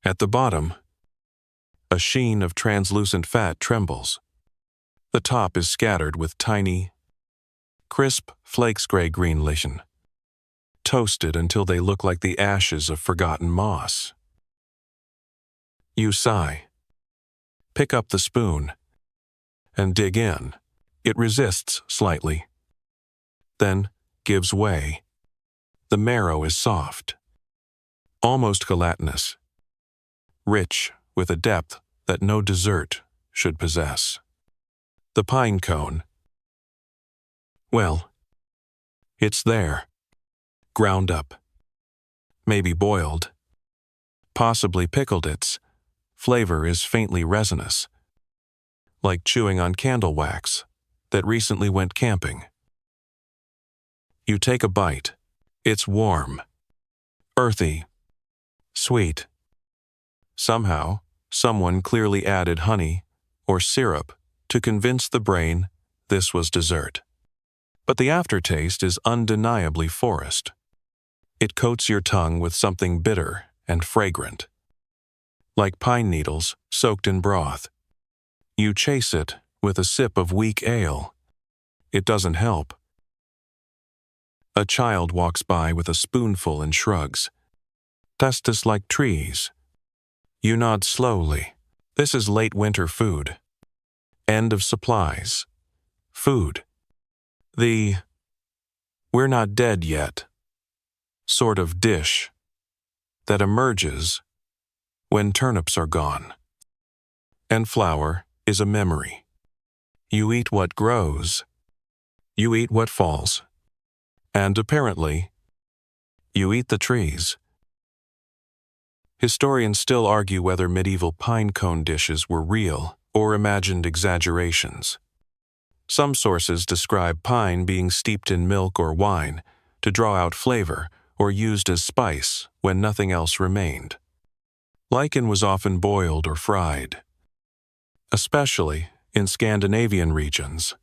At the bottom, a sheen of translucent fat trembles. The top is scattered with tiny, crisp flakes gray-green lichen, toasted until they look like the ashes of forgotten moss. You sigh, pick up the spoon, and dig in. It resists slightly, then gives way. The marrow is soft, almost gelatinous, rich with a depth that no dessert should possess. The pine cone. Well, it's there, ground up, maybe boiled, possibly pickled. Its flavor is faintly resinous, like chewing on candle wax that recently went camping. You take a bite. It's warm, earthy, sweet. Somehow, someone clearly added honey or syrup to convince the brain this was dessert. But the aftertaste is undeniably forest. It coats your tongue with something bitter and fragrant, like pine needles soaked in broth. You chase it with a sip of weak ale. It doesn't help. A child walks by with a spoonful and shrugs. Testis like trees. You nod slowly. This is late winter food. End of supplies. Food. The "we're not dead yet" sort of dish that emerges when turnips are gone. And flour is a memory. You eat what grows. You eat what falls. And apparently, you eat the trees. Historians still argue whether medieval pine cone dishes were real or imagined exaggerations. Some sources describe pine being steeped in milk or wine to draw out flavor or used as spice when nothing else remained. Lichen was often boiled or fried, especially in Scandinavian regions,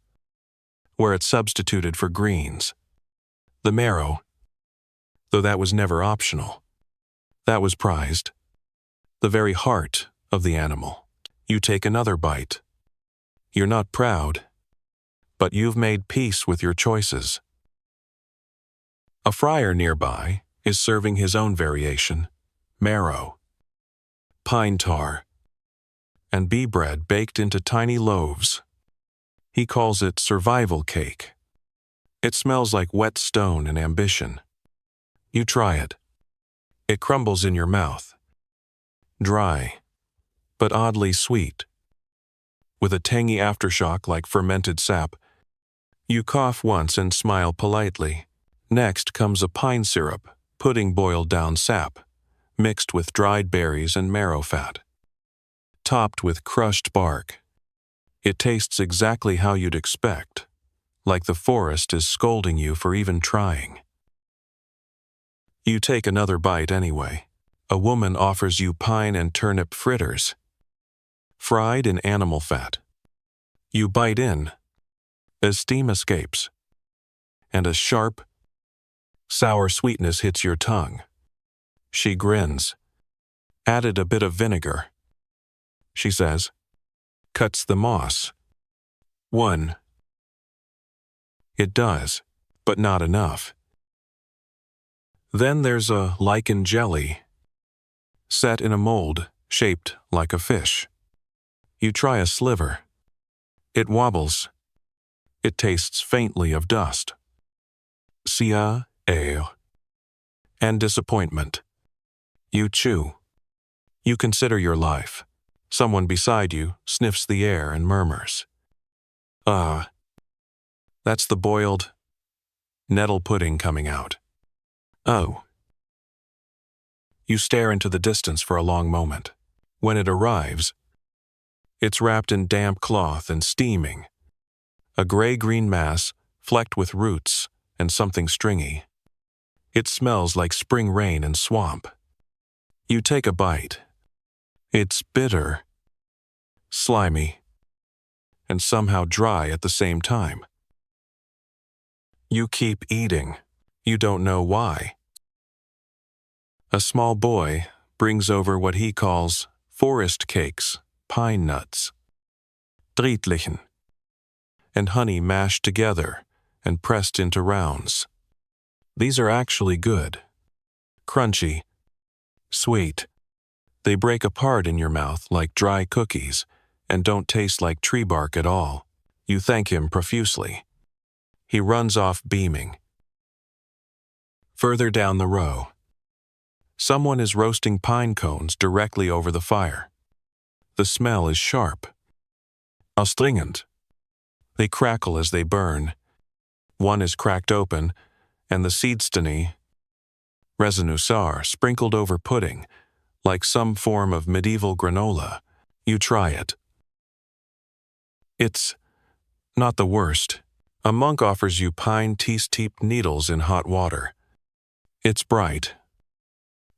where it substituted for greens. The marrow, though that was never optional, that was prized. The very heart of the animal. You take another bite. You're not proud, but you've made peace with your choices. A friar nearby is serving his own variation, marrow, pine tar, and bee bread baked into tiny loaves. He calls it survival cake. It smells like wet stone and ambition. You try it. It crumbles in your mouth. Dry, but oddly sweet. With a tangy aftershock like fermented sap. You cough once and smile politely. Next comes a pine syrup, pudding boiled down sap, mixed with dried berries and marrow fat. Topped with crushed bark. It tastes exactly how you'd expect, like the forest is scolding you for even trying. You take another bite anyway. A woman offers you pine and turnip fritters, fried in animal fat. You bite in, as steam escapes, and a sharp, sour sweetness hits your tongue. She grins. Added a bit of vinegar, she says. Cuts the moss. One. It does, but not enough. Then there's a lichen jelly, set in a mold shaped like a fish. You try a sliver. It wobbles. It tastes faintly of dust. Sia, ale. And disappointment. You chew. You consider your life. Someone beside you sniffs the air and murmurs. Ah, that's the boiled nettle pudding coming out. Oh, You stare into the distance for a long moment. When it arrives, it's wrapped in damp cloth and steaming. A gray-green mass, flecked with roots and something stringy. It smells like spring rain and swamp. You take a bite. It's bitter, slimy, and somehow dry at the same time. You keep eating. You don't know why. A small boy brings over what he calls forest cakes, pine nuts, drietlichen, and honey mashed together and pressed into rounds. These are actually good. Crunchy, sweet. They break apart in your mouth like dry cookies and don't taste like tree bark at all. You thank him profusely. He runs off beaming. Further down the row, someone is roasting pine cones directly over the fire. The smell is sharp. Astringend. They crackle as they burn. One is cracked open, and the seedstany, resinusar, sprinkled over pudding, like some form of medieval granola. You try it. It's not the worst. A monk offers you pine tea-steeped needles in hot water. It's bright,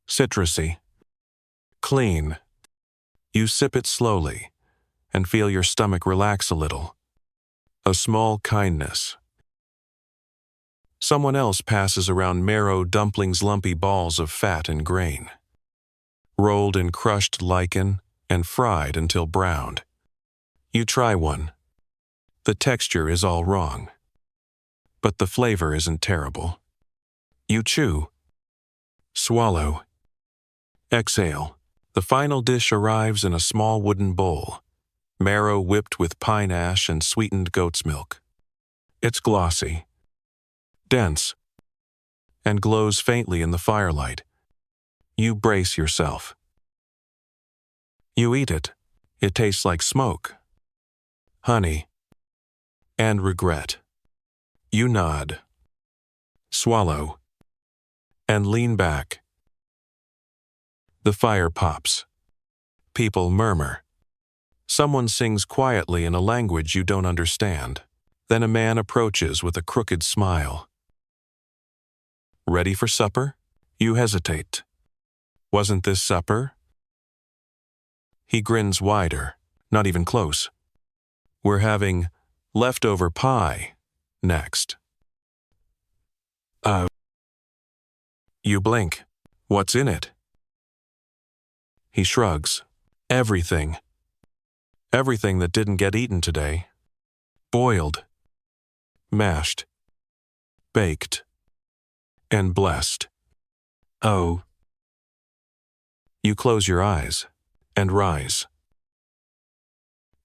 citrusy, clean. You sip it slowly and feel your stomach relax a little. A small kindness. Someone else passes around marrow dumplings, lumpy balls of fat and grain, rolled in crushed lichen and fried until browned. You try one. The texture is all wrong, but the flavor isn't terrible. You chew, swallow, exhale. The final dish arrives in a small wooden bowl, marrow whipped with pine ash and sweetened goat's milk. It's glossy, dense, and glows faintly in the firelight. You brace yourself. You eat it. It tastes like smoke, honey, and regret. You nod, swallow, and lean back. The fire pops. People murmur. Someone sings quietly in a language you don't understand. Then a man approaches with a crooked smile. Ready for supper? You hesitate. Wasn't this supper? He grins wider, not even close. We're having leftover pie next. You blink. What's in it? He shrugs. Everything. Everything that didn't get eaten today. Boiled, mashed, baked, and blessed. Oh. You close your eyes and rise.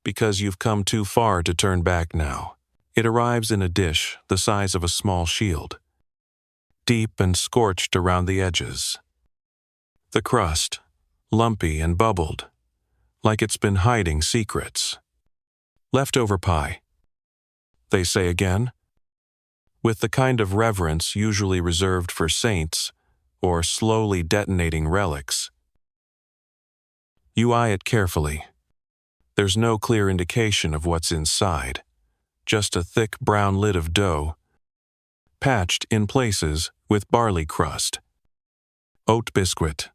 Because you've come too far to turn back now. It arrives in a dish the size of a small shield, deep and scorched around the edges. The crust, lumpy and bubbled, like it's been hiding secrets. Leftover pie, they say again, with the kind of reverence usually reserved for saints or slowly detonating relics. You eye it carefully. There's no clear indication of what's inside, just a thick brown lid of dough, patched in places with barley crust, oat biscuit,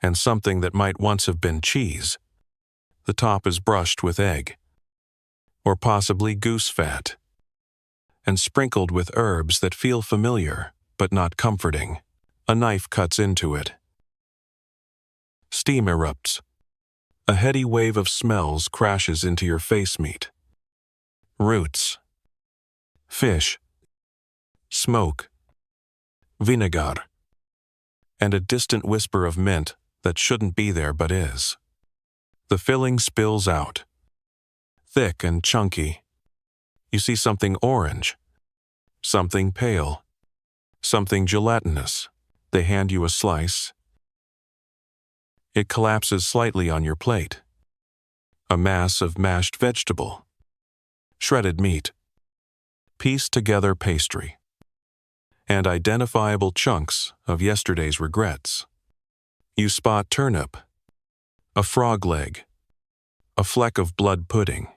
and something that might once have been cheese. The top is brushed with egg, or possibly goose fat, and sprinkled with herbs that feel familiar but not comforting. A knife cuts into it. Steam erupts. A heady wave of smells crashes into your face meat. Roots, fish, smoke, vinegar, and a distant whisper of mint that shouldn't be there but is. The filling spills out, thick and chunky. You see something orange, something pale, something gelatinous. They hand you a slice. It collapses slightly on your plate. A mass of mashed vegetable, shredded meat, pieced together pastry, and identifiable chunks of yesterday's regrets. You spot turnip, a frog leg, a fleck of blood pudding,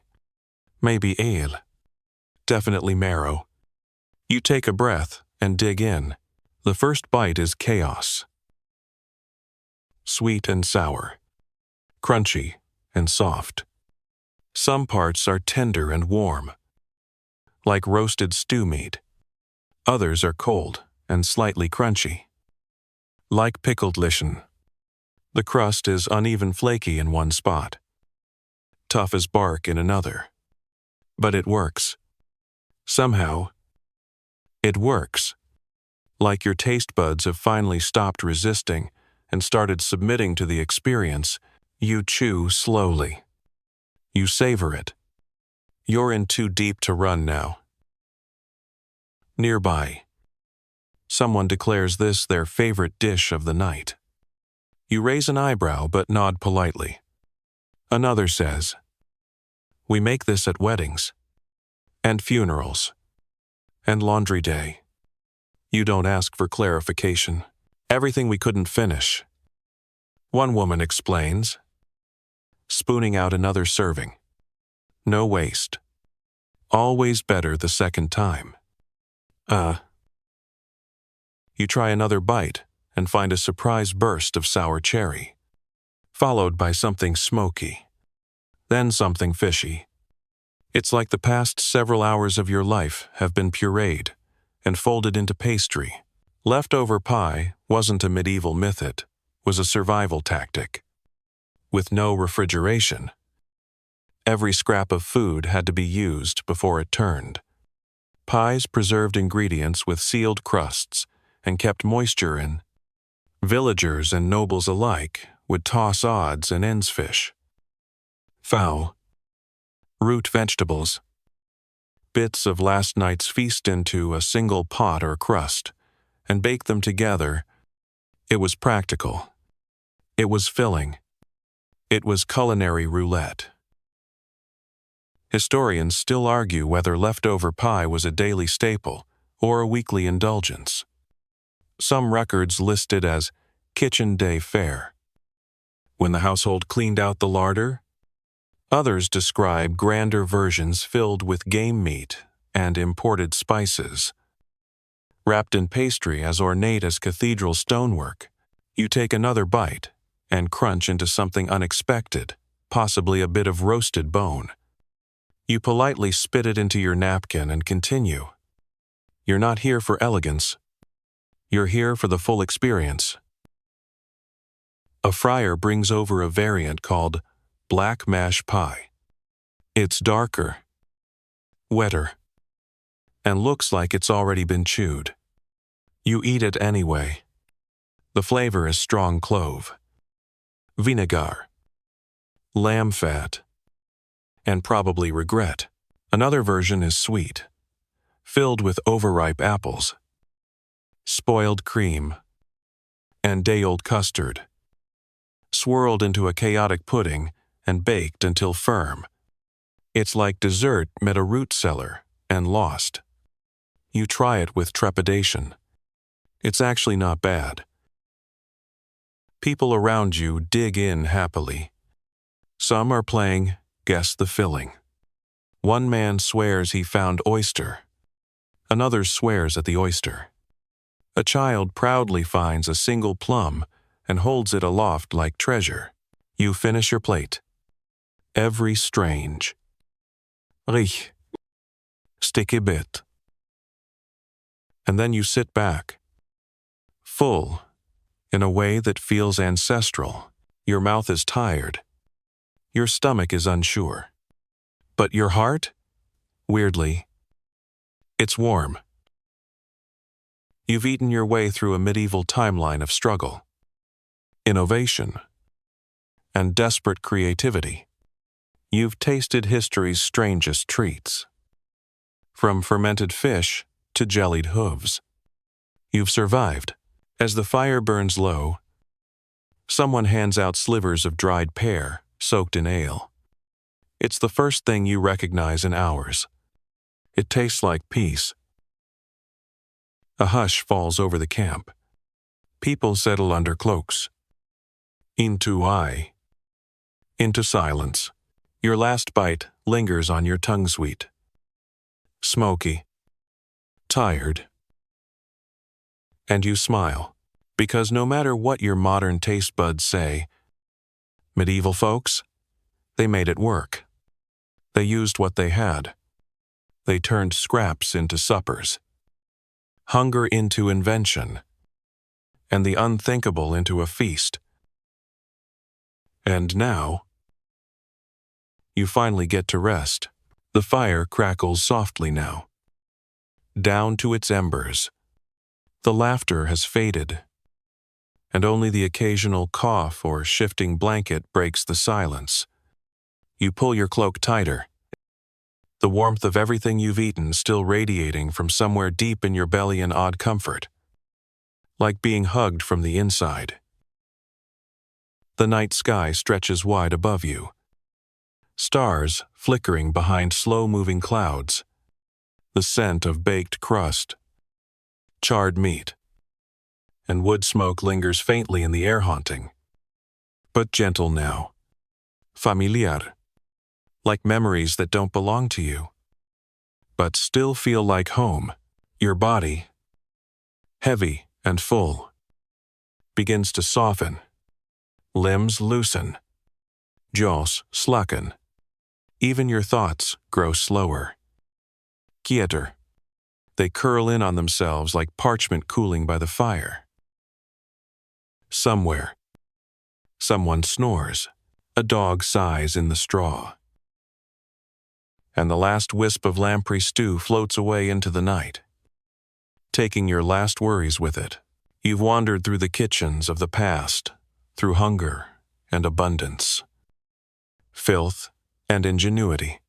maybe ale, definitely marrow. You take a breath and dig in. The first bite is chaos. Sweet and sour, crunchy and soft. Some parts are tender and warm, like roasted stew meat. Others are cold and slightly crunchy, like pickled lichen. The crust is uneven flaky in one spot, tough as bark in another. But it works. Somehow, it works. Like your taste buds have finally stopped resisting and started submitting to the experience. You chew slowly. You savor it. You're in too deep to run now. Nearby, someone declares this their favorite dish of the night. You raise an eyebrow but nod politely. Another says, "We make this at weddings, and funerals, and laundry day." You don't ask for clarification. Everything we couldn't finish. One woman explains, spooning out another serving. No waste. Always better the second time. You try another bite and find a surprise burst of sour cherry, followed by something smoky, then something fishy. It's like the past several hours of your life have been pureed and folded into pastry. Leftover pie wasn't a medieval myth, it was a survival tactic. With no refrigeration, every scrap of food had to be used before it turned. Pies preserved ingredients with sealed crusts and kept moisture in. Villagers and nobles alike would toss odds and ends fish, fowl, root vegetables, bits of last night's feast into a single pot or crust, and bake them together. It was practical. It was filling. It was culinary roulette. Historians still argue whether leftover pie was a daily staple or a weekly indulgence. Some records list it as kitchen day fare, when the household cleaned out the larder. Others describe grander versions filled with game meat and imported spices. Wrapped in pastry as ornate as cathedral stonework, you take another bite and crunch into something unexpected, possibly a bit of roasted bone. You politely spit it into your napkin and continue. You're not here for elegance. You're here for the full experience. A friar brings over a variant called black mash pie. It's darker, wetter, and looks like it's already been chewed. You eat it anyway. The flavor is strong clove, vinegar, lamb fat, and probably regret. Another version is sweet, filled with overripe apples, spoiled cream, and day-old custard, swirled into a chaotic pudding and baked until firm. It's like dessert met a root cellar and lost. You try it with trepidation. It's actually not bad. People around you dig in happily. Some are playing Guess the Filling. One man swears he found oyster. Another swears at the oyster. A child proudly finds a single plum and holds it aloft like treasure. You finish your plate. Every strange, rich, sticky bit. And then you sit back, full, in a way that feels ancestral. Your mouth is tired. Your stomach is unsure. But your heart? Weirdly, it's warm. You've eaten your way through a medieval timeline of struggle, innovation, and desperate creativity. You've tasted history's strangest treats, from fermented fish to jellied hooves. You've survived. As the fire burns low, someone hands out slivers of dried pear soaked in ale. It's the first thing you recognize in hours. It tastes like peace. A hush falls over the camp. People settle under cloaks. Into eye. Into silence. Your last bite lingers on your tongue sweet. Smoky. Tired. And you smile, because no matter what your modern taste buds say, medieval folks, they made it work. They used what they had. They turned scraps into suppers, hunger into invention, and the unthinkable into a feast. And now, you finally get to rest. The fire crackles softly now, down to its embers. The laughter has faded, and only the occasional cough or shifting blanket breaks the silence. You pull your cloak tighter, the warmth of everything you've eaten still radiating from somewhere deep in your belly in odd comfort, like being hugged from the inside. The night sky stretches wide above you, stars flickering behind slow-moving clouds, the scent of baked crust, charred meat, and wood smoke lingers faintly in the air, haunting, but gentle now, familiar, like memories that don't belong to you, but still feel like home. Your body, heavy and full, begins to soften, limbs loosen, jaws slacken, even your thoughts grow slower, quieter. They curl in on themselves like parchment cooling by the fire. Somewhere, someone snores, a dog sighs in the straw, and the last wisp of lamprey stew floats away into the night, taking your last worries with it. You've wandered through the kitchens of the past, through hunger and abundance, filth and ingenuity,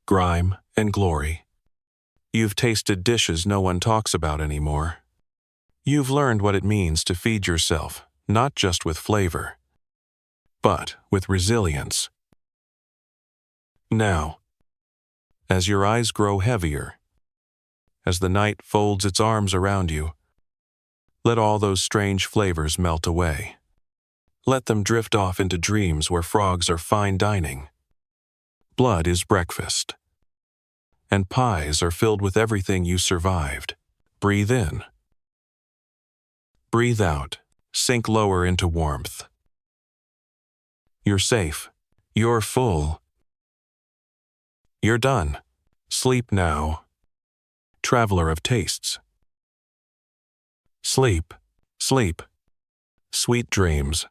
grime and glory. You've tasted dishes no one talks about anymore. You've learned what it means to feed yourself, not just with flavor, but with resilience. Now, as your eyes grow heavier, as the night folds its arms around you, let all those strange flavors melt away. Let them drift off into dreams where frogs are fine dining, blood is breakfast, and pies are filled with everything you survived. Breathe in. Breathe out. Sink lower into warmth. You're safe. You're full. You're done. Sleep now, traveler of tastes. Sleep, sleep. Sweet dreams.